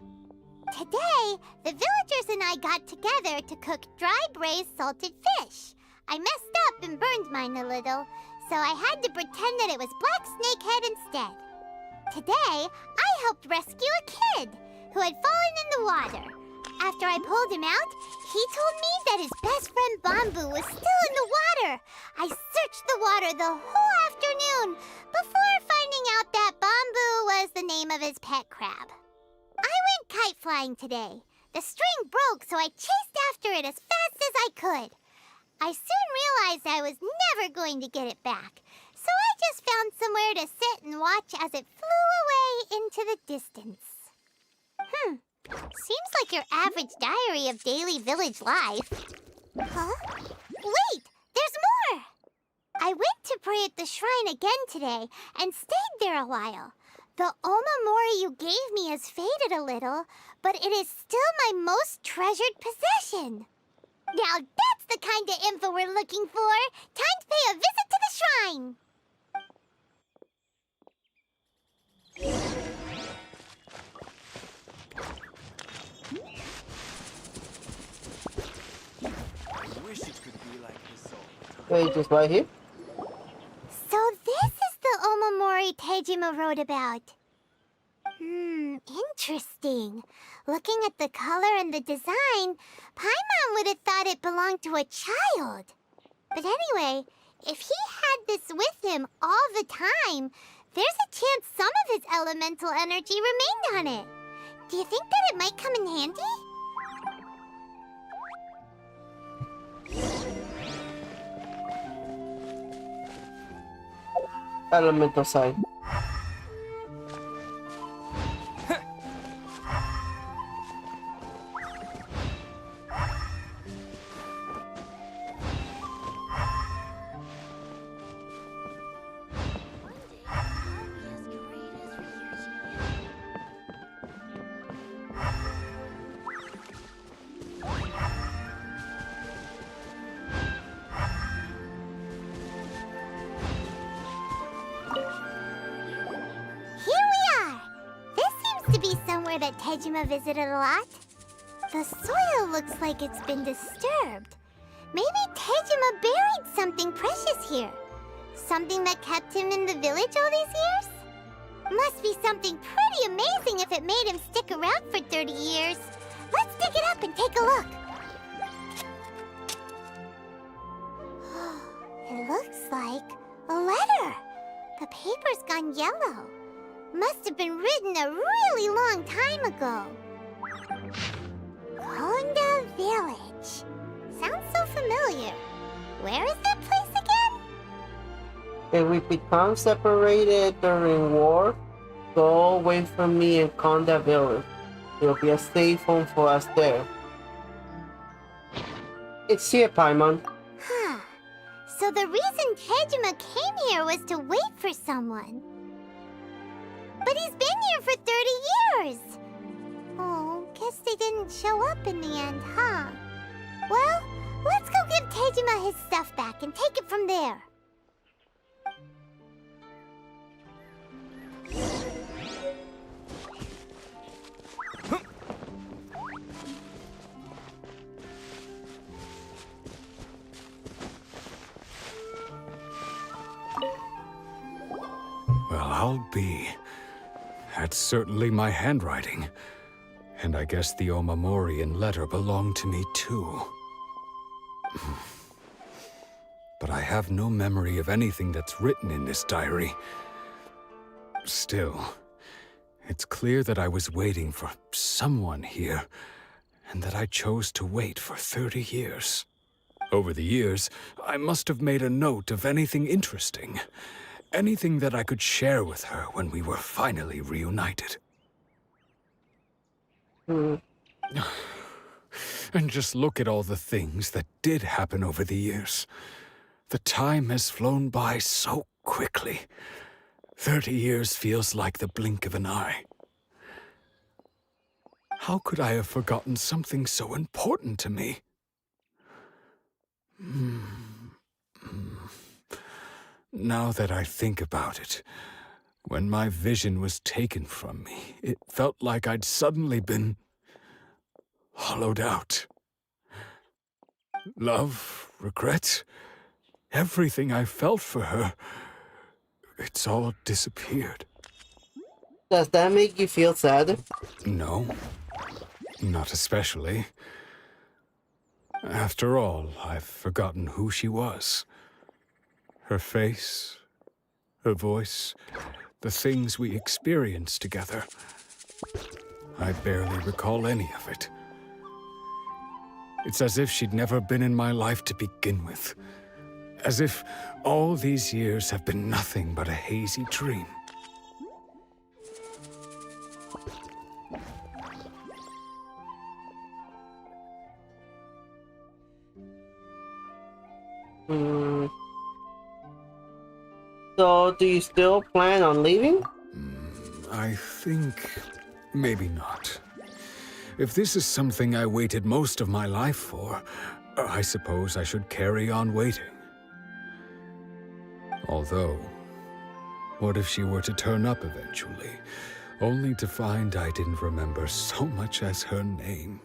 Today, the villagers and I got together to cook dry braised salted fish. I messed up and burned mine a little, so I had to pretend that it was black snakehead instead. Today, I helped rescue a kid who had fallen in the water. After I pulled him out, he told me that his best friend Bamboo was still in the water. I searched the water the whole afternoon before finding out that Bamboo was the name of his pet crab. I went kite flying today. The string broke, so I chased after it as fast as I could. I soon realized I was never going to get it back, so I just found somewhere to sit and watch as it flew away into the distance. Seems like your average diary of daily village life. Huh? Wait! There's more! I went to pray at the shrine again today and stayed there a while. The Omamori you gave me has faded a little, but it is still my most treasured possession. Now that's the kind of info we're looking for. Time to pay a visit to the shrine. wish it could be like this all the time. Wait, just right here? So this is the Omamori Tejima wrote about. Interesting. Looking at the color and the design, Paimon would have thought it belonged to a child. But anyway, if he had this with him all the time, there's a chance some of his elemental energy remained on it. Do you think that it might come in handy? Elemental side. That Tejima visited a lot. The soil looks like it's been disturbed. Maybe Tejima buried something precious here. Something that kept him in the village all these years? Must be something pretty amazing if it made him stick around for 30 years. Let's dig it up and take a look. It looks like a letter. The paper's gone yellow. Must have been written a really long time ago. Konda Village. Sounds so familiar. Where is that place again? If we become separated during war, go away from me in Konda Village. There'll be a safe home for us there. It's here, Paimon. Huh. So the reason Tejima came here was to wait for someone. But he's been here for 30 years! Oh, guess they didn't show up in the end, huh? Well, let's go give Tejima his stuff back and take it from there. Well, I'll be. That's certainly my handwriting. And I guess the Omamorian letter belonged to me too. But I have no memory of anything that's written in this diary. Still, it's clear that I was waiting for someone here, and that I chose to wait for 30 years. Over the years, I must have made a note of anything interesting. Anything that I could share with her when we were finally reunited. And just look at all the things that did happen over the years. The time has flown by so quickly. 30 years feels like the blink of an eye. How could I have forgotten something so important to me? Now that I think about it, when my vision was taken from me, it felt like I'd suddenly been hollowed out. Love, regret, everything I felt for her, it's all disappeared. Does that make you feel sad? No, not especially. After all, I've forgotten who she was. Her face, her voice, the things we experienced together. I barely recall any of it. It's as if she'd never been in my life to begin with. As if all these years have been nothing but a hazy dream. So, do you still plan on leaving? I think maybe not. If this is something I waited most of my life for, I suppose I should carry on waiting. Although, what if she were to turn up eventually, only to find I didn't remember so much as her name?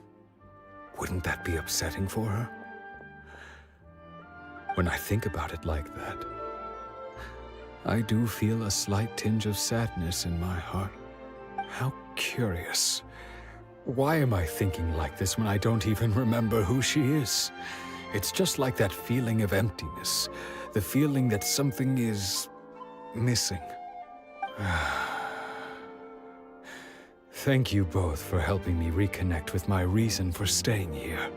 Wouldn't that be upsetting for her? when I think about it like that. I do feel a slight tinge of sadness in my heart. How curious. Why am I thinking like this when I don't even remember who she is? It's just like that feeling of emptiness, the feeling that something is missing. Thank you both for helping me reconnect with my reason for staying here.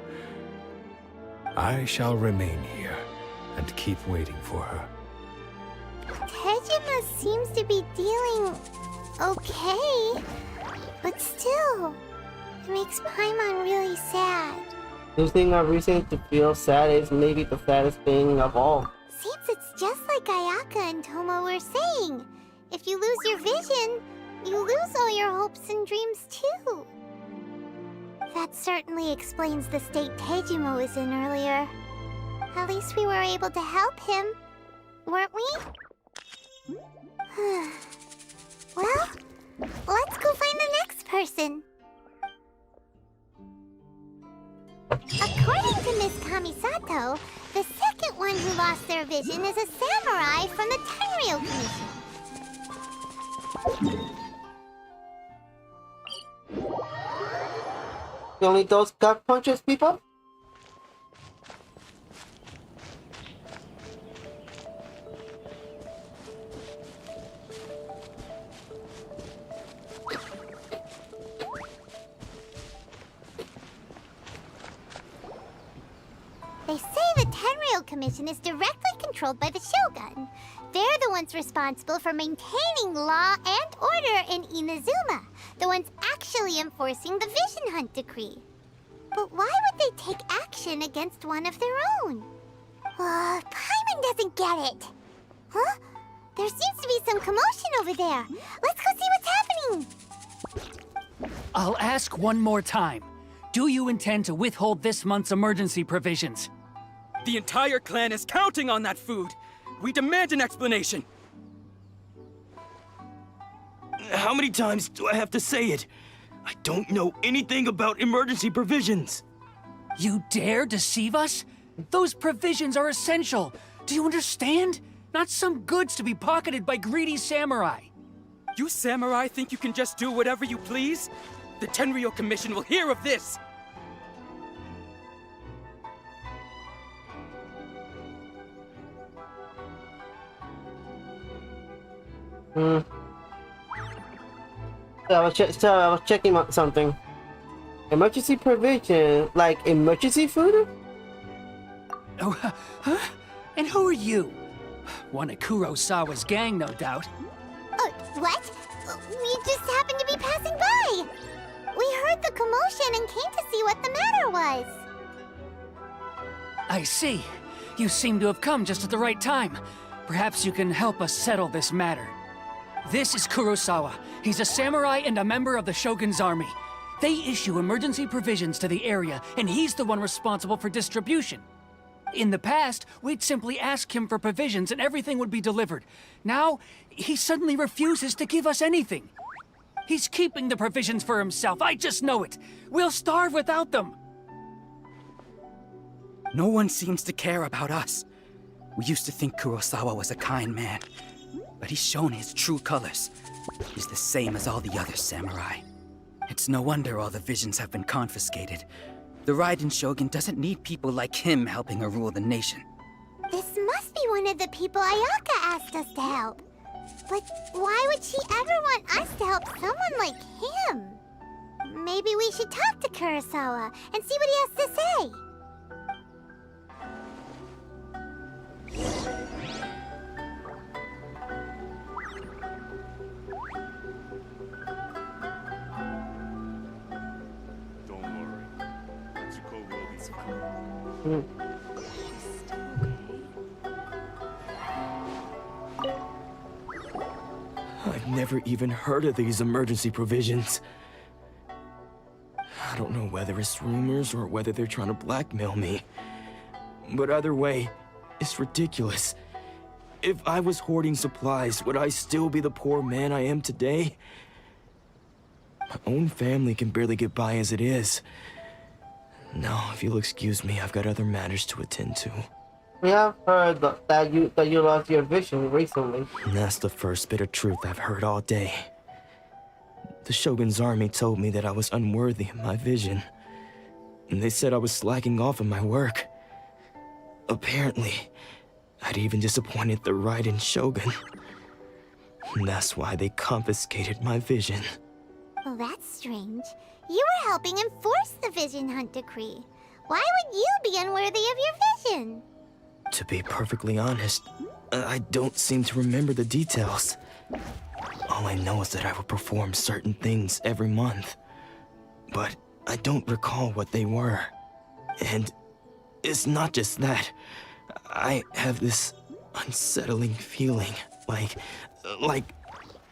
I shall remain here and keep waiting for her. Tejima seems to be dealing okay, but still, it makes Paimon really sad. Losing a reason to feel sad is maybe the saddest thing of all. Seems it's just like Ayaka and Toma were saying. If you lose your vision, you lose all your hopes and dreams too. That certainly explains the state Tejima was in earlier. At least we were able to help him, weren't we? Well, let's go find the next person. According to Miss Kamisato, the second one who lost their vision is a samurai from the Tenryou Commission. Only those gut punches, people? They say the Tenryou Commission is directly controlled by the Shogun. They're the ones responsible for maintaining law and order in Inazuma, the ones actually enforcing the Vision Hunt decree. But why would they take action against one of their own? Paimon doesn't get it. Huh? There seems to be some commotion over there. Let's go see what's happening. I'll ask one more time. Do you intend to withhold this month's emergency provisions? The entire clan is counting on that food. We demand an explanation. How many times do I have to say it? I don't know anything about emergency provisions. You dare deceive us? Those provisions are essential. Do you understand? Not some goods to be pocketed by greedy samurai. You samurai think you can just do whatever you please? The Tenryou Commission will hear of this! So I was checking out something. Emergency provision, like emergency food? Oh, huh? And who are you? One of Kurosawa's gang, no doubt. What? We just happened to be passing by. We heard the commotion and came to see what the matter was. I see. You seem to have come just at the right time. Perhaps you can help us settle this matter. This is Kurosawa. He's a samurai and a member of the Shogun's army. They issue emergency provisions to the area, and he's the one responsible for distribution. In the past, we'd simply ask him for provisions and everything would be delivered. Now, he suddenly refuses to give us anything. He's keeping the provisions for himself, I just know it. We'll starve without them. No one seems to care about us. We used to think Kurosawa was a kind man, but he's shown his true colors. He's the same as all the other samurai. It's no wonder all the visions have been confiscated. The Raiden Shogun doesn't need people like him helping her rule the nation. This must be one of the people Ayaka asked us to help. But why would she ever want us to help someone like him? Maybe we should talk to Kurosawa and see what he has to say. I've never even heard of these emergency provisions. I don't know whether it's rumors or whether they're trying to blackmail me. But either way, it's ridiculous. If I was hoarding supplies, would I still be the poor man I am today? My own family can barely get by as it is. No, if you'll excuse me, I've got other matters to attend to. We have heard that you lost your vision recently. And that's the first bit of truth I've heard all day. The Shogun's army told me that I was unworthy of my vision. And they said I was slacking off in my work. Apparently, I'd even disappointed the Raiden Shogun. And that's why they confiscated my vision. Well, that's strange. You were helping enforce the Vision Hunt decree. Why would you be unworthy of your vision? To be perfectly honest, I don't seem to remember the details. All I know is that I would perform certain things every month. But I don't recall what they were. And it's not just that. I have this unsettling feeling, like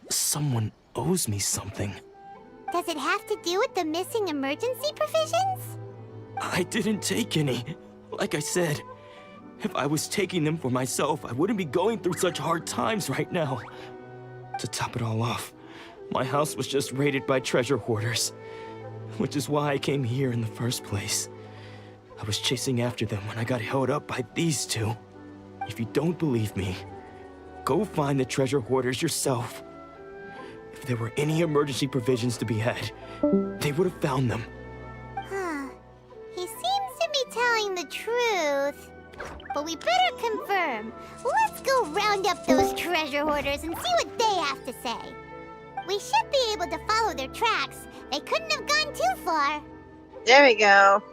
someone owes me something. Does it have to do with the missing emergency provisions? I didn't take any. Like I said, if I was taking them for myself, I wouldn't be going through such hard times right now. To top it all off, my house was just raided by treasure hoarders, which is why I came here in the first place. I was chasing after them when I got held up by these two. If you don't believe me, go find the treasure hoarders yourself. If there were any emergency provisions to be had, they would have found them. Huh. He seems to be telling the truth. But we better confirm. Let's go round up those treasure hoarders and see what they have to say. We should be able to follow their tracks. They couldn't have gone too far. There we go.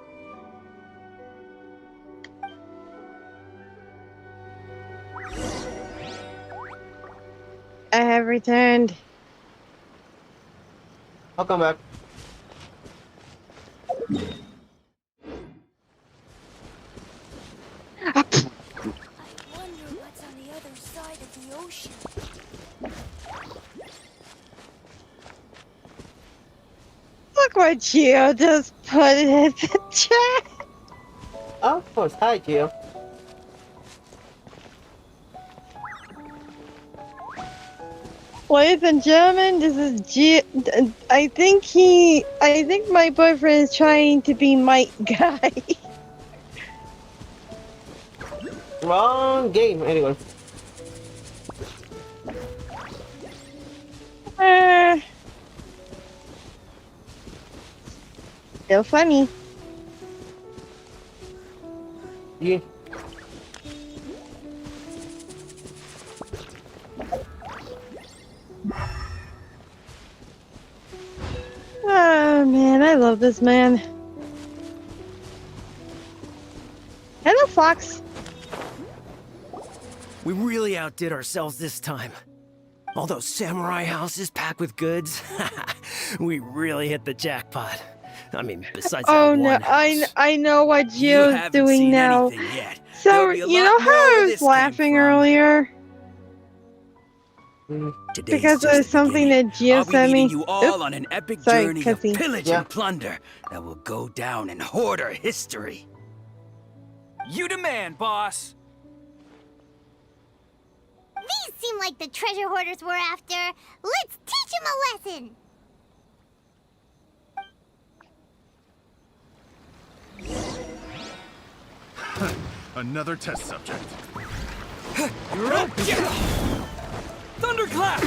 I have returned. I'll come back. Look what Gio just put in the chat. Oh, of course. Hi, Gio. Ladies and gentlemen, this is Gio. I think my boyfriend is trying to be my guy. Wrong game. Anyway. Still funny. Yeah. Oh man, I love this man. Hello, Fox. We really outdid ourselves this time. All those samurai houses packed with goods. We really hit the jackpot. I mean, besides Oh that no, one house. I know what You Gio's haven't doing seen now. anything yet. So There'll be a you lot know more how I where was this came laughing from. earlier Today's because just there's the something beginning. that Gio I'll be sent me. leading you all Oops. on an epic Sorry, journey of cutscene. pillage Yeah. and plunder that will go down in hoarder history. You demand, boss. These seem like the treasure hoarders we're after. Let's teach them a lesson. Another test subject. You're up. Thunderclap.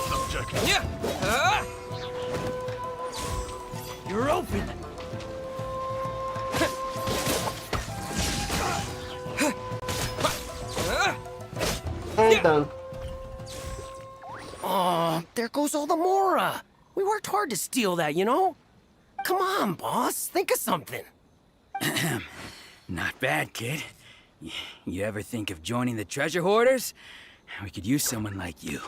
Subject. You're open. And done. Oh, there goes all the Mora. We worked hard to steal that, you know? Come on, boss. Think of something. Not bad, kid. You ever think of joining the treasure hoarders? We could use someone like you.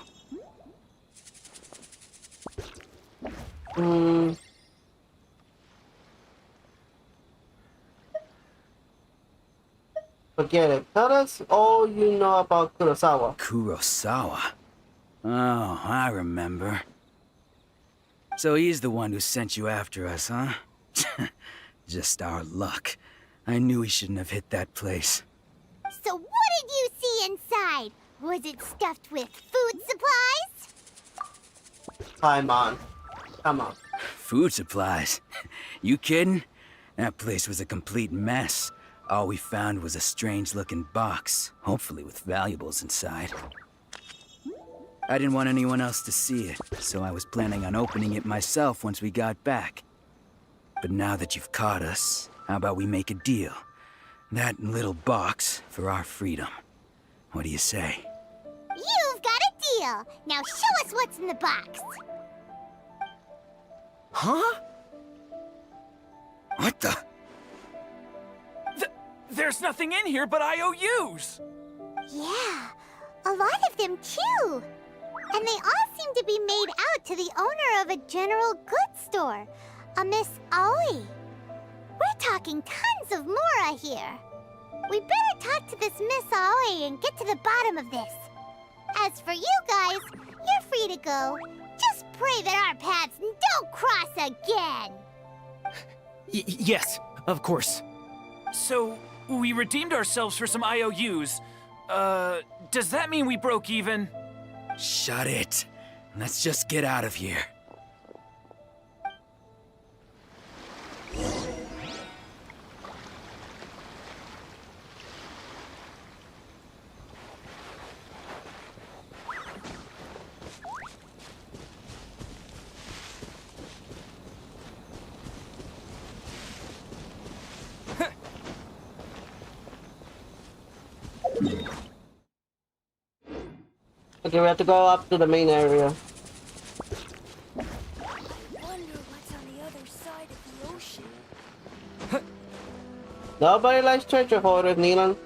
Forget it. Tell us all you know about Kurosawa. Kurosawa? Oh, I remember. So he's the one who sent you after us, huh? Just our luck. I knew he shouldn't have hit that place. So what did you see inside? Was it stuffed with food supplies? Come on. Come on. Food supplies? You kidding? That place was a complete mess. All we found was a strange-looking box, hopefully with valuables inside. I didn't want anyone else to see it, so I was planning on opening it myself once we got back. But now that you've caught us, how about we make a deal? That little box for our freedom. What do you say? You've got a deal. Now show us what's in the box. Huh? What the? There's nothing in here but IOUs! Yeah, a lot of them too. And they all seem to be made out to the owner of a general goods store, a Miss Aoi. We're talking tons of Mora here. We better talk to this Miss Aoi and get to the bottom of this. As for you guys, you're free to go. Just pray that our paths don't cross again. Yes, of course. So, we redeemed ourselves for some IOUs. Does that mean we broke even? Shut it. Let's just get out of here. Okay, we have to go up to the main area. Wonder what's on the other side of the ocean. Nobody likes treasure hoarders, Neelan.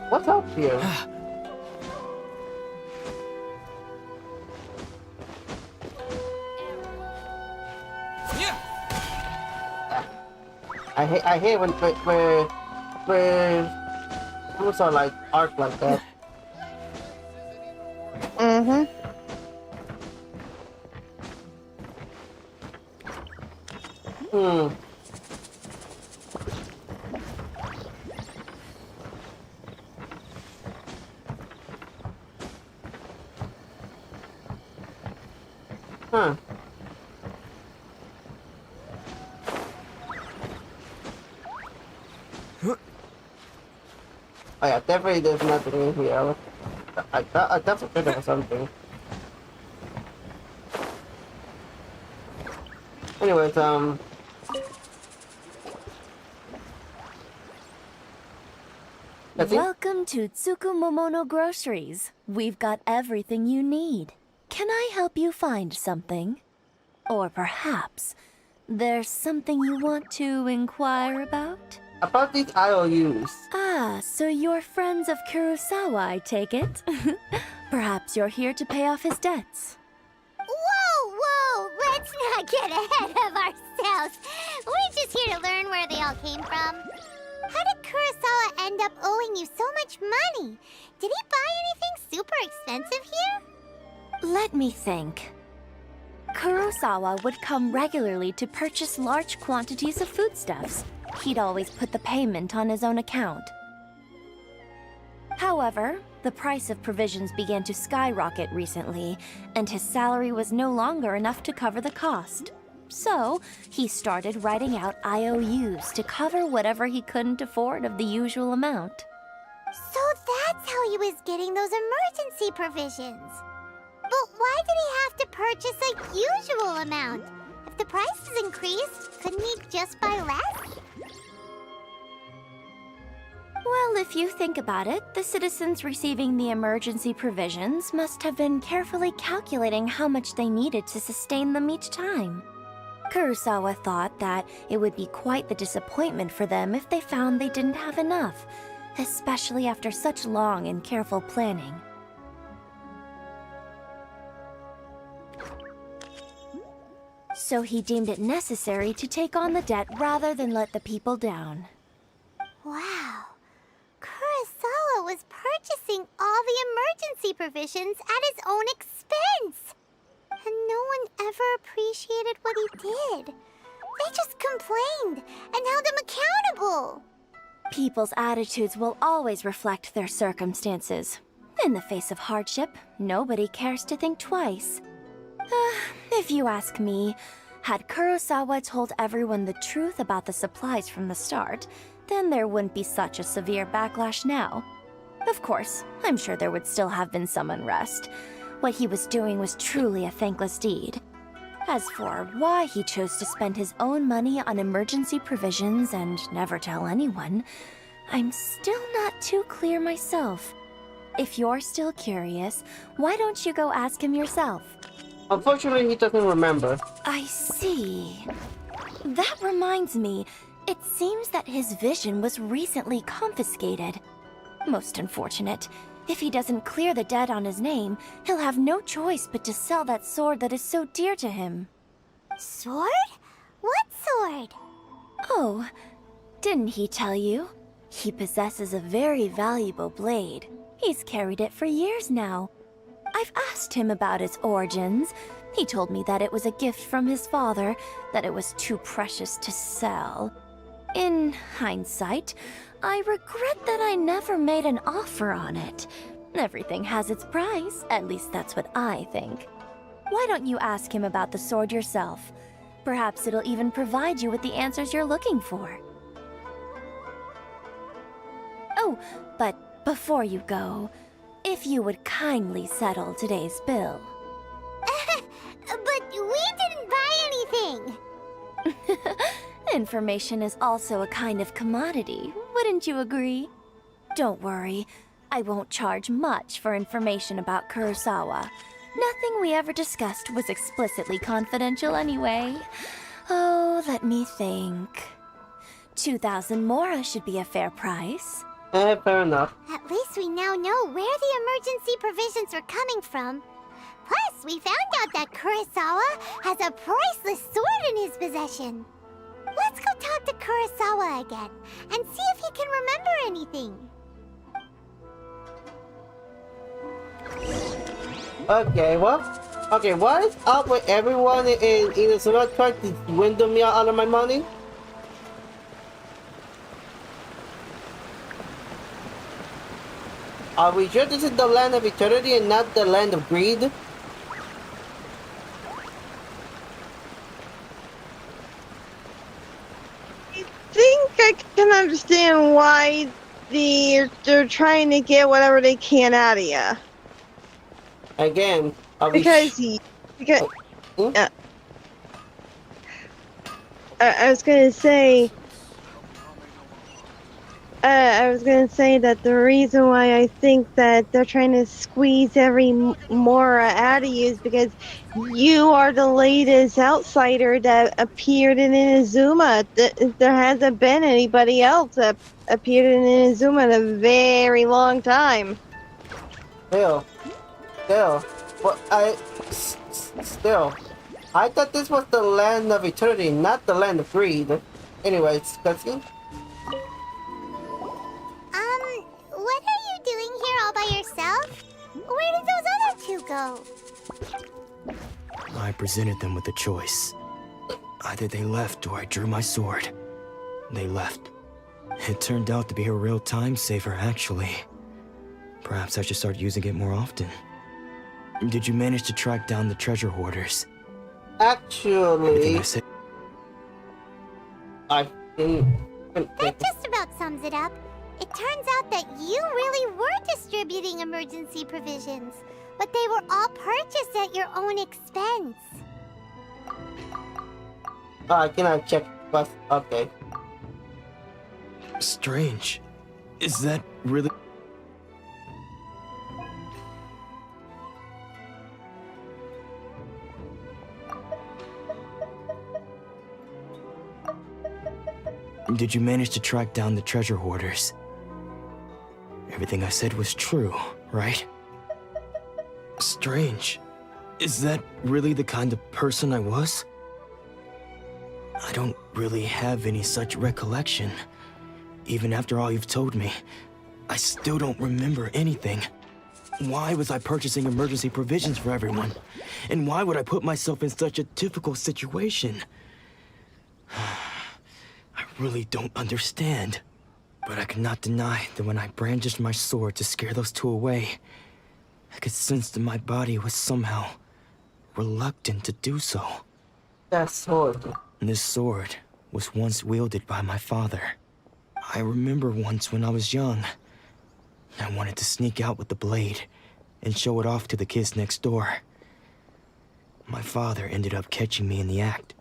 What's up here? I hate when things are like art like that. Mm-hmm. Huh. Oh yeah, definitely there's nothing in here. I definitely think there was something. Anyways, Welcome to Tsukumomono Groceries. We've got everything you need. Can I help you find something? Or perhaps there's something you want to inquire about? About these IOUs. Ah, so you're friends of Kurosawa, I take it? Perhaps you're here to pay off his debts. Whoa! Let's not get ahead of ourselves. We're just here to learn where they all came from. How did Kurosawa end up owing you so much money? Did he buy anything super expensive here? Let me think. Kurosawa would come regularly to purchase large quantities of foodstuffs. He'd always put the payment on his own account. However, the price of provisions began to skyrocket recently, and his salary was no longer enough to cover the cost. So, he started writing out IOUs to cover whatever he couldn't afford of the usual amount. So that's how he was getting those emergency provisions. But why did he have to purchase a usual amount? If If the price is increased, couldn't he just buy less? Well, if you think about it, the citizens receiving the emergency provisions must have been carefully calculating how much they needed to sustain them each time. Kurosawa thought that it would be quite the disappointment for them if they found they didn't have enough, especially after such long and careful planning. So he deemed it necessary to take on the debt rather than let the people down. Wow. Kurosawa was purchasing all the emergency provisions at his own expense. And no one ever appreciated what he did. They just complained and held him accountable. People's attitudes will always reflect their circumstances. In the face of hardship, nobody cares to think twice. If you ask me, had Kurosawa told everyone the truth about the supplies from the start, then there wouldn't be such a severe backlash now. Of course, I'm sure there would still have been some unrest. What he was doing was truly a thankless deed. As for why he chose to spend his own money on emergency provisions and never tell anyone, I'm still not too clear myself. If you're still curious, why don't you go ask him yourself? Unfortunately, he doesn't remember. I see. That reminds me, it seems that his vision was recently confiscated. Most unfortunate. If he doesn't clear the debt on his name, he'll have no choice but to sell that sword that is so dear to him. Sword? What sword? Oh, didn't he tell you? He possesses a very valuable blade. He's carried it for years now. I've asked him about its origins. He told me that it was a gift from his father, that it was too precious to sell. In hindsight, I regret that I never made an offer on it. Everything has its price, at least that's what I think. Why don't you ask him about the sword yourself? Perhaps it'll even provide you with the answers you're looking for. Oh, but before you go, if you would kindly settle today's bill. But we didn't buy anything! Information is also a kind of commodity, wouldn't you agree? Don't worry, I won't charge much for information about Kurosawa. Nothing we ever discussed was explicitly confidential anyway. Oh, let me think. 2,000 mora should be a fair price. Fair enough. At least we now know where the emergency provisions are coming from. Plus, we found out that Kurosawa has a priceless sword in his possession. Let's go talk to Kurosawa again and see if he can remember anything. Okay, what is up with everyone in Inazuma trying to window me out of my money? Are we sure this is the land of eternity and not the land of greed? I think I can understand why they're trying to get whatever they can out of you. Again, because I was gonna say that the reason why I think that they're trying to squeeze every mora out of you is because you are the latest outsider that appeared in Inazuma. There hasn't been anybody else that appeared in Inazuma in a very long time. Still, I thought this was the land of eternity, not the land of greed. Anyways, cutscene. What are you doing here all by yourself? Where did those other two go? I presented them with a choice. Either they left or I drew my sword. They left. It turned out to be a real time saver, actually. Perhaps I should start using it more often. Did you manage to track down the treasure hoarders? Actually, I didn't. That just about sums it up. It turns out that you really were distributing emergency provisions, but they were all purchased at your own expense. Oh, I cannot check. But okay. Strange. Is that really... Did you manage to track down the treasure hoarders? Everything I said was true, right? Strange. Is that really the kind of person I was? I don't really have any such recollection. Even after all you've told me, I still don't remember anything. Why was I purchasing emergency provisions for everyone? And why would I put myself in such a difficult situation? I really don't understand. But I cannot deny that when I brandished my sword to scare those two away, I could sense that my body was somehow reluctant to do so. That sword. This sword was once wielded by my father. I remember once when I was young, I wanted to sneak out with the blade and show it off to the kids next door. My father ended up catching me in the act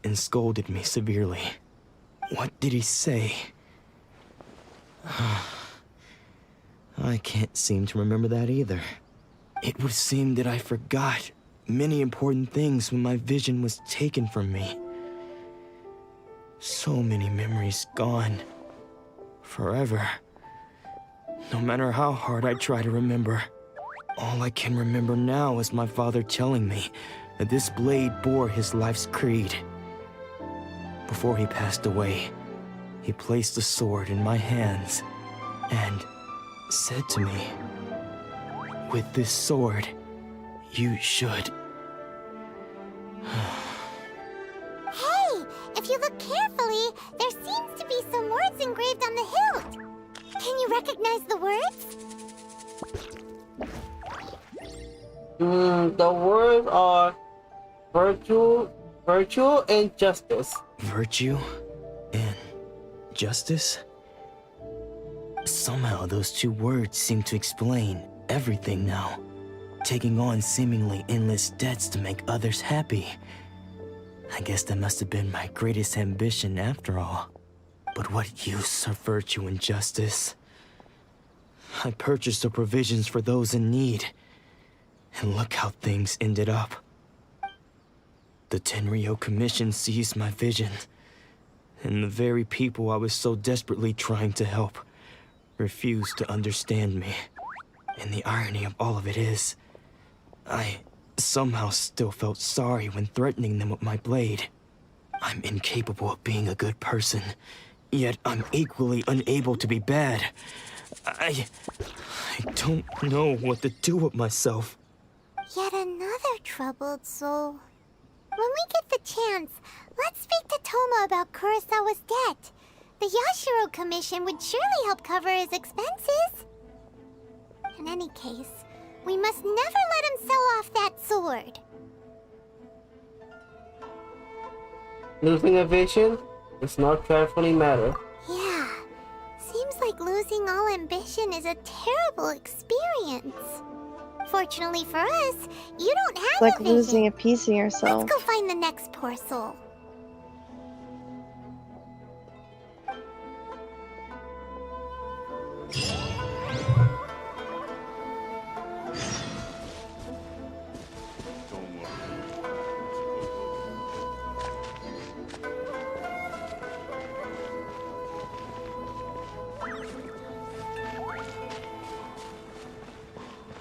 and scolded me severely. What did he say? I can't seem to remember that either. It would seem that I forgot many important things when my vision was taken from me. So many memories gone. Forever. No matter how hard I try to remember, all I can remember now is my father telling me that this blade bore his life's creed. Before he passed away, he placed the sword in my hands and said to me, "With this sword, you should..." Hey, if you look carefully, there seems to be some words engraved on the hilt. Can you recognize the words? The words are virtue and justice. Virtue and justice? Somehow those two words seem to explain everything now. Taking on seemingly endless debts to make others happy. I guess that must have been my greatest ambition after all. But what use are virtue and justice? I purchased the provisions for those in need. And look how things ended up. The Tenryo Commission seized my vision. And the very people I was so desperately trying to help refused to understand me. And the irony of all of it is, I somehow still felt sorry when threatening them with my blade. I'm incapable of being a good person, yet I'm equally unable to be bad. I don't know what to do with myself. Yet another troubled soul. When we get the chance, let's speak to Toma about Kurosawa's debt. The Yashiro Commission would surely help cover his expenses. In any case, we must never let him sell off that sword. Losing a vision does not carefully matter. Yeah, seems like losing all ambition is a terrible experience. Fortunately for us, you don't have It's like a vision. losing a piece of yourself. Let's go find the next poor soul.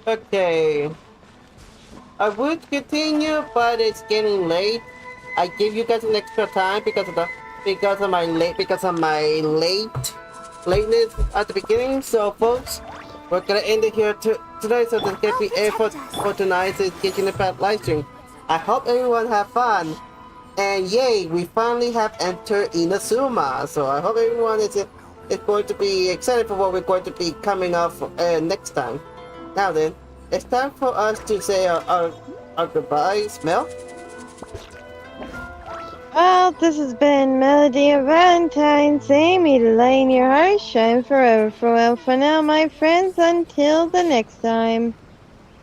Okay. I would continue, but it's getting late. I gave you guys an extra time because of my lateness at the beginning. So folks, we're gonna end it here today. So this can be it for tonight's Genshin Impact livestream. I hope everyone have fun. And yay, we finally have entered Inazuma. So I hope everyone is going to be excited for what we're going to be coming up next time. Now then, it's time for us to say our goodbyes. Mel? Well, this has been Melodia Valentine saying me to light in your heart, shine forever. Farewell for now, my friends, until the next time.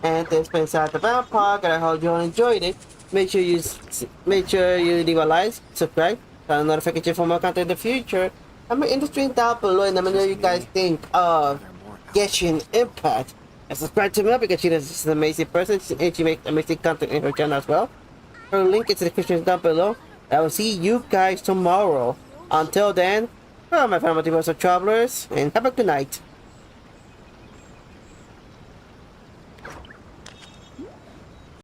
And this has been Sad the Vampire, and I hope you all enjoyed it. make sure you leave a like, subscribe, turn on notification for more content in the future. I'm in the stream down below, and let me know what you guys think of Genshin Impact. And subscribe to me because she's an amazing person, and she makes amazing content in her channel as well. Her link is in the description down below. I will see you guys tomorrow. Until then, well, my fellow multiversal travelers, and have a good night.